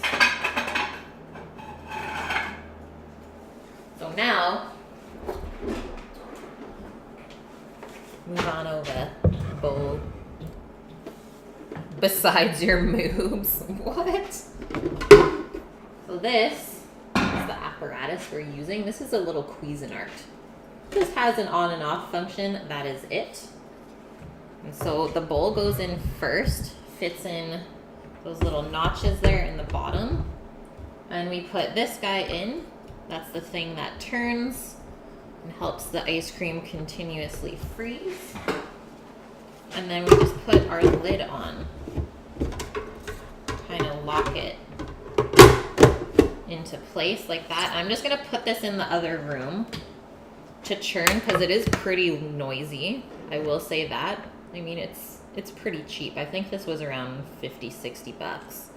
S1: So now, move on over, bowl. Besides your moves. What? So this is the apparatus we're using. This is a little Cuisinart. This has an on and off function. That is it. And so the bowl goes in first, fits in those little notches there in the bottom. And we put this guy in. That's the thing that turns and helps the ice cream continuously freeze. And then we just put our lid on. Kind of lock it into place like that. I'm just gonna put this in the other room to churn because it is pretty noisy. I will say that. I mean, it's pretty cheap. I think this was around 50, 60 bucks.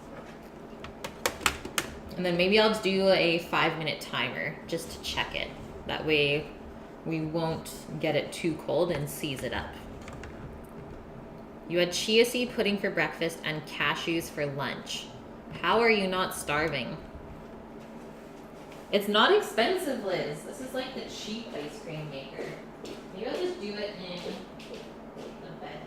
S1: And then maybe I'll do a 5-minute timer just to check it. That way we won't get it too cold and seize it up. You had chia seed pudding for breakfast and cashews for lunch. How are you not starving? It's not expensive, Liz. This is like the cheap ice cream maker. Maybe I'll just do it in the bedroom.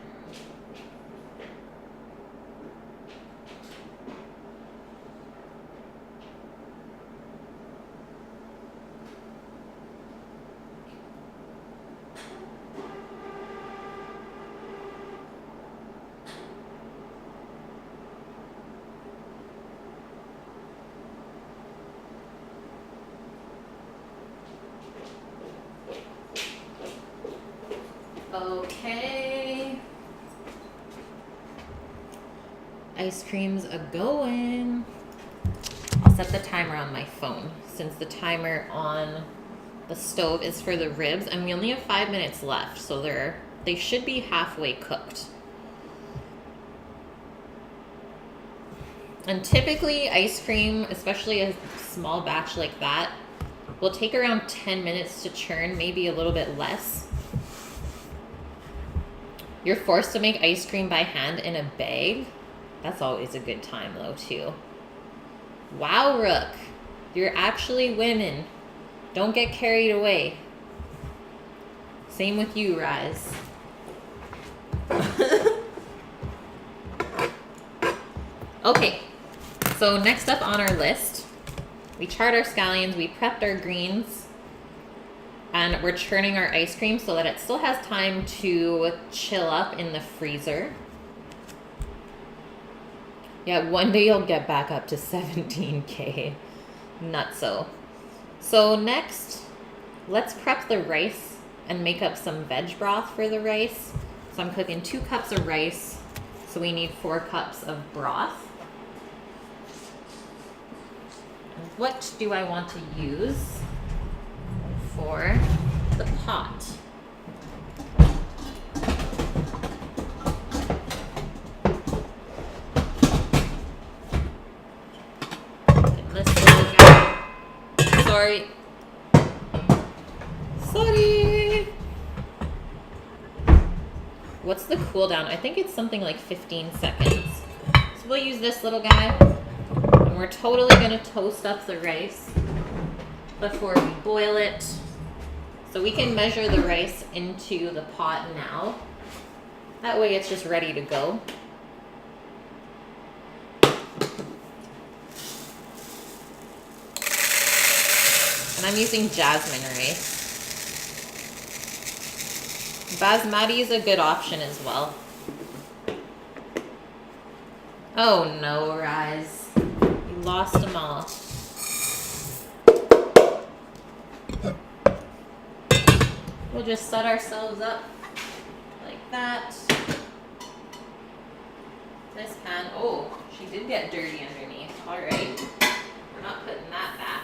S1: Okay. Ice cream's a-going. I'll set the timer on my phone since the timer on the stove is for the ribs and we only have 5 minutes left, so they should be halfway cooked. And typically ice cream, especially a small batch like that, will take around 10 minutes to churn, maybe a little bit less. You're forced to make ice cream by hand in a bag. That's always a good time though too. Wow, Rook. You're actually women. Don't get carried away. Same with you, Rise. Okay, so next up on our list, we charred our scallions, we prepped our greens, and we're churning our ice cream so that it still has time to chill up in the freezer. Yeah, one day you'll get back up to 17K. Nutso. So next, let's prep the rice and make up some veg broth for the rice. So I'm cooking 2 cups of rice. So we need 4 cups of broth. What do I want to use for the pot? And this little guy. Sorry. What's the cooldown? I think it's something like 15 seconds. So we'll use this little guy. And we're totally gonna toast up the rice before we boil it. So we can measure the rice into the pot now. That way it's just ready to go. And I'm using jasmine rice. Basmati is a good option as well. Oh no, Rise. You lost them all. We'll just set ourselves up like that. This pan, oh, she did get dirty underneath. All right, we're not putting that back.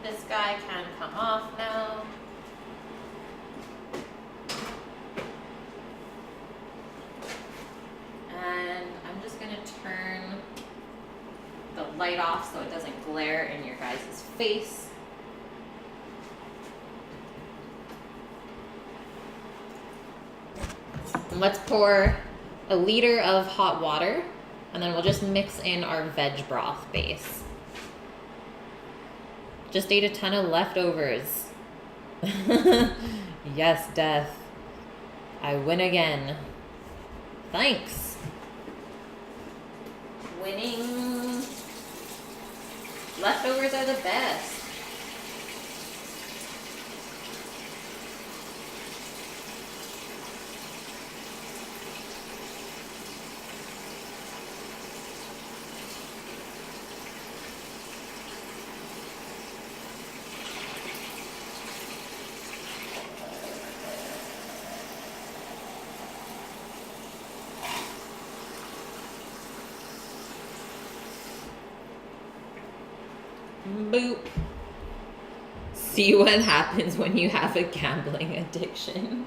S1: This guy can come off now. And I'm just gonna turn the light off so it doesn't glare in your guys' face. And let's pour a liter of hot water, and then we'll just mix in our veg broth base. Just ate a ton of leftovers. Yes, Death. I win again. Thanks. Winning. Leftovers are the best. Boop. See what happens when you have a gambling addiction.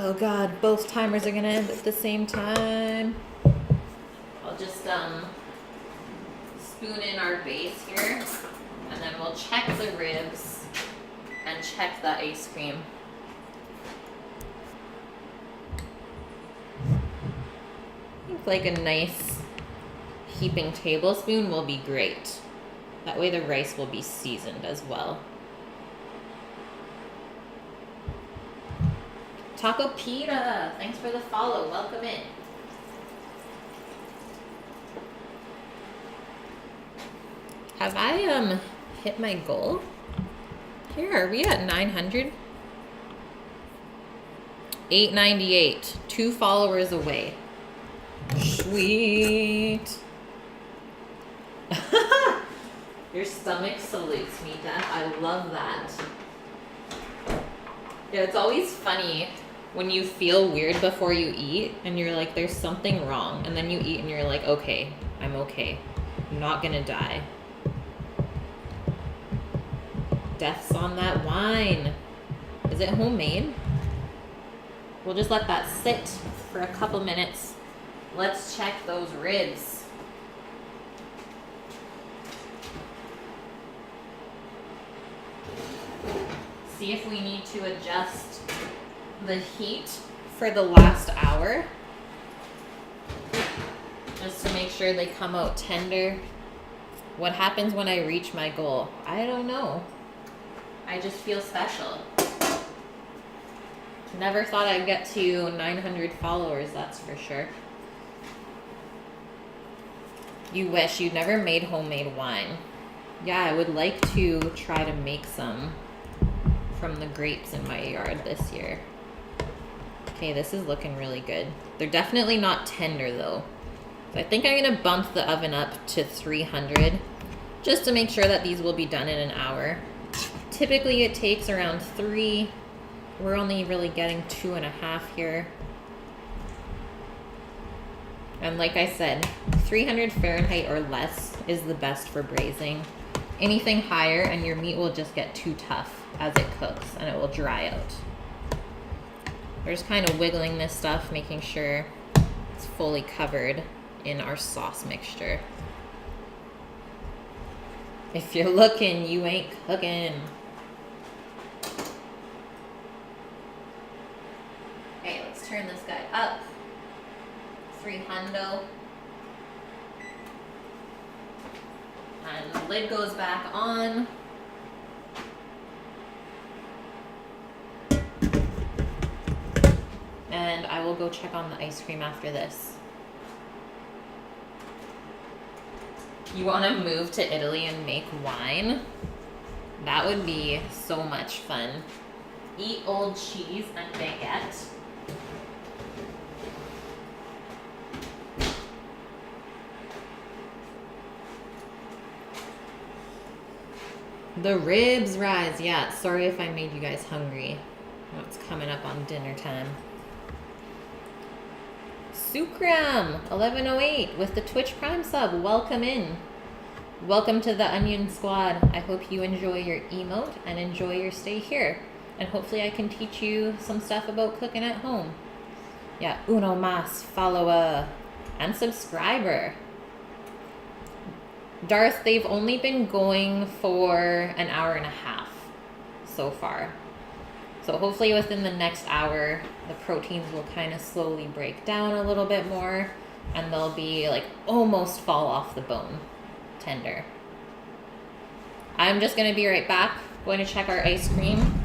S1: Oh God, both timers are gonna end at the same time. I'll just spoon in our base here, and then we'll check the ribs and check the ice cream. I think like a nice heaping tablespoon will be great. That way the rice will be seasoned as well. Taco Pita, thanks for the follow. Welcome in. Have I hit my goal? Here, are we at 900? 898. 2 followers away. Sweet. Your stomach salutes me, Death. I love that. Yeah, it's always funny when you feel weird before you eat and you're like, there's something wrong. And then you eat and you're like, okay, I'm okay. I'm not gonna die. Death's on that wine. Is it homemade? We'll just let that sit for a couple minutes. Let's check those ribs. See if we need to adjust the heat for the last hour. Just to make sure they come out tender. What happens when I reach my goal? I don't know. I just feel special. Never thought I'd get to 900 followers, that's for sure. You wish you'd never made homemade wine. Yeah, I would like to try to make some from the grapes in my yard this year. Okay, this is looking really good. They're definitely not tender though. So I think I'm gonna bump the oven up to 300 just to make sure that these will be done in an hour. Typically it takes around 3. We're only really getting 2.5 here. And like I said, 300 Fahrenheit or less is the best for braising. Anything higher and your meat will just get too tough as it cooks and it will dry out. We're just kind of wiggling this stuff, making sure it's fully covered in our sauce mixture. If you're looking, you ain't cooking. Okay, let's turn this guy up. 300. And the lid goes back on. And I will go check on the ice cream after this. You want to move to Italy and make wine? That would be so much fun. Eat old cheese and baguette. The ribs rise. Yeah, sorry if I made you guys hungry. It's coming up on dinner time. Sukram 1108 with the Twitch Prime sub. Welcome in. Welcome to the Onion Squad. I hope you enjoy your emote and enjoy your stay here. And hopefully I can teach you some stuff about cooking at home. Yeah, uno mas, follower, and subscriber. Darth, they've only been going for an hour and a half so far. So hopefully within the next hour, the proteins will kind of slowly break down a little bit more and they'll be like almost fall off the bone tender. I'm just going to be right back. Going to check our ice cream.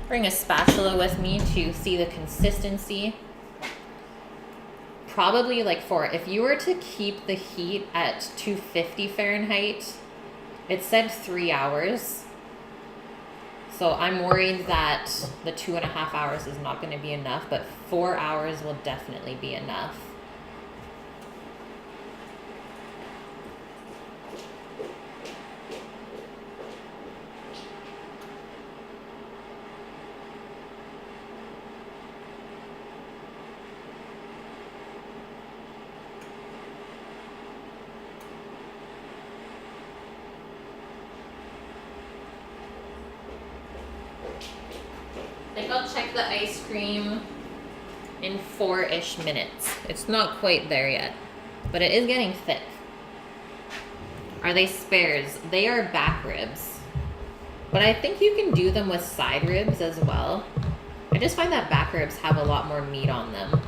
S1: Bring a spatula with me to see the consistency. Probably like if you were to keep the heat at 250 Fahrenheit, it said 3 hours. So I'm worried that the 2.5 hours is not going to be enough, but 4 hours will definitely be enough. I think I'll check the ice cream in 4-ish minutes. It's not quite there yet, but it is getting thick. Are they spares? They are back ribs. But I think you can do them with side ribs as well. I just find that back ribs have a lot more meat on them.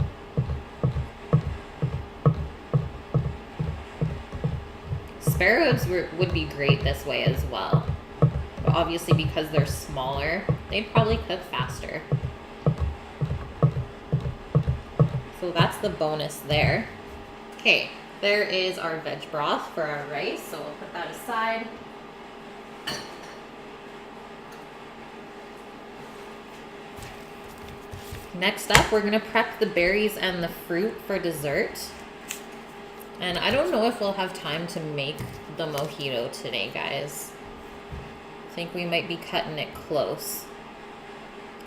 S1: Spare ribs would be great this way as well. But obviously because they're smaller, they'd probably cook faster. So that's the bonus there. Okay, there is our veg broth for our rice, so we'll put that aside. Next up, we're gonna prep the berries and the fruit for dessert. And I don't know if we'll have time to make the mojito today, guys. I think we might be cutting it close.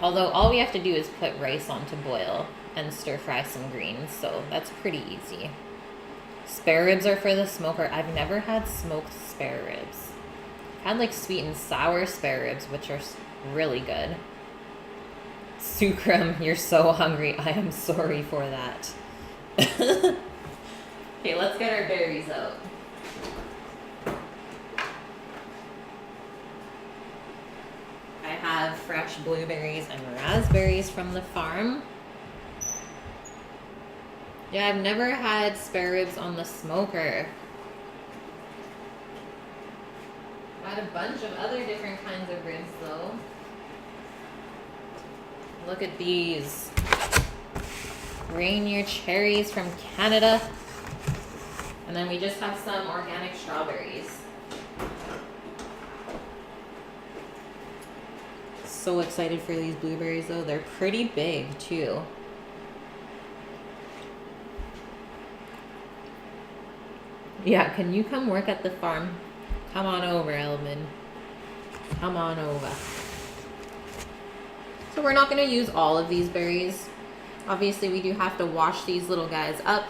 S1: Although all we have to do is put rice on to boil and stir fry some greens, so that's pretty easy. Spare ribs are for the smoker. I've never had smoked spare ribs. I've had like sweet and sour spare ribs, which are really good. Sukram, you're so hungry. I am sorry for that. Okay, let's get our berries out. I have fresh blueberries and raspberries from the farm. Yeah, I've never had spare ribs on the smoker. Got a bunch of other different kinds of ribs though. Look at these. Rainier cherries from Canada. And then we just have some organic strawberries. So excited for these blueberries though. They're pretty big too. Yeah, can you come work at the farm? Come on over, Elvin. Come on over. So we're not going to use all of these berries. Obviously, we do have to wash these little guys up.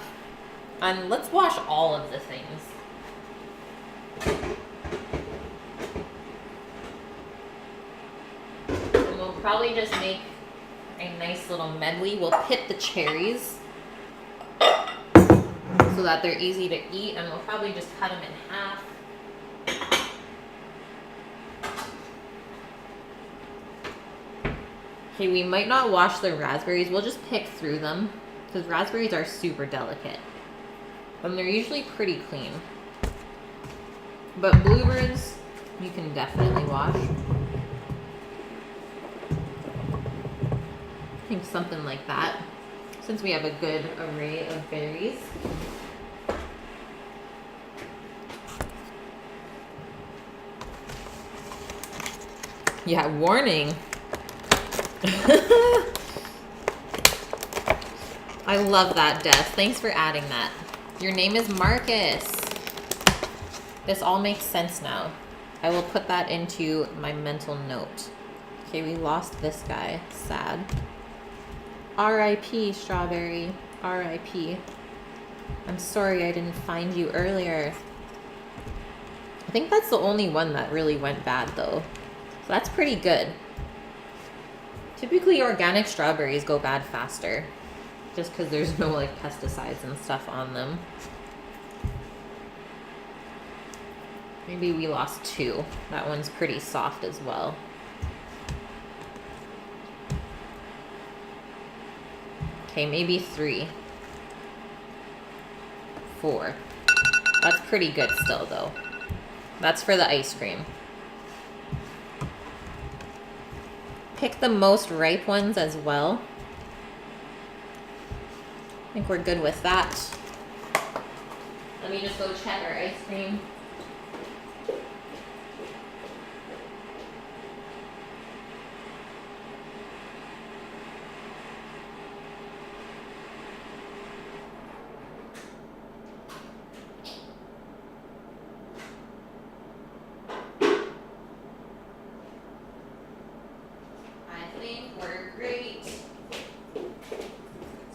S1: And let's wash all of the things. And we'll probably just make a nice little medley. We'll pit the cherries so that they're easy to eat, and we'll probably just cut them in half. Okay, we might not wash the raspberries. We'll just pick through them because raspberries are super delicate. And they're usually pretty clean. But blueberries, you can definitely wash. I think something like that, since we have a good array of berries. Yeah, warning. I love that, Death. Thanks for adding that. Your name is Marcus. This all makes sense now. I will put that into my mental note. Okay, we lost this guy. Sad. R.I.P. Strawberry. R.I.P. I'm sorry I didn't find you earlier. I think that's the only one that really went bad though. So that's pretty good. Typically organic strawberries go bad faster. Just because there's no like pesticides and stuff on them. Maybe we lost 2. That one's pretty soft as well. Okay, maybe 3. 4. That's pretty good still though. That's for the ice cream. Pick the most ripe ones as well. I think we're good with that. Let me just go check our ice cream.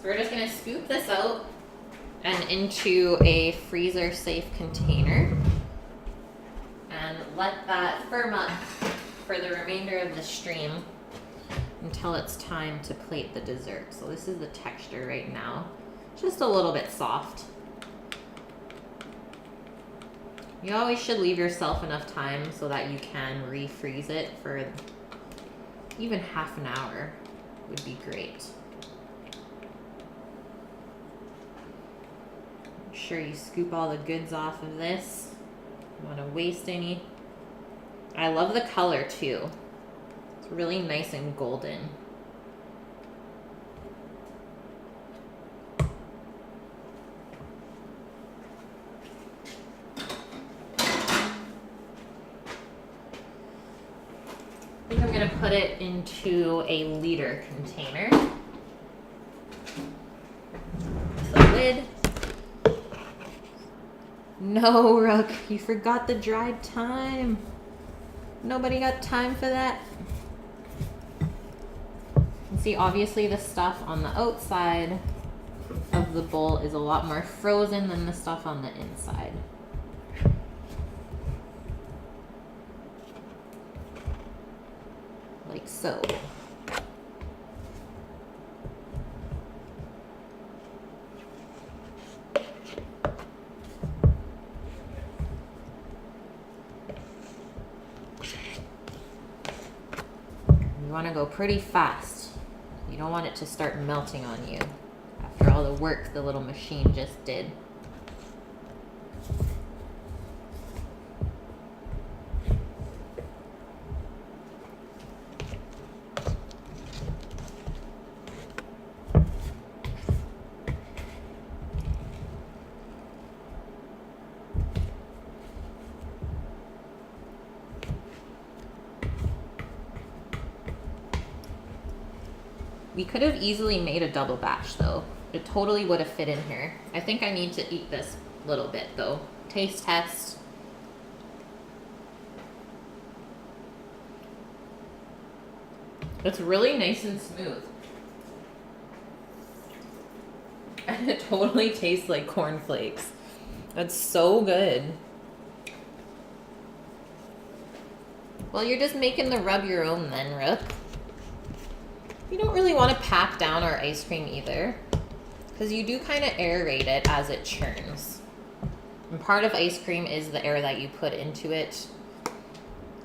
S1: We're just gonna scoop this out and into a freezer safe container and let that firm up for the remainder of the stream until it's time to plate the dessert. So this is the texture right now. Just a little bit soft. You always should leave yourself enough time so that you can refreeze it for even half an hour would be great. Make sure you scoop all the goods off of this. Don't want to waste any. I love the color too. It's really nice and golden. I think I'm going to put it into a liter container. The lid. No, Rook, you forgot the dried thyme. Nobody got time for that. And see, obviously the stuff on the outside of the bowl is a lot more frozen than the stuff on the inside. Like so. You want to go pretty fast. You don't want it to start melting on you after all the work the little machine just did. We could have easily made a double batch though. It totally would have fit in here. I think I need to eat this little bit though. Taste test. It's really nice and smooth. And it totally tastes like cornflakes. That's so good. Well, you're just making the rub your own then, Rook. You don't really want to pack down our ice cream either, because you do kind of aerate it as it churns. And part of ice cream is the air that you put into it.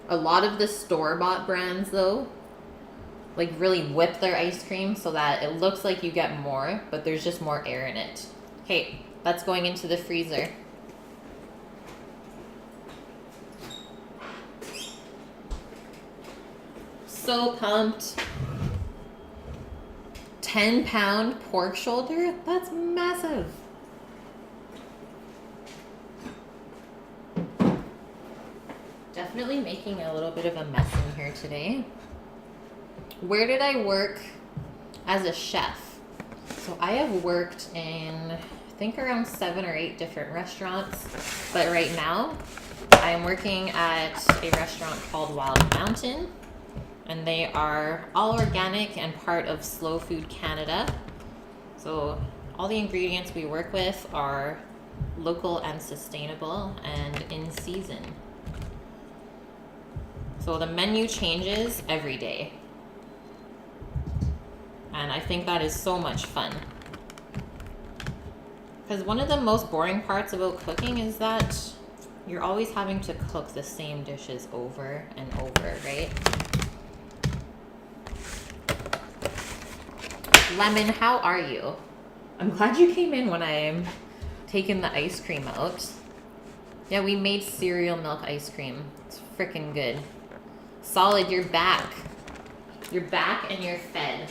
S1: A lot of the store-bought brands, though, like really whip their ice cream so that it looks like you get more, but there's just more air in it. Okay, that's going into the freezer. So pumped. 10-pound pork shoulder? That's massive. Definitely making a little bit of a mess in here today. Where did I work as a chef? So I have worked in, I think around 7 or 8 different restaurants. But right now, I am working at a restaurant called Wild Mountain, and they are all organic and part of Slow Food Canada. So all the ingredients we work with are local and sustainable and in season. So the menu changes every day. And I think that is so much fun. Because one of the most boring parts about cooking is that you're always having to cook the same dishes over and over, right? Lemon, how are you? I'm glad you came in when I'm taking the ice cream out. Yeah, we made cereal milk ice cream. It's freaking good. Solid, you're back. You're back and you're fed.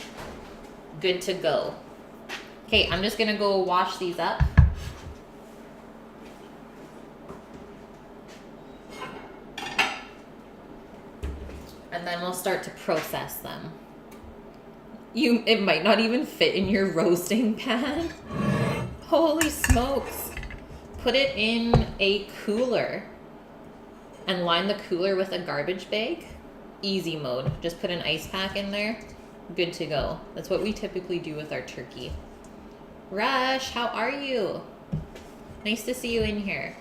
S1: Good to go. Okay, I'm just gonna go wash these up. And then we'll start to process them. It might not even fit in your roasting pan. Holy smokes. Put it in a cooler and line the cooler with a garbage bag. Easy mode. Just put an ice pack in there. Good to go. That's what we typically do with our turkey. Rush, how are you? Nice to see you in here.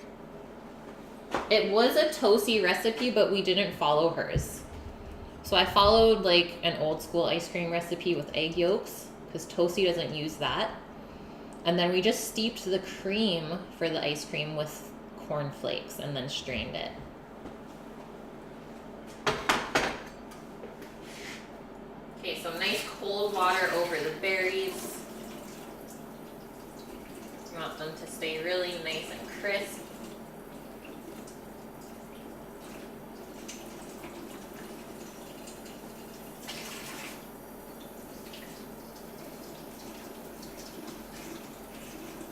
S1: It was a Toasty recipe, but we didn't follow hers. So I followed like an old school ice cream recipe with egg yolks because Toasty doesn't use that. And then we just steeped the cream for the ice cream with corn flakes and then strained it. Okay, so nice cold water over the berries. You want them to stay really nice and crisp.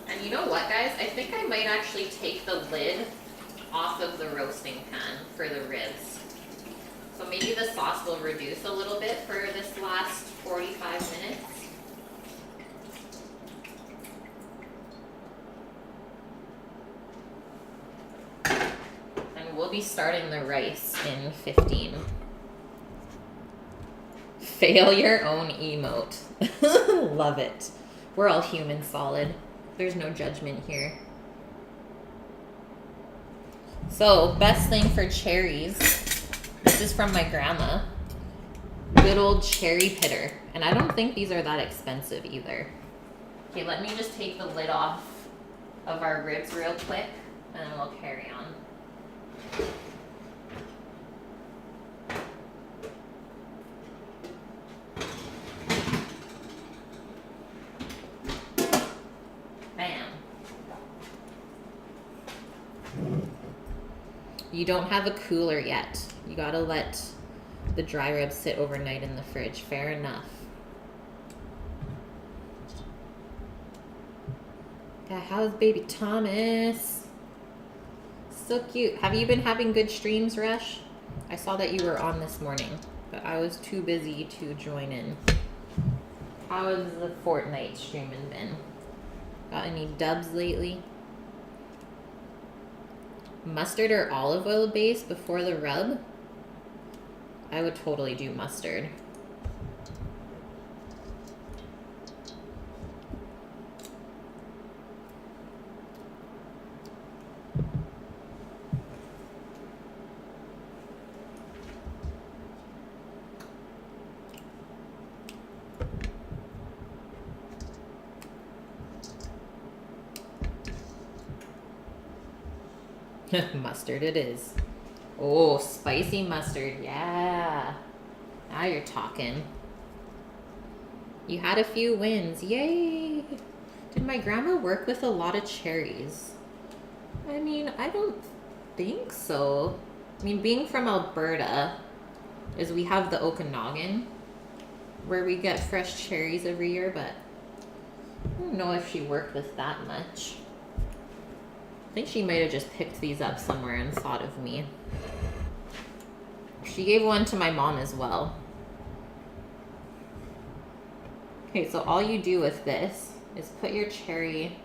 S1: And you know what, guys? I think I might actually take the lid off of the roasting pan for the ribs. So maybe the sauce will reduce a little bit for this last 45 minutes. And we'll be starting the rice in 15. Fail your own emote. Love it. We're all human solid. There's no judgment here. So, best thing for cherries. This is from my grandma. Good old cherry pitter. And I don't think these are that expensive either. Okay, let me just take the lid off of our ribs real quick, and then we'll carry on. You don't have a cooler yet. You gotta let the dry ribs sit overnight in the fridge. Fair enough. Yeah, how's baby Thomas? So cute. Have you been having good streams, Rush? I saw that you were on this morning, but I was too busy to join in. How has the Fortnite streaming been? Got any dubs lately? Mustard or olive oil base before the rub? I would totally do mustard. Mustard it is. Oh, spicy mustard. Yeah. Now you're talking. You had a few wins. Yay. Did my grandma work with a lot of cherries? I mean, I don't think so. I mean, being from Alberta, is we have the Okanagan, where we get fresh cherries every year, but I don't know if she worked with that much. I think she might have just picked these up somewhere and thought of me. She gave one to my mom as well. Okay, so all you do with this is put your cherry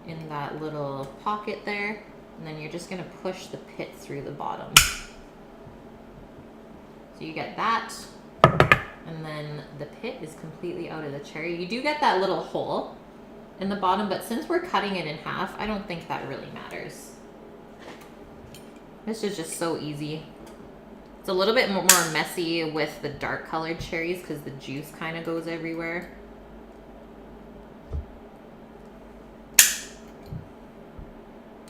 S1: in that little pocket there And then you're just gonna push the pit through the bottom. So you get that, and then the pit is completely out of the cherry. You do get that little hole in the bottom, but since we're cutting it in half, I don't think that really matters. This is just so easy. It's a little bit more messy with the dark colored cherries because the juice kind of goes everywhere.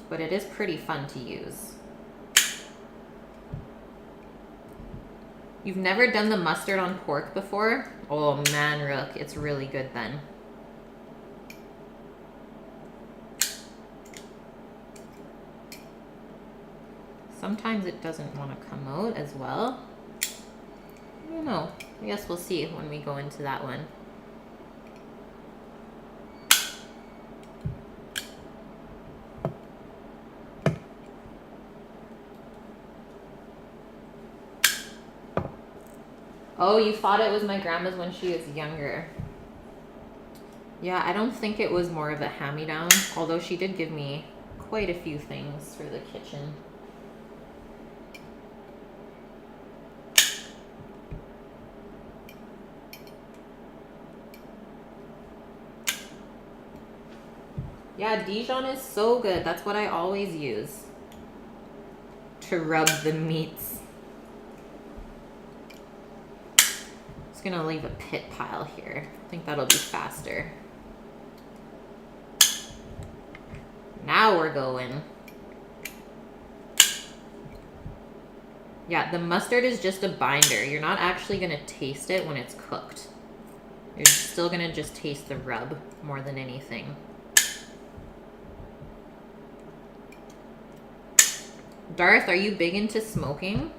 S1: But it is pretty fun to use. You've never done the mustard on pork before? Oh man, Rook, it's really good then. Sometimes it doesn't want to come out as well. I don't know. I guess we'll see when we go into that one. Oh, you thought it was my grandma's when she was younger. Yeah, I don't think it was more of a hand-me-down, although she did give me quite a few things for the kitchen. Yeah, Dijon is so good. That's what I always use to rub the meats. Just gonna leave a pit pile here. I think that'll be faster. Now we're going. Yeah, the mustard is just a binder. You're not actually gonna taste it when it's cooked. You're still gonna just taste the rub more than anything. Darth, are you big into smoking?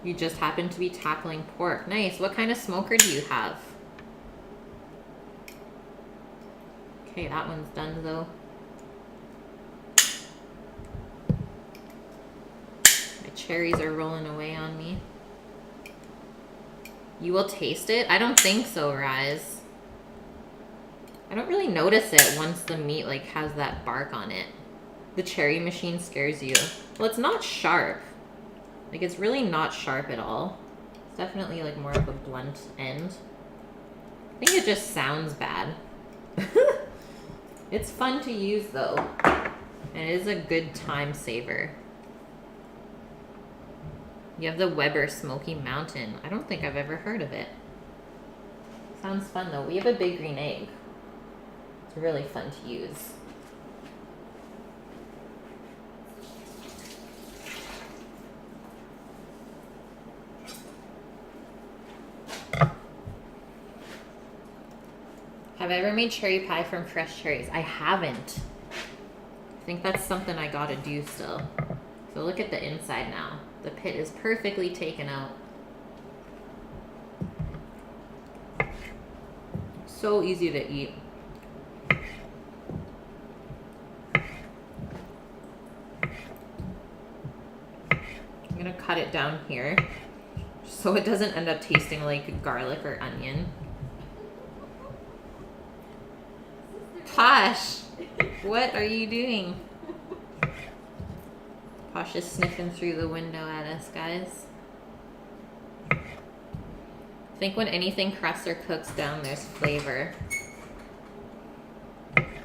S1: You just happen to be tackling pork. Nice. What kind of smoker do you have? Okay, that one's done though. My cherries are rolling away on me. You will taste it? I don't think so, Rise. I don't really notice it once the meat like has that bark on it. The cherry machine scares you. Well, it's not sharp. Like, it's really not sharp at all. It's definitely, like, more of a blunt end. I think it just sounds bad. It's fun to use, though. And it is a good time saver. You have the Weber Smoky Mountain. I don't think I've ever heard of it. Sounds fun, though. We have a big green egg. It's really fun to use. Have I ever made cherry pie from fresh cherries? I haven't. I think that's something I gotta do still. So look at the inside now. The pit is perfectly taken out. So easy to eat. I'm gonna cut it down here so it doesn't end up tasting like garlic or onion. Posh, what are you doing? Posh is sniffing through the window at us, guys. I think when anything crusts or cooks down, there's flavor.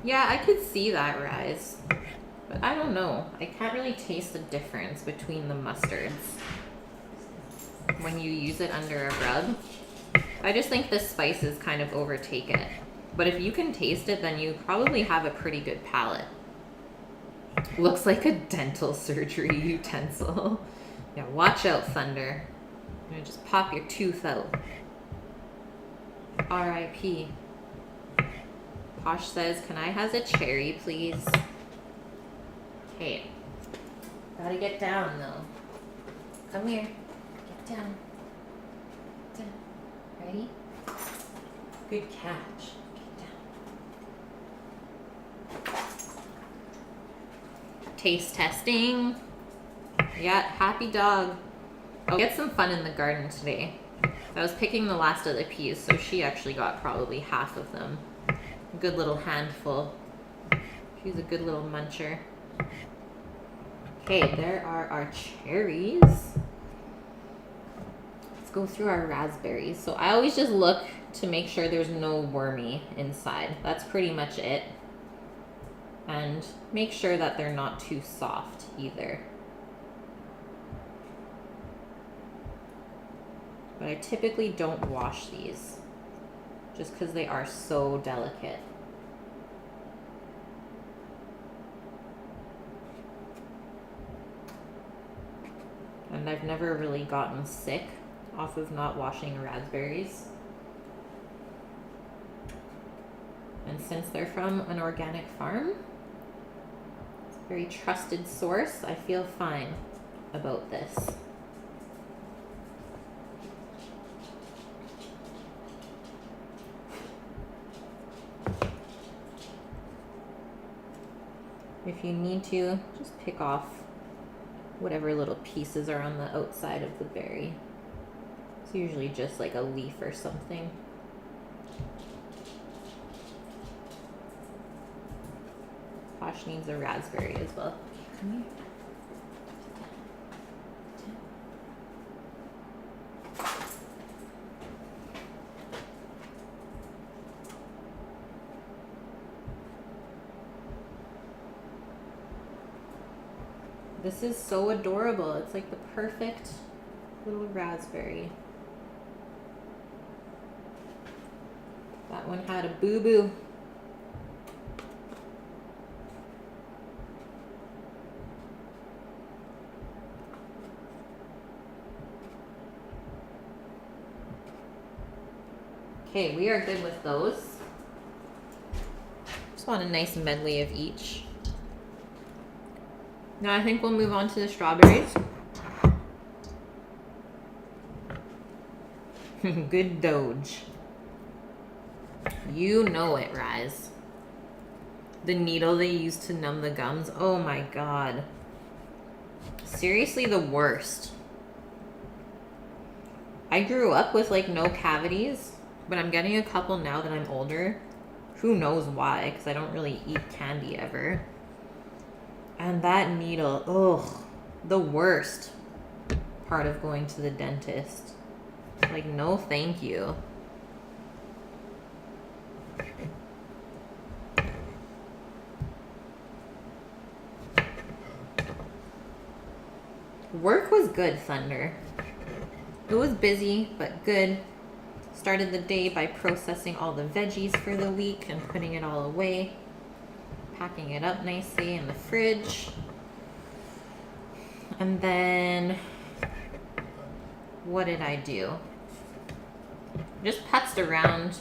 S1: Yeah, I could see that, Rise. But I don't know. I can't really taste the difference between the mustards when you use it under a rub. I just think the spices kind of overtake it. But if you can taste it, then you probably have a pretty good palate. Looks like a dental surgery utensil. Yeah, watch out, Thunder. I'm gonna just pop your tooth out. R.I.P. Posh says, can I have a cherry, please? Okay. Gotta get down, though. Come here. Get down. Ready? Good catch. Taste testing. Yeah, happy dog. I'll get some fun in the garden today. I was picking the last of the peas, so she actually got probably half of them. A good little handful. She's a good little muncher. Okay, there are our cherries. Let's go through our raspberries. So I always just look to make sure there's no wormy inside. That's pretty much it. And make sure that they're not too soft either. But I typically don't wash these just because they are so delicate. And I've never really gotten sick off of not washing raspberries. And since they're from an organic farm, it's a very trusted source, I feel fine about this. If you need to, just pick off whatever little pieces are on the outside of the berry. It's usually just like a leaf or something. Posh needs a raspberry as well. Come here. This is so adorable. It's like the perfect little raspberry. That one had a boo-boo. Okay, we are good with those. Just want a nice medley of each. Now I think we'll move on to the strawberries. Good doge. You know it, Rise. The needle they use to numb the gums. Oh my god. Seriously, the worst. I grew up with like no cavities, but I'm getting a couple now that I'm older. Who knows why, because I don't really eat candy ever. And that needle, ugh, the worst part of going to the dentist. Like, no thank you. Work was good, Thunder. It was busy, but good. Started the day by processing all the veggies for the week and putting it all away. Packing it up nicely in the fridge. And then, what did I do? Just putzed around.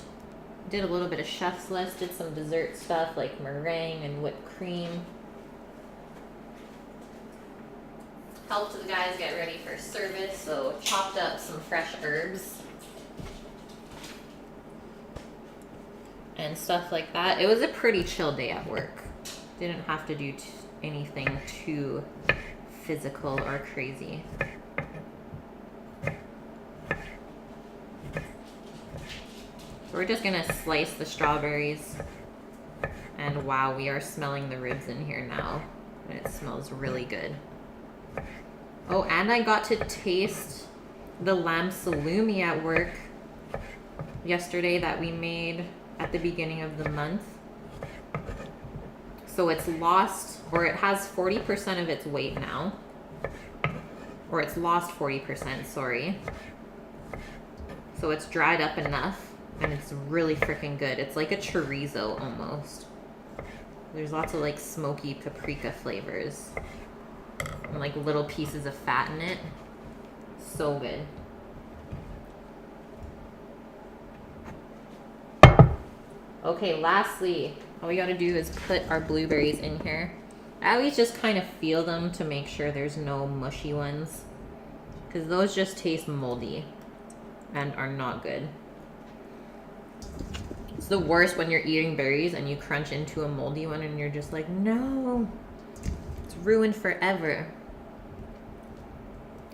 S1: Did a little bit of chef's list. Did some dessert stuff like meringue and whipped cream. Helped the guys get ready for service, so chopped up some fresh herbs. And stuff like that. It was a pretty chill day at work. Didn't have to do anything too physical or crazy. So we're just gonna slice the strawberries. And wow, we are smelling the ribs in here now. And it smells really good. Oh, and I got to taste the lamb salumi at work yesterday that we made at the beginning of the month. So it's lost, or it has 40% of its weight now. Or it's lost 40%, sorry. So it's dried up enough, and it's really freaking good. It's like a chorizo almost. There's lots of like smoky paprika flavors. And like little pieces of fat in it. So good. Okay, lastly, all we gotta do is put our blueberries in here. I always just kind of feel them to make sure there's no mushy ones, because those just taste moldy and are not good. It's the worst when you're eating berries and you crunch into a moldy one and you're just like, no, it's ruined forever.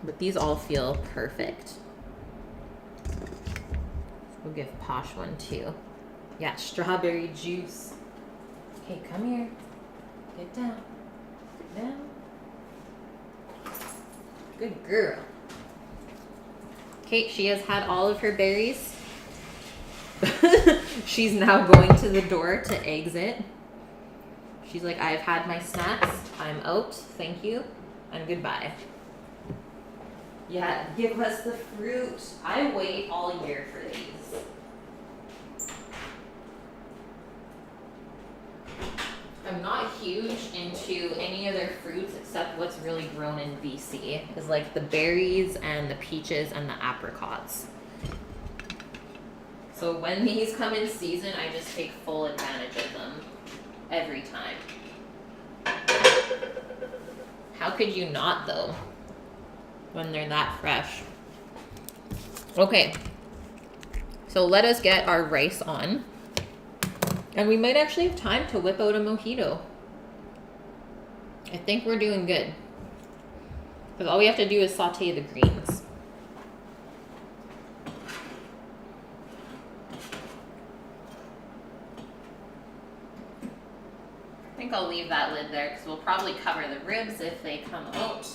S1: But these all feel perfect. We'll give Posh one too. Yeah, strawberry juice. Okay, come here. Get down. Get down. Good girl. Okay, she has had all of her berries. She's now going to the door to exit. She's like, I've had my snacks. I'm out. Thank you. And goodbye. Yeah, give us the fruit. I wait all year for these. I'm not huge into any other fruits except what's really grown in BC. Is like the berries and the peaches and the apricots. So when these come in season, I just take full advantage of them every time. How could you not though, when they're that fresh? Okay, so let us get our rice on. And we might actually have time to whip out a mojito. I think we're doing good. Because all we have to do is saute the greens. I think I'll leave that lid there because we'll probably cover the ribs if they come out.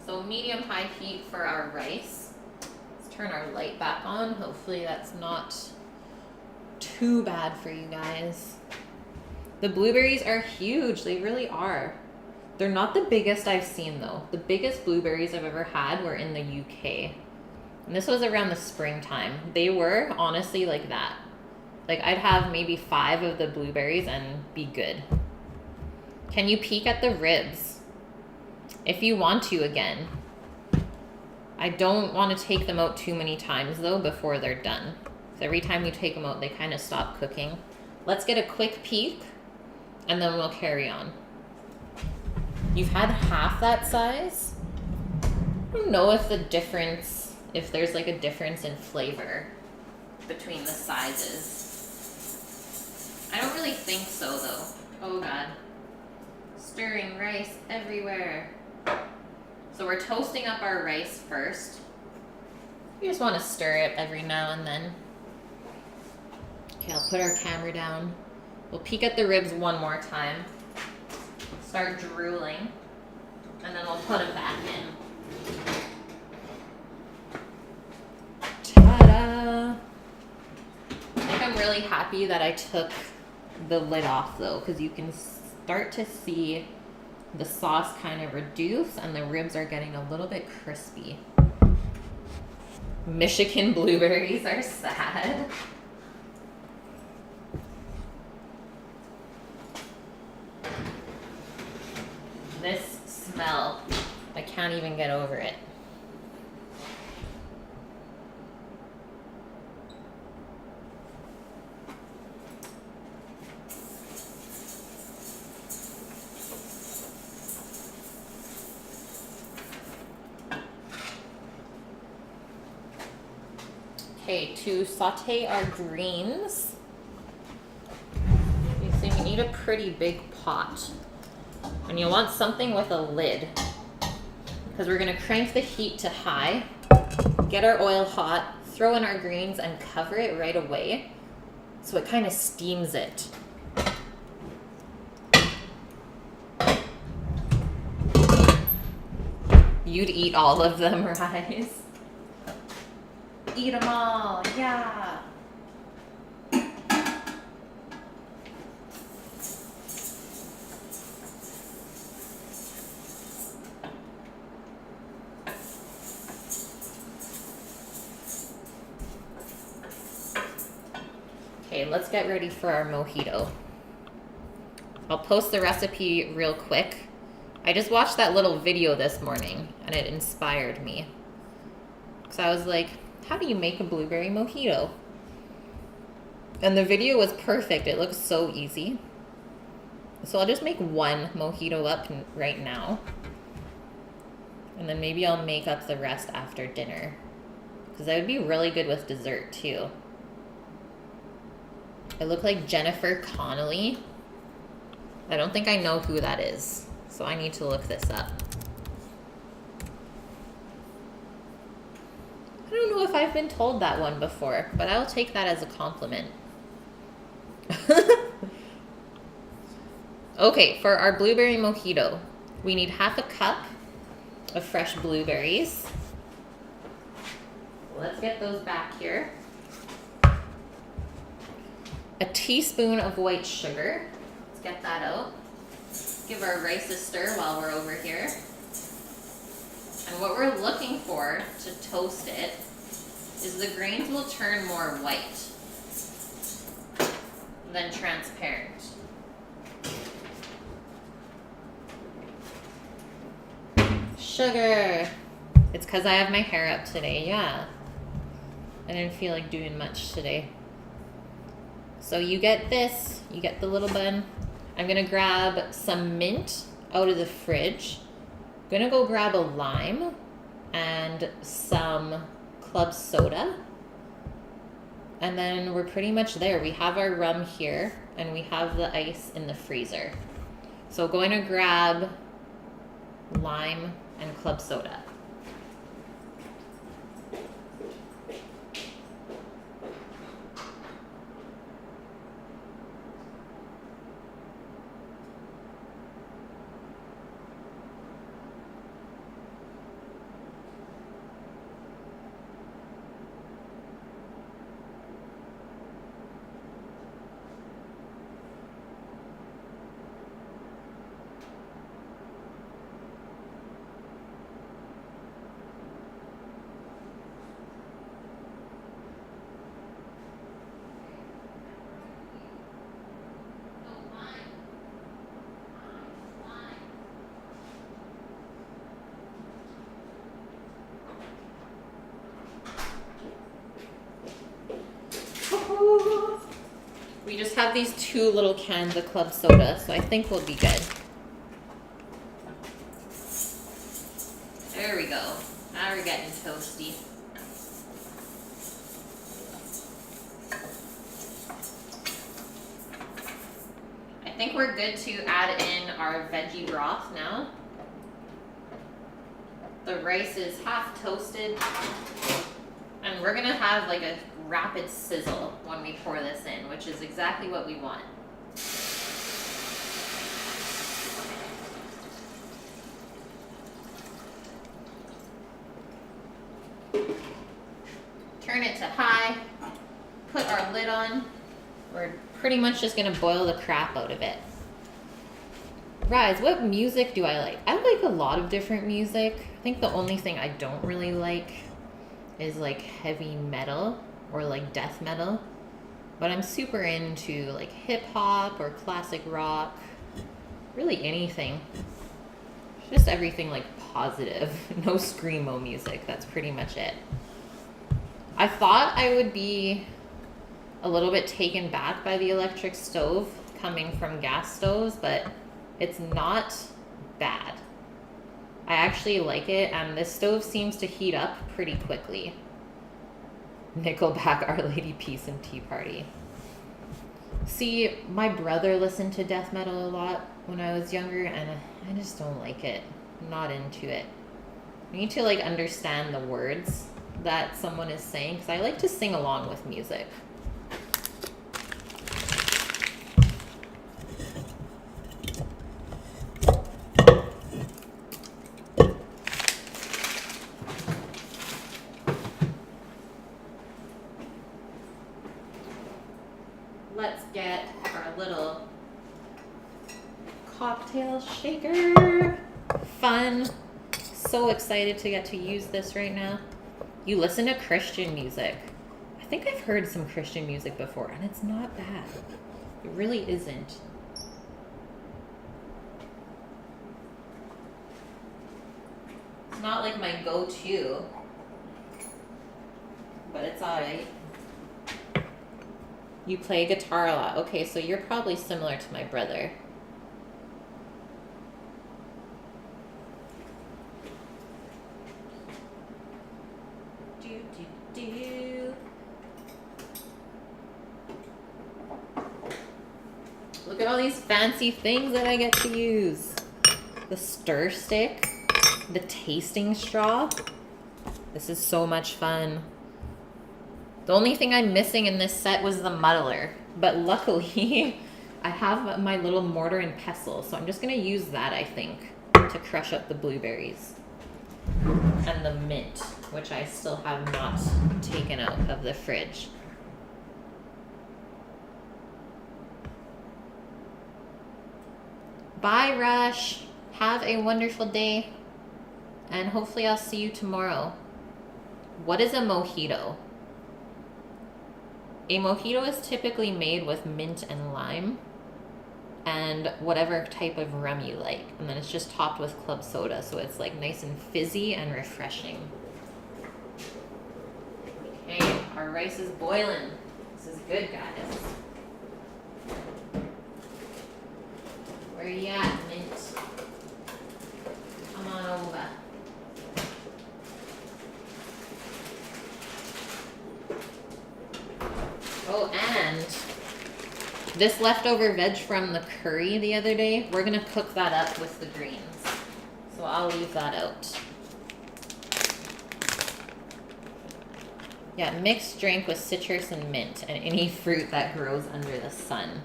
S1: So medium-high heat for our rice. Let's turn our light back on. Hopefully that's not too bad for you guys. The blueberries are huge. They really are. They're not the biggest I've seen though. The biggest blueberries I've ever had were in the UK. And this was around the springtime. They were honestly like that. Like I'd have maybe 5 of the blueberries and be good. Can you peek at the ribs? If you want to again. I don't want to take them out too many times though before they're done. So every time you take them out, they kind of stop cooking. Let's get a quick peek and then we'll carry on. You've had half that size? I don't know if if there's like a difference in flavor between the sizes. I don't really think so though. Oh God. Stirring rice everywhere. So we're toasting up our rice first. You just want to stir it every now and then. Okay, I'll put our camera down. We'll peek at the ribs one more time. Start drooling. And then we'll put them back in. Ta-da! I think I'm really happy that I took the lid off though, because you can start to see the sauce kind of reduce and the ribs are getting a little bit crispy. Michigan blueberries are sad. This smell, I can't even get over it. Okay, to saute our greens, you see we need a pretty big pot. And you'll want something with a lid because we're going to crank the heat to high, get our oil hot, throw in our greens and cover it right away so it kind of steams it. You'd eat all of them, Rise. Eat them all, yeah. Okay, let's get ready for our mojito. I'll post the recipe real quick. I just watched that little video this morning and it inspired me. So I was like, how do you make a blueberry mojito? And the video was perfect. It looks so easy. So I'll just make one mojito up right now. And then maybe I'll make up the rest after dinner. because that would be really good with dessert too. I look like Jennifer Connelly. I don't think I know who that is, so I need to look this up. I don't know if I've been told that one before, but I'll take that as a compliment. Okay, for our blueberry mojito, we need half a cup of fresh blueberries. Let's get those back here. A teaspoon of white sugar. Let's get that out. Give our rice a stir while we're over here. And what we're looking for to toast it is the grains will turn more white than transparent. Sugar. It's because I have my hair up today, yeah. I didn't feel like doing much today. So you get this, you get the little bun. I'm gonna grab some mint out of the fridge. I'm gonna go grab a lime and some club soda. And then we're pretty much there. We have our rum here and we have the ice in the freezer. So going to grab lime and club soda. We just have these 2 little cans of club soda, so I think we'll be good. There we go. Now we're getting toasty. I think we're good to add in our veggie broth now. The rice is half toasted, and we're gonna have like a rapid sizzle when we pour this in, which is exactly what we want. Turn it to high, put our lid on. We're pretty much just gonna boil the crap out of it. Rise, what music do I like? I like a lot of different music. I think the only thing I don't really like is like heavy metal or like death metal, but I'm super into like hip hop or classic rock, really anything. Just everything like positive, no screamo music. That's pretty much it. I thought I would be a little bit taken back by the electric stove coming from gas stoves, but it's not bad. I actually like it, and this stove seems to heat up pretty quickly. Nickelback, Our Lady Peace and Tea Party. See, my brother listened to death metal a lot when I was younger, and I just don't like it. I'm not into it. You need to like understand the words that someone is saying, because I like to sing along with music. Let's get our little cocktail shaker. Fun. So excited to get to use this right now. You listen to Christian music. I think I've heard some Christian music before, and it's not bad. It really isn't. It's not like my go-to, but it's alright. You play guitar a lot. Okay, so you're probably similar to my brother. these fancy things that I get to use. The stir stick, the tasting straw. This is so much fun. The only thing I'm missing in this set was the muddler, but luckily I have my little mortar and pestle, so I'm just gonna use that, I think, to crush up the blueberries. And the mint, which I still have not taken out of the fridge. Bye, Rush. Have a wonderful day. And hopefully I'll see you tomorrow. What is a mojito? A mojito is typically made with mint and lime and whatever type of rum you like. And then it's just topped with club soda, so it's like nice and fizzy and refreshing. Okay, our rice is boiling. This is good, guys. Where you at, mint? Come on over. Oh, and this leftover veg from the curry the other day, we're gonna cook that up with the greens. So I'll leave that out. Yeah, mixed drink with citrus and mint and any fruit that grows under the sun.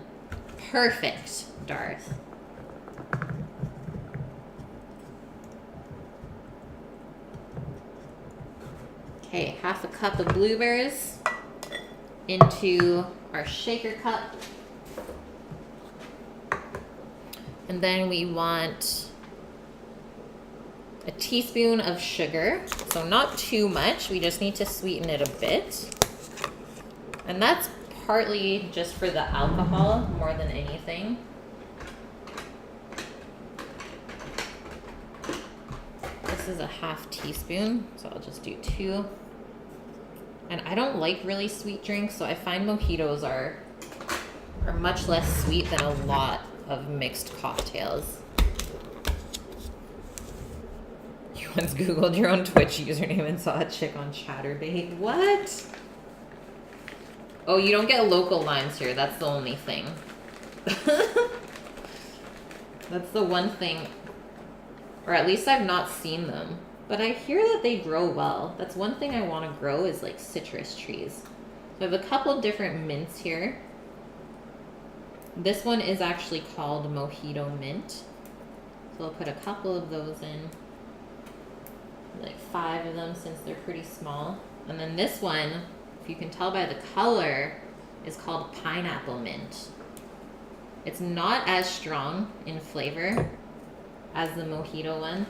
S1: Perfect, Darth. Okay, half a cup of blueberries into our shaker cup. And then we want a teaspoon of sugar. So not too much, we just need to sweeten it a bit. And that's partly just for the alcohol more than anything. This is a half teaspoon, so I'll just do 2. And I don't like really sweet drinks, so I find mojitos are much less sweet than a lot of mixed cocktails. You once Googled your own Twitch username and saw a chick on Chatterbait. What? Oh, you don't get local limes here. That's the only thing. That's the one thing. Or at least I've not seen them. But I hear that they grow well. That's one thing I want to grow is like citrus trees. So I have a couple of different mints here. This one is actually called Mojito Mint. So I'll put a couple of those in. Like 5 of them since they're pretty small. And then this one, if you can tell by the color, is called Pineapple Mint. It's not as strong in flavor as the mojito one.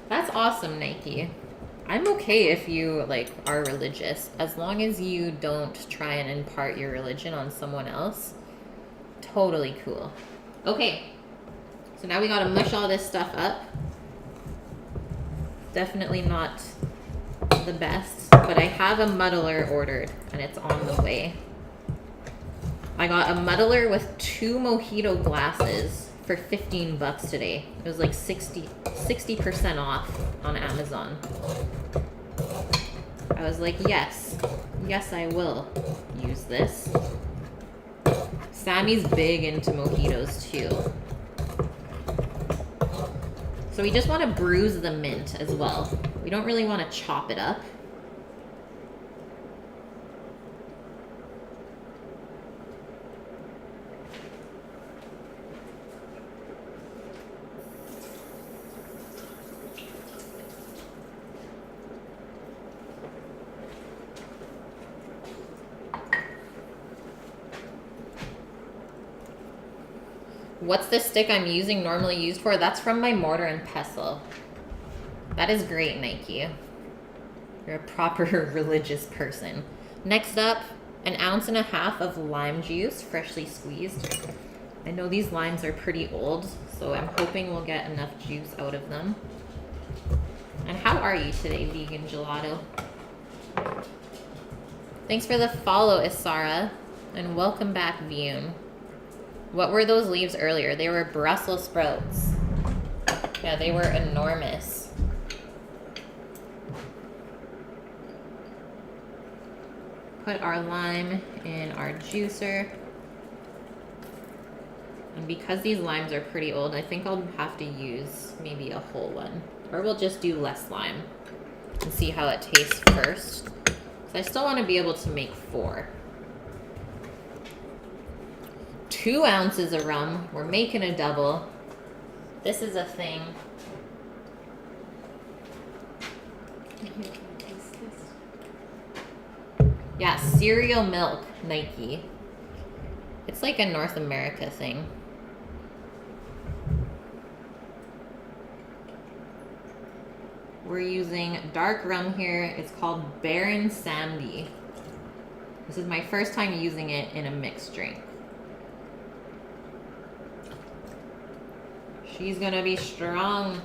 S1: That's awesome, Nike. I'm okay if you like are religious, as long as you don't try and impart your religion on someone else. Totally cool. Okay, so now we gotta mush all this stuff up. Definitely not the best, but I have a muddler ordered and it's on the way. I got a muddler with 2 mojito glasses for $15 today. It was like 60% off on Amazon. I was like, yes, I will use this. Sammy's big into mojitos too. So we just want to bruise the mint as well. We don't really want to chop it up. What's the stick I'm normally used for? That's from my mortar and pestle. That is great, Nike. You're a proper religious person. Next up, 1.5 ounces of lime juice, freshly squeezed. I know these limes are pretty old, so I'm hoping we'll get enough juice out of them. And how are you today, Vegan Gelato? Thanks for the follow, Isara, and welcome back, Viun. What were those leaves earlier? They were Brussels sprouts. Yeah, they were enormous. Put our lime in our juicer. And because these limes are pretty old, I think I'll have to use maybe a whole one. Or we'll just do less lime and see how it tastes first. So I still want to be able to make 4. 2 ounces of rum. We're making a double. This is a thing. Yeah, cereal milk, Nike. It's like a North America thing. We're using dark rum here. It's called Baron Samedi. This is my first time using it in a mixed drink. She's gonna be strong.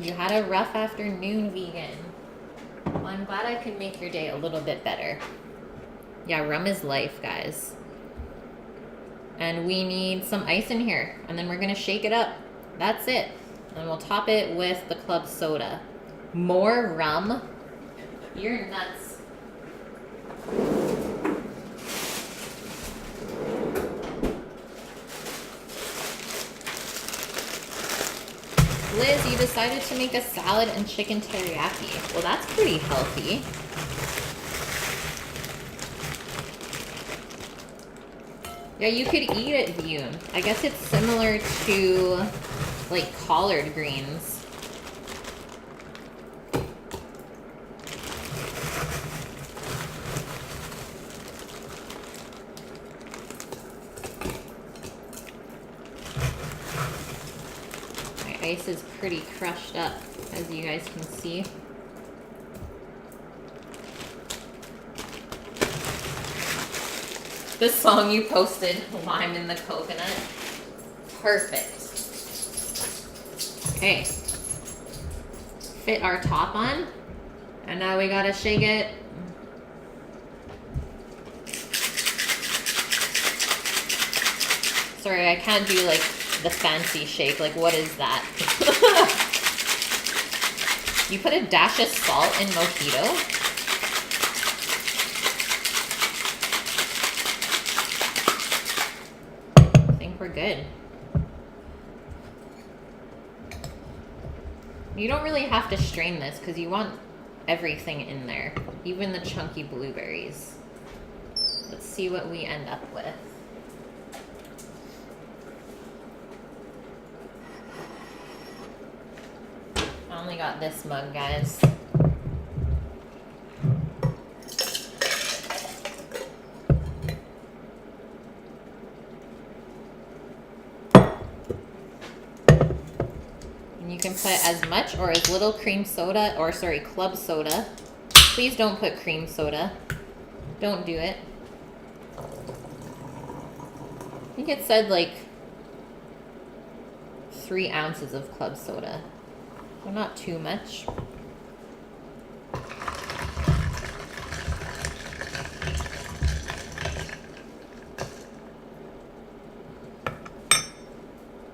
S1: You had a rough afternoon, vegan. Well, I'm glad I could make your day a little bit better. Yeah, rum is life, guys. And we need some ice in here. And then we're gonna shake it up. That's it. And we'll top it with the club soda. More rum? You're nuts. Liz, you decided to make a salad and chicken teriyaki. Well, that's pretty healthy. Yeah, you could eat it viewed. I guess it's similar to like collard greens. My ice is pretty crushed up, as you guys can see. This song you posted, lime in the coconut. Perfect. Okay. Fit our top on. And now we gotta shake it. Sorry, I can't do like the fancy shake. Like, what is that? You put a dash of salt in mojito? We're good. You don't really have to strain this because you want everything in there, even the chunky blueberries. Let's see what we end up with. I only got this mug, guys. You can put as much or as little cream soda, or sorry, club soda. Please don't put cream soda. Don't do it. I think it said like 3 ounces of club soda. So not too much.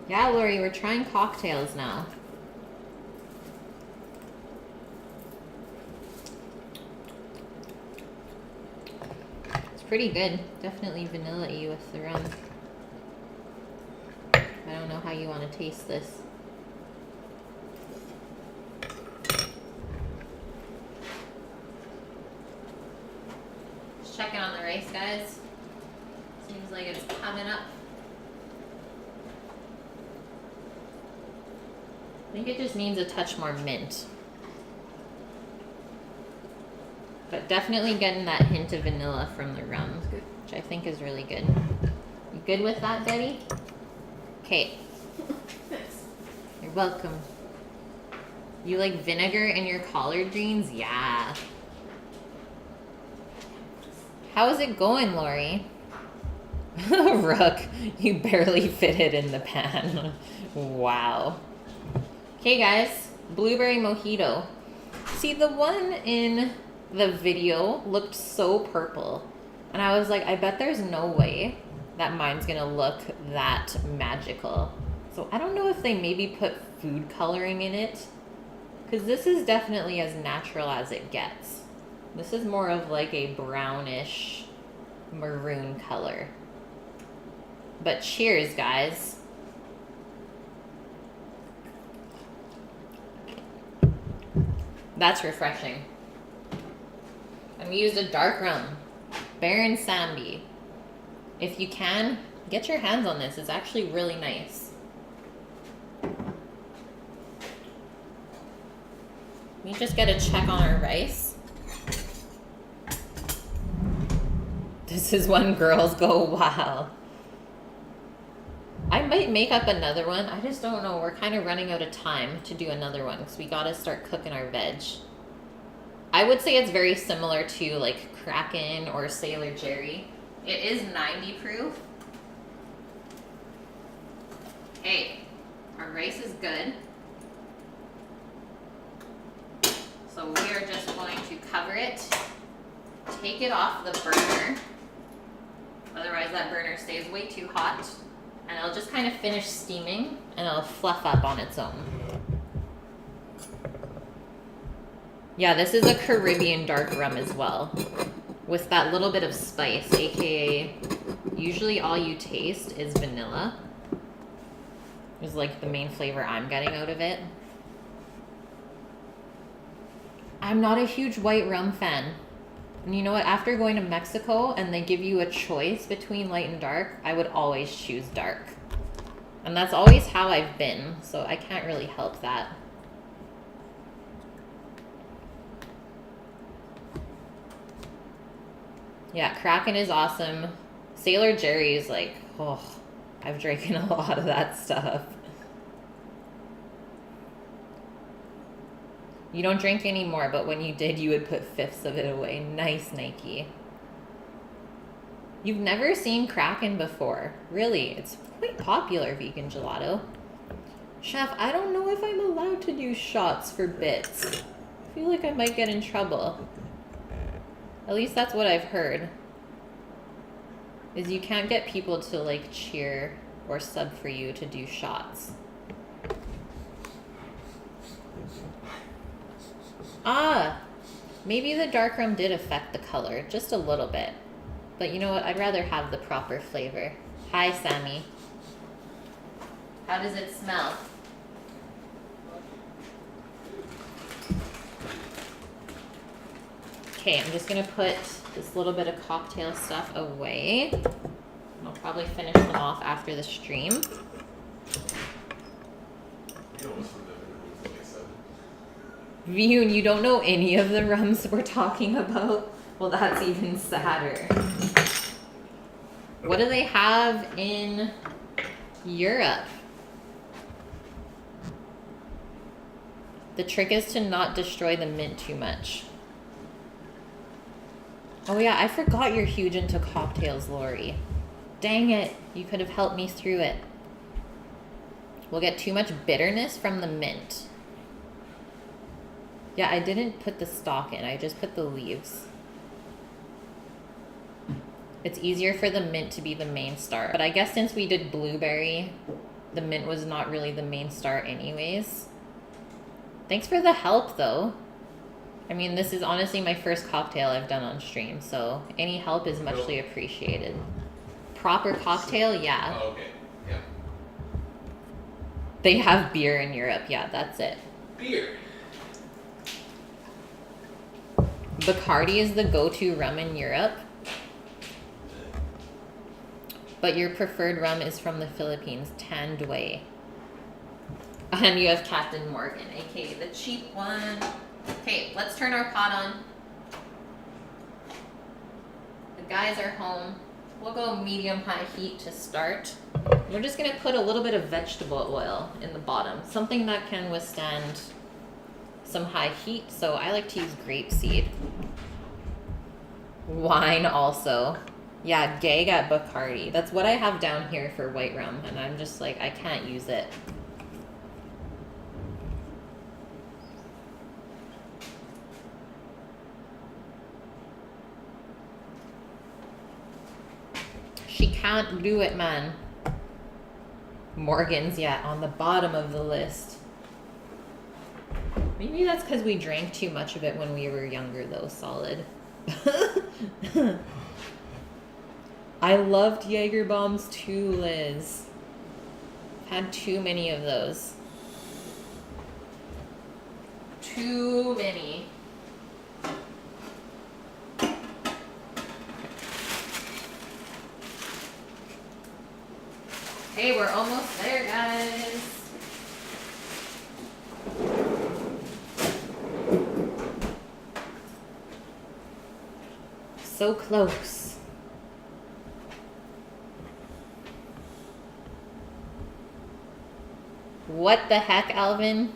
S1: Yeah, Lori, we're trying cocktails now. Pretty good. Definitely vanilla-y with the rum. I don't know how you want to taste this. Just checking on the rice, guys. Seems like it's coming up. I think it just needs a touch more mint. But definitely getting that hint of vanilla from the rum, which I think is really good. You good with that, Betty? Okay.
S2: Thanks.
S1: You're welcome. You like vinegar in your collard greens? Yeah. How is it going, Lori? Rook, you barely fit it in the pan. Wow. Okay, guys. Blueberry mojito. See, the one in the video looked so purple, and I was like, I bet there's no way that mine's gonna look that magical. So I don't know if they maybe put food coloring in it, because this is definitely as natural as it gets. This is more of like a brownish maroon color. But cheers, guys. That's refreshing. And we used a dark rum, Baron Sambi. If you can, get your hands on this. It's actually really nice. We just gotta check on our rice. This is when girls go wild. I might make up another one. I just don't know. We're kind of running out of time to do another one because we gotta start cooking our veg. I would say it's very similar to like Kraken or Sailor Jerry. It is 90 proof. Hey, our rice is good. So we are just going to cover it, take it off the burner. Otherwise that burner stays way too hot. And it'll just kind of finish steaming and it'll fluff up on its own. Yeah, this is a Caribbean dark rum as well, with that little bit of spice, aka usually all you taste is vanilla. Is like the main flavor I'm getting out of it. I'm not a huge white rum fan. And you know what? After going to Mexico and they give you a choice between light and dark, I would always choose dark. And that's always how I've been, so I can't really help that. Yeah, Kraken is awesome. Sailor Jerry is like, oh, I've drinking a lot of that stuff. You don't drink anymore, but when you did, you would put fifths of it away. Nice, Nike. You've never seen Kraken before. Really, it's quite popular, vegan gelato. Chef, I don't know if I'm allowed to do shots for bits. I feel like I might get in trouble. At least that's what I've heard. Is you can't get people to like cheer or sub for you to do shots. Ah, maybe the dark rum did affect the color just a little bit. But you know what? I'd rather have the proper flavor. Hi, Sammy. How does it smell? Okay, I'm just gonna put this little bit of cocktail stuff away. I'll probably finish them off after the stream. Viyun, you don't know any of the rums we're talking about? Well, that's even sadder. What do they have in Europe? The trick is to not destroy the mint too much. Oh yeah, I forgot you're huge into cocktails, Lori. Dang it, you could have helped me through it. We'll get too much bitterness from the mint. Yeah, I didn't put the stalk in, I just put the leaves. It's easier for the mint to be the main star. But I guess since we did blueberry, the mint was not really the main star anyways. Thanks for the help though. I mean, this is honestly my first cocktail I've done on stream, so any help is muchly appreciated. Proper cocktail, yeah.
S2: Oh, okay. Yeah.
S1: They have beer in Europe, yeah, that's it.
S2: Beer.
S1: Bacardi is the go-to rum in Europe. But your preferred rum is from the Philippines, Tanduay. And you have Captain Morgan, aka the cheap one. Okay, let's turn our pot on. The guys are home. We'll go medium-high heat to start. We're just gonna put a little bit of vegetable oil in the bottom, something that can withstand some high heat, so I like to use grapeseed. Wine also. Yeah, gag at Bacardi. That's what I have down here for white rum, and I'm just like, I can't use it. She can't do it, man. Morgan's, yeah, on the bottom of the list. Maybe that's because we drank too much of it when we were younger, though, solid. I loved Jaeger bombs too, Liz. Had too many of those. Too many. Hey, we're almost there, guys. So close. What the heck, Alvin?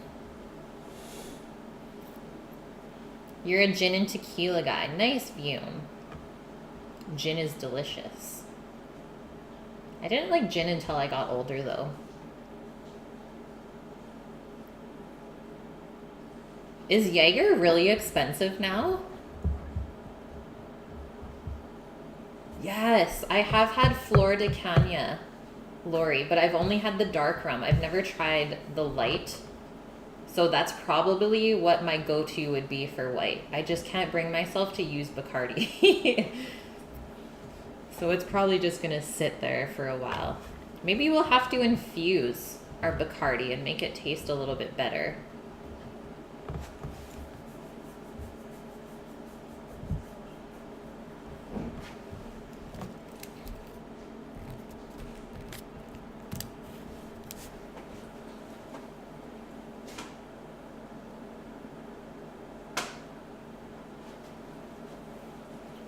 S1: You're a gin and tequila guy. Nice view. Gin is delicious. I didn't like gin until I got older, though. Is Jaeger really expensive now? Yes, I have had Flor de Caña, Lori, but I've only had the dark rum. I've never tried the light. So that's probably what my go-to would be for white. I just can't bring myself to use Bacardi. So it's probably just gonna sit there for a while. Maybe we'll have to infuse our Bacardi and make it taste a little bit better.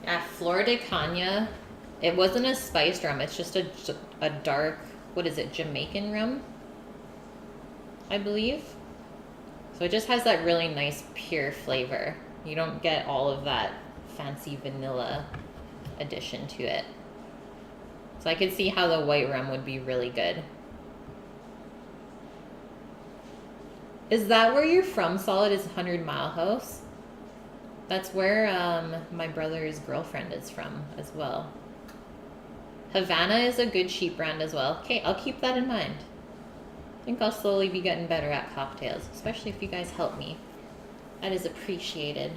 S1: Yeah, Flor de Caña. It wasn't a spiced rum. It's just a dark, what is it, Jamaican rum, I believe. So it just has that really nice pure flavor. You don't get all of that fancy vanilla addition to it. So I could see how the white rum would be really good. Is that where you're from, Solid? Is 100 Mile House? That's where my brother's girlfriend is from as well. Havana is a good cheap brand as well. Okay, I'll keep that in mind. I think I'll slowly be getting better at cocktails, especially if you guys help me. That is appreciated.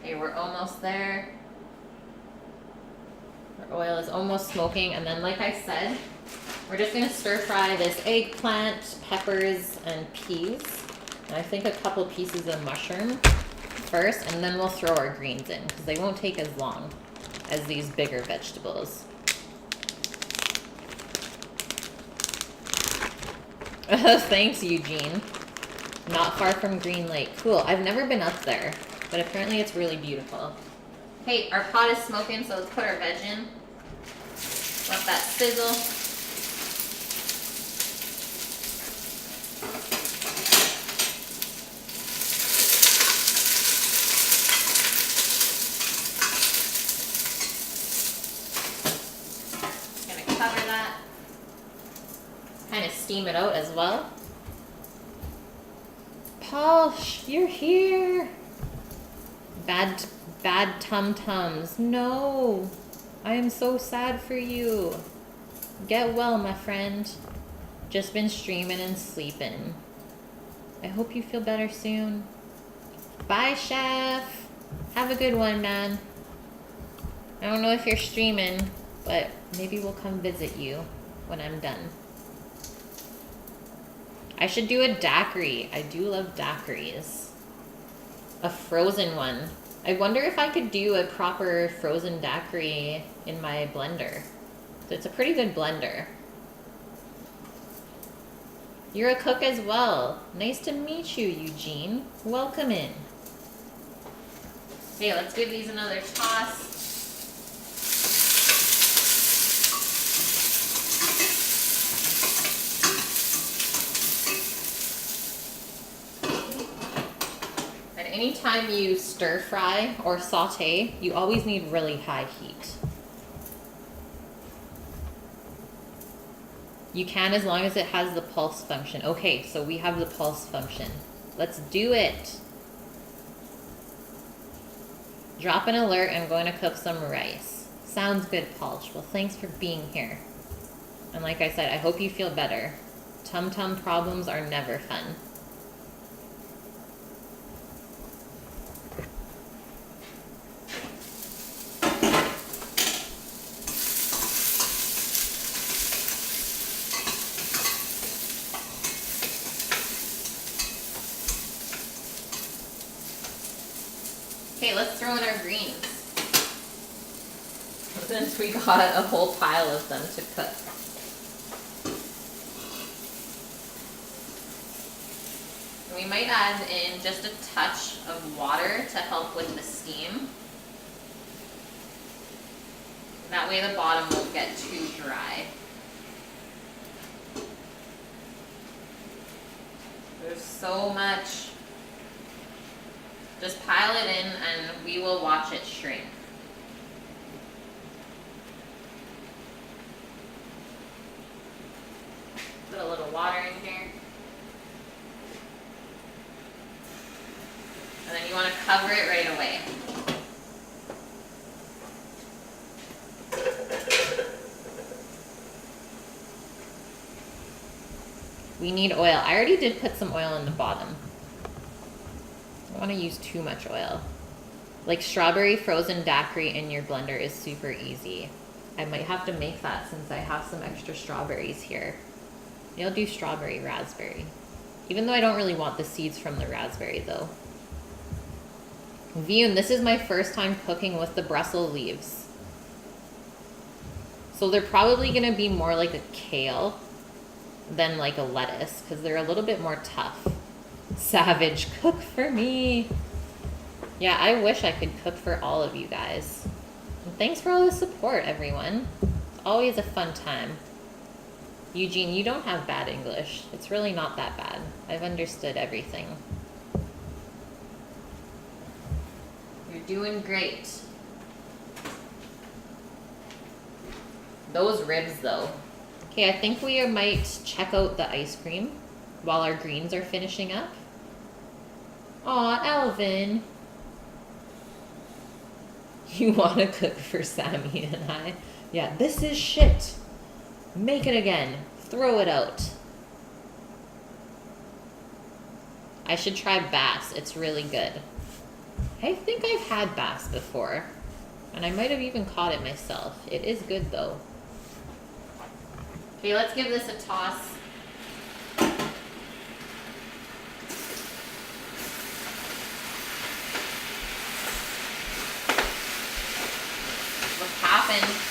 S1: Okay, we're almost there. Our oil is almost smoking, and then like I said, we're just gonna stir fry this eggplant, peppers, and peas. And I think a couple pieces of mushroom first, and then we'll throw our greens in because they won't take as long as these bigger vegetables. Thanks, Eugene. Not far from Green Lake. Cool. I've never been up there, but apparently it's really beautiful. Hey, our pot is smoking, so let's put our veg in. Let that sizzle. Steam it out as well. Paul, you're here. Bad tum-tums. No, I am so sad for you. Get well, my friend. Just been streaming and sleeping. I hope you feel better soon. Bye, chef. Have a good one, man. I don't know if you're streaming, but maybe we'll come visit you when I'm done. I should do a daiquiri. I do love daiquiris. A frozen one. I wonder if I could do a proper frozen daiquiri in my blender. It's a pretty good blender. You're a cook as well. Nice to meet you, Eugene. Welcome in. Hey, let's give these another toss. Anytime you stir fry or saute, you always need really high heat. You can as long as it has the pulse function. Okay, so we have the pulse function. Let's do it. Drop an alert, I'm going to cook some rice. Sounds good, Paulch. Well, thanks for being here. And like I said, I hope you feel better. Tum-tum problems are never fun. Okay, let's throw in our greens. Since we got a whole pile of them to cook. We might add in just a touch of water to help with the steam. That way the bottom won't get too dry. There's so much. Just pile it in and we will watch it shrink. Put a little water in here. And then you want to cover it right away. We need oil. I already did put some oil in the bottom. I don't want to use too much oil. Like strawberry frozen daiquiri in your blender is super easy. I might have to make that since I have some extra strawberries here. Maybe I'll do strawberry raspberry. Even though I don't really want the seeds from the raspberry though. Viewin, this is my first time cooking with the Brussels leaves. So they're probably gonna be more like a kale than like a lettuce because they're a little bit more tough. Savage, cook for me. Yeah, I wish I could cook for all of you guys. And thanks for all the support, everyone. It's always a fun time. Eugene, you don't have bad English. It's really not that bad. I've understood everything. You're doing great. Those ribs, though. Okay, I think we might check out the ice cream while our greens are finishing up. Aw, Alvin. You want to cook for Sammy and I? Yeah, this is shit. Make it again. Throw it out. I should try bass. It's really good. I think I've had bass before. And I might have even caught it myself. It is good though. Okay, let's give this a toss. What's happened?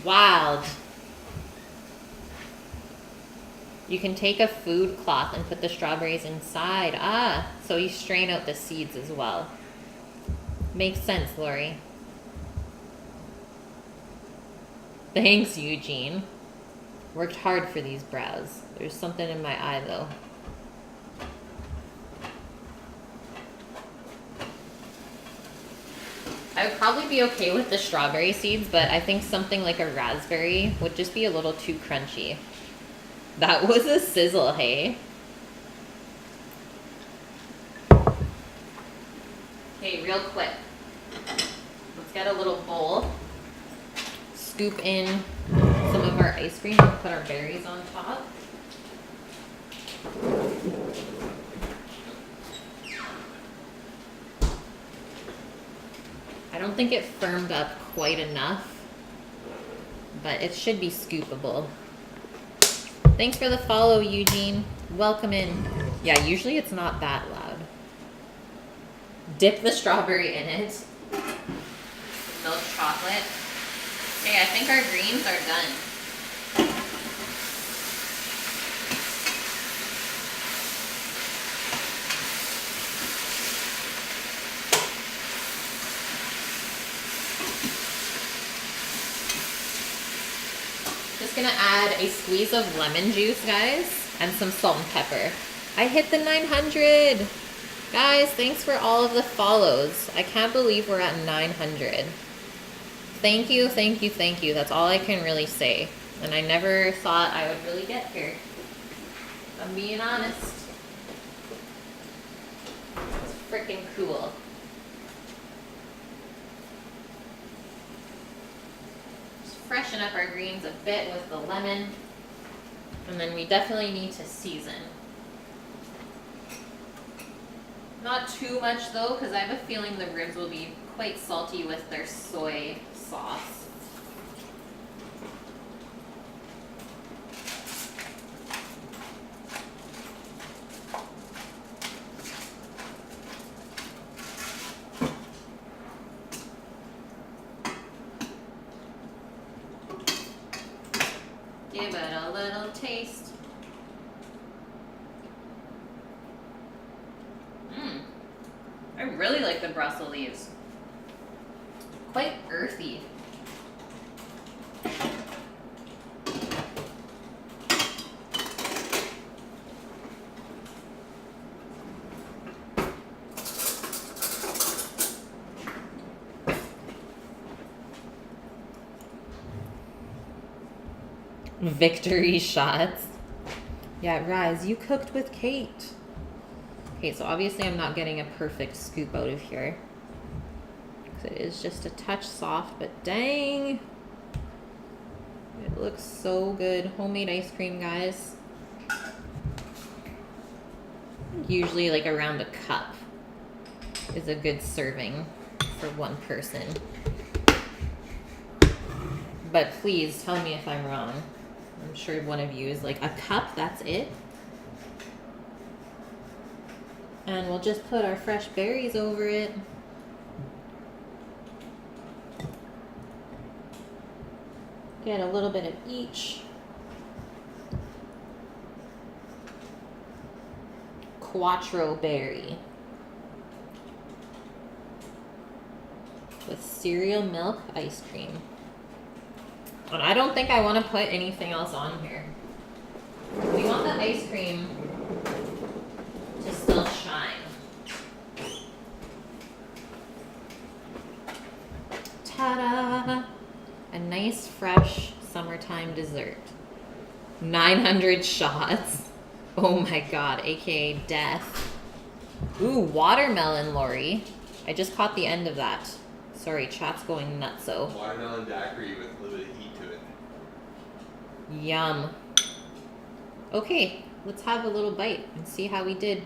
S1: Wild. You can take a food cloth and put the strawberries inside. Ah, so you strain out the seeds as well. Makes sense, Lori. Thanks, Eugene. Worked hard for these brows. There's something in my eye, though. I would probably be okay with the strawberry seeds, but I think something like a raspberry would just be a little too crunchy. That was a sizzle, hey? Okay, real quick. Let's get a little bowl. Scoop in some of our ice cream and put our berries on top. I don't think it firmed up quite enough, but it should be scoopable. Thanks for the follow, Eugene. Welcome in. Yeah, usually it's not that loud. Dip the strawberry in it. Milk chocolate. Okay, I think our greens are done. gonna add a squeeze of lemon juice, guys, and some salt and pepper. I hit the 900. Guys, thanks for all of the follows. I can't believe we're at 900. Thank you, thank you, thank you. That's all I can really say. And I never thought I would really get here. I'm being honest. It's freaking cool. Just freshen up our greens a bit with the lemon. And then we definitely need to season. Not too much though, because I have a feeling the ribs will be quite salty with their soy sauce. Give it a little taste. I really like the Brussels leaves. Quite earthy. Victory shots. Yeah, Rise, you cooked with Kate. Okay, so obviously I'm not getting a perfect scoop out of here. It is just a touch soft, but dang. It looks so good. Homemade ice cream, guys. Usually like around a cup is a good serving for one person. But please tell me if I'm wrong. I'm sure one of you is like, a cup, that's it? And we'll just put our fresh berries over it. Get a little bit of each. Quattro berry. With cereal milk ice cream. And I don't think I want to put anything else on here. We want the ice cream to still shine. Ta-da! A nice, fresh summertime dessert. 900 shots. Oh my god, aka death. Ooh, watermelon, Lori. I just caught the end of that. Sorry, chat's going nutso.
S2: Watermelon daiquiri with a little bit of heat to it.
S1: Yum. Okay, let's have a little bite and see how we did.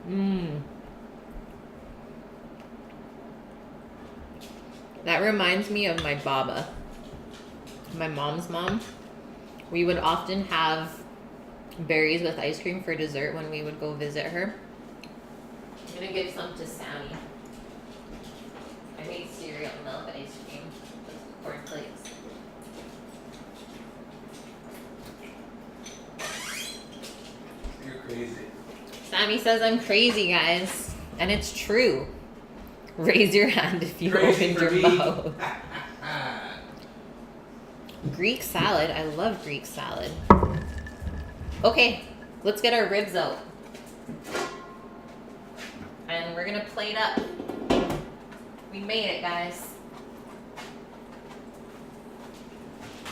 S1: Mmm. That reminds me of my baba. My mom's mom. We would often have berries with ice cream for dessert when we would go visit her. I'm gonna give some to Sammy. I made cereal milk ice cream with corn flakes.
S2: You're crazy.
S1: Sammy says I'm crazy, guys. And it's true. Raise your hand if you
S2: Crazy
S1: opened
S2: for
S1: your
S2: me.
S1: mouth. Greek salad. I love Greek salad. Okay, let's get our ribs out. And we're gonna plate up. We made it, guys.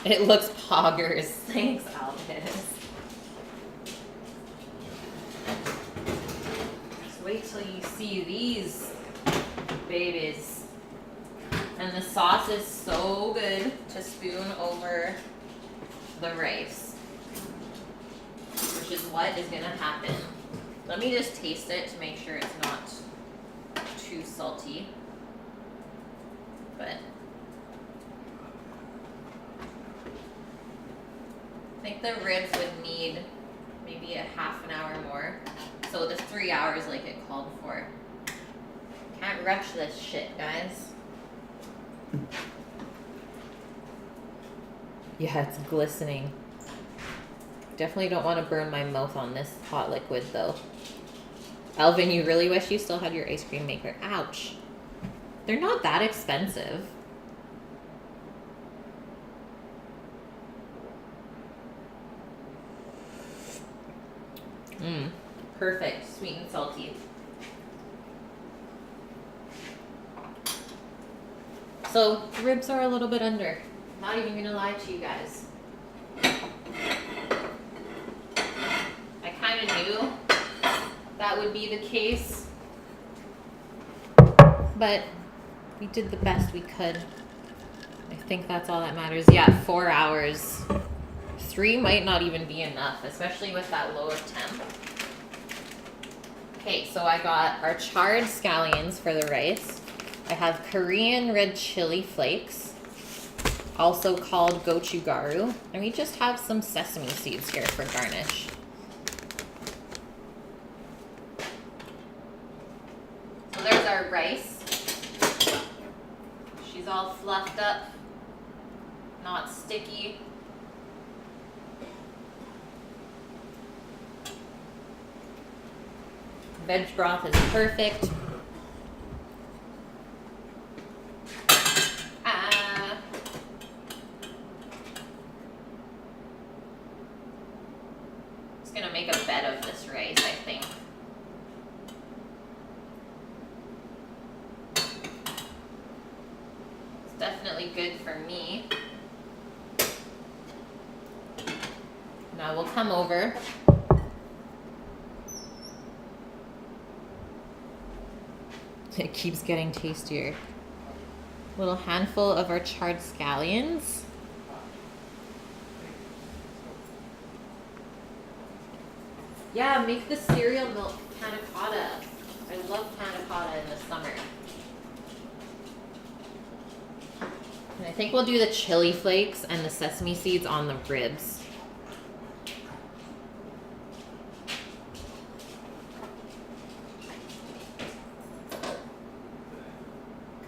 S1: It looks poggers. Thanks, Albus. Just wait till you see these babies. And the sauce is so good to spoon over the rice, which is what is gonna happen. Let me just taste it to make sure it's not too salty. But I think the ribs would need maybe a half an hour more. So the 3 hours like it called for. Can't rush this shit, guys. Yeah, it's glistening. Definitely don't want to burn my mouth on this hot liquid though. Elvin, you really wish you still had your ice cream maker. Ouch. They're not that expensive. Perfect, sweet and salty. So ribs are a little bit under. Not even gonna lie to you guys. I kind of knew that would be the case, but we did the best we could. I think that's all that matters. Yeah, 4 hours. 3 might not even be enough, especially with that low of temp. Okay, so I got our charred scallions for the rice. I have Korean red chili flakes, also called gochugaru, and we just have some sesame seeds here for garnish. So there's our rice. She's all fluffed up, not sticky. Veg broth is perfect. Just gonna make a bed of this rice, I think. It's definitely good for me. Now we'll come over. It keeps getting tastier. Little handful of our charred scallions. Yeah, make the cereal milk panna cotta. I love panna cotta in the summer. And I think we'll do the chili flakes and the sesame seeds on the ribs.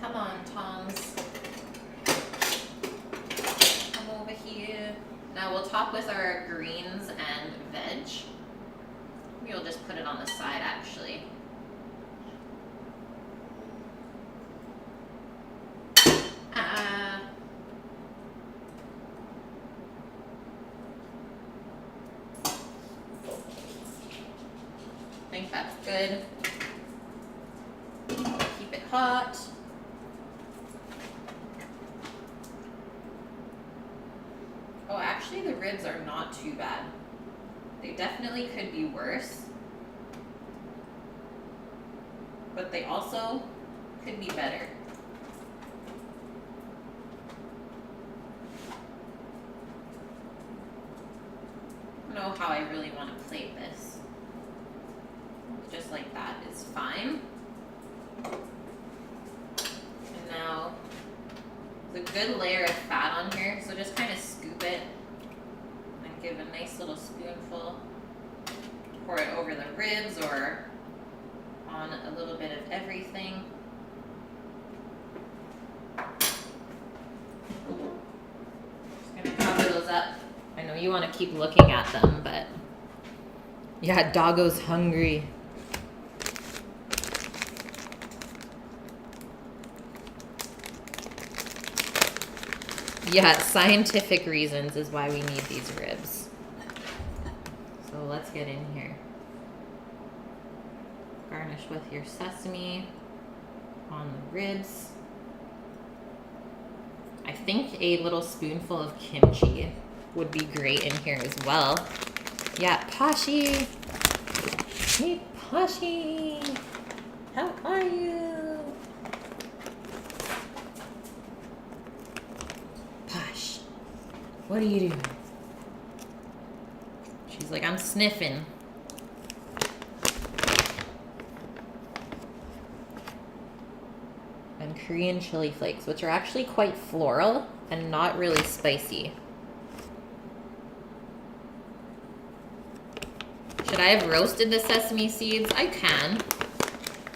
S1: Come on, Toms. Come over here. Now we'll top with our greens and veg. Maybe we'll just put it on the side, actually. I think that's good. Keep it hot. Oh, actually the ribs are not too bad. They definitely could be worse, but they also could be better. I don't know how I really want to plate this. Just like that is fine. And now, there's a good layer of fat on here, so just kind of scoop it and give a nice little spoonful. Pour it over the ribs or on a little bit of everything. Just gonna cover those up. I know you want to keep looking at them, but yeah, doggo's hungry. Yeah, scientific reasons is why we need these ribs. So let's get in here. Garnish with your sesame on the ribs. I think a little spoonful of kimchi would be great in here as well. Yeah, Pashi! Hey, Pashi! How are you? Posh, what are you doing? She's like, I'm sniffing. And Korean chili flakes, which are actually quite floral and not really spicy. Should I have roasted the sesame seeds? I can.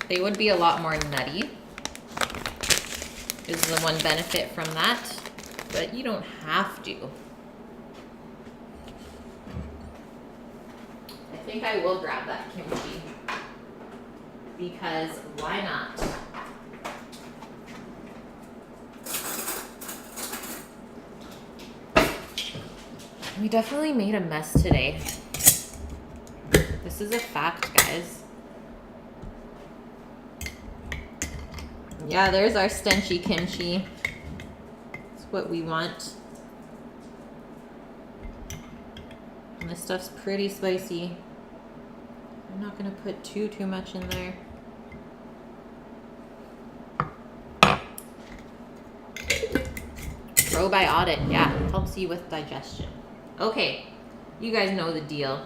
S1: They would be a lot more nutty. Is the one benefit from that. But you don't have to. I think I will grab that kimchi. Because why not? We definitely made a mess today. The This is a fact, guys. Yeah, there's our stenchy kimchi. That's what we want. And this stuff's pretty spicy. I'm not gonna put too much in there. Probiotic, yeah, helps you with digestion. Okay, you guys know the deal.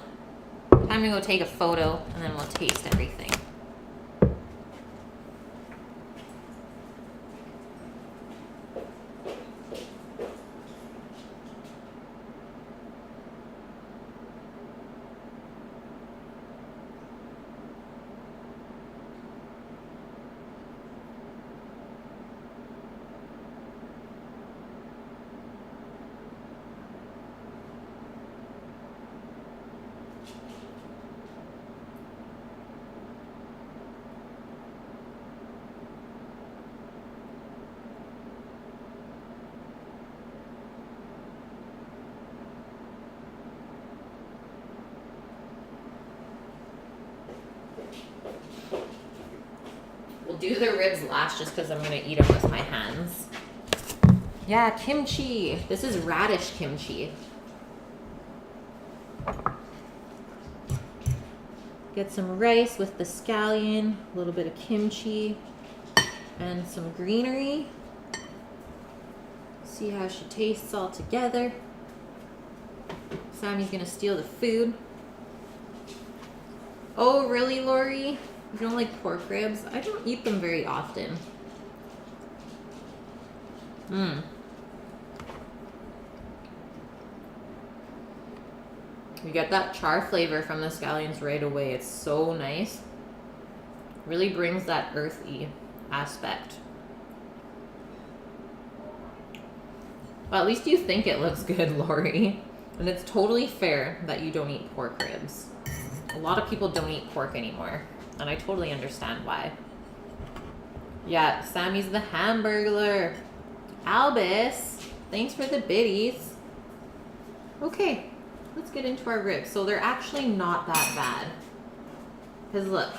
S1: Time to go take a photo and then we'll taste everything. We'll do the ribs last just because I'm going to eat them with my hands. Yeah, kimchi. This is radish kimchi. Get some rice with the scallion, a little bit of kimchi, and some greenery. See how she tastes all together. Sammy's going to steal the food. Oh, really, Lori? You don't like pork ribs? I don't eat them very often. You get that char flavor from the scallions right away. It's so nice. Really brings that earthy aspect. Well, at least you think it looks good, Lori. And it's totally fair that you don't eat pork ribs. A lot of people don't eat pork anymore. And I totally understand why. Yeah, Sammy's the Hamburglar. Albus, thanks for the biddies. Okay, let's get into our ribs. So they're actually not that bad. Because look,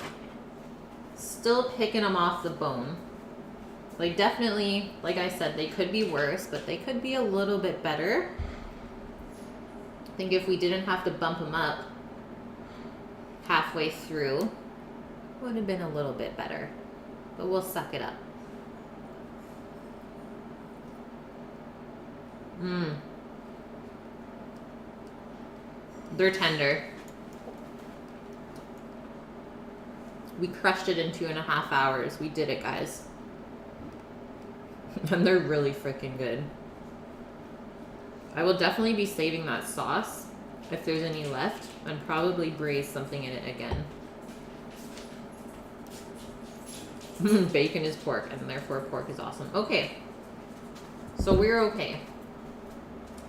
S1: still picking them off the bone. Like definitely, like I said, they could be worse, but they could be a little bit better. I think if we didn't have to bump them up halfway through, would have been a little bit better, but we'll suck it up. They're tender. We crushed it in 2.5 hours. We did it, guys. And they're really freaking good. I will definitely be saving that sauce if there's any left and probably braise something in it again. Bacon is pork, and therefore pork is awesome. Okay. So we're okay.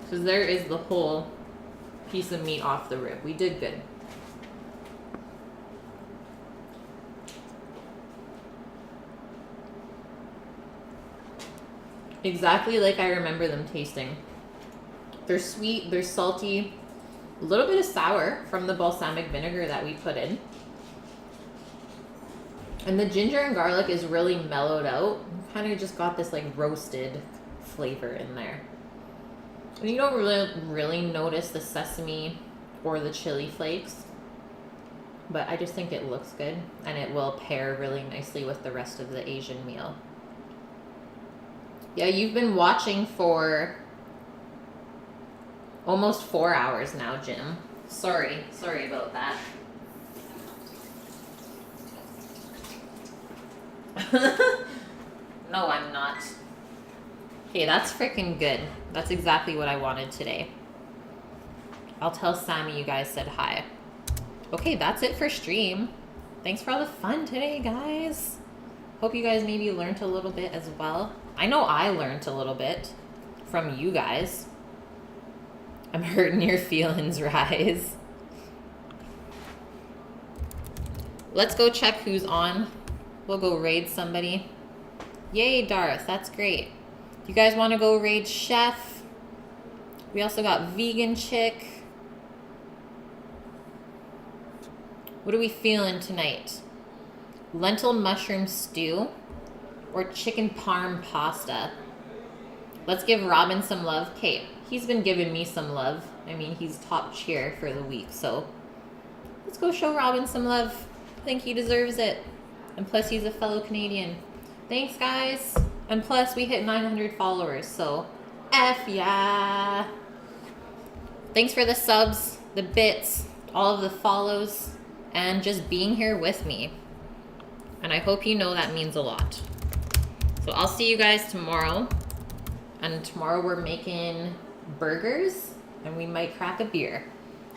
S1: Because there is the whole piece of meat off the rib. We did good. Exactly like I remember them tasting. They're sweet, they're salty, a little bit of sour from the balsamic vinegar that we put in. And the ginger and garlic is really mellowed out. Kind of just got this like roasted flavor in there. And you don't really notice the sesame or the chili flakes. But I just think it looks good. And it will pair really nicely with the rest of the Asian meal. Yeah, you've been watching for almost 4 hours now, Jim. Sorry about that. No, I'm not. Okay, that's freaking good. That's exactly what I wanted today. I'll tell Sammy you guys said hi. Okay, that's it for stream. Thanks for all the fun today, guys. Hope you guys maybe learned a little bit as well. I know I learned a little bit from you guys. I'm hurting your feelings, Rise. Let's go check who's on. We'll go raid somebody. Yay, Darth. That's great. You guys want to go raid Chef? We also got Vegan Chick. What are we feeling tonight? Lentil mushroom stew or chicken parm pasta? Let's give Robin some love. Okay, he's been giving me some love. I mean, he's top cheer for the week, so let's go show Robin some love. I think he deserves it. And plus, he's a fellow Canadian. Thanks, guys. And plus, we hit 900 followers, so F yeah. Thanks for the subs, the bits, all of the follows, and just being here with me. And I hope you know that means a lot. So I'll see you guys tomorrow. And tomorrow we're making burgers and we might crack a beer.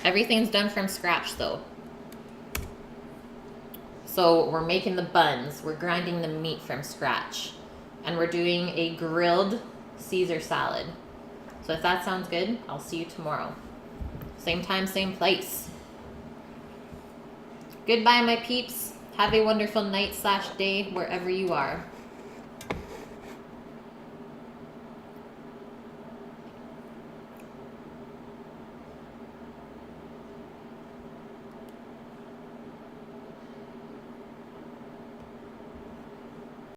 S1: Everything's done from scratch though. So we're making the buns, we're grinding the meat from scratch, and we're doing a grilled Caesar salad. So if that sounds good, I'll see you tomorrow. Same time, same place. Goodbye, my peeps. Have a wonderful night/day wherever you are.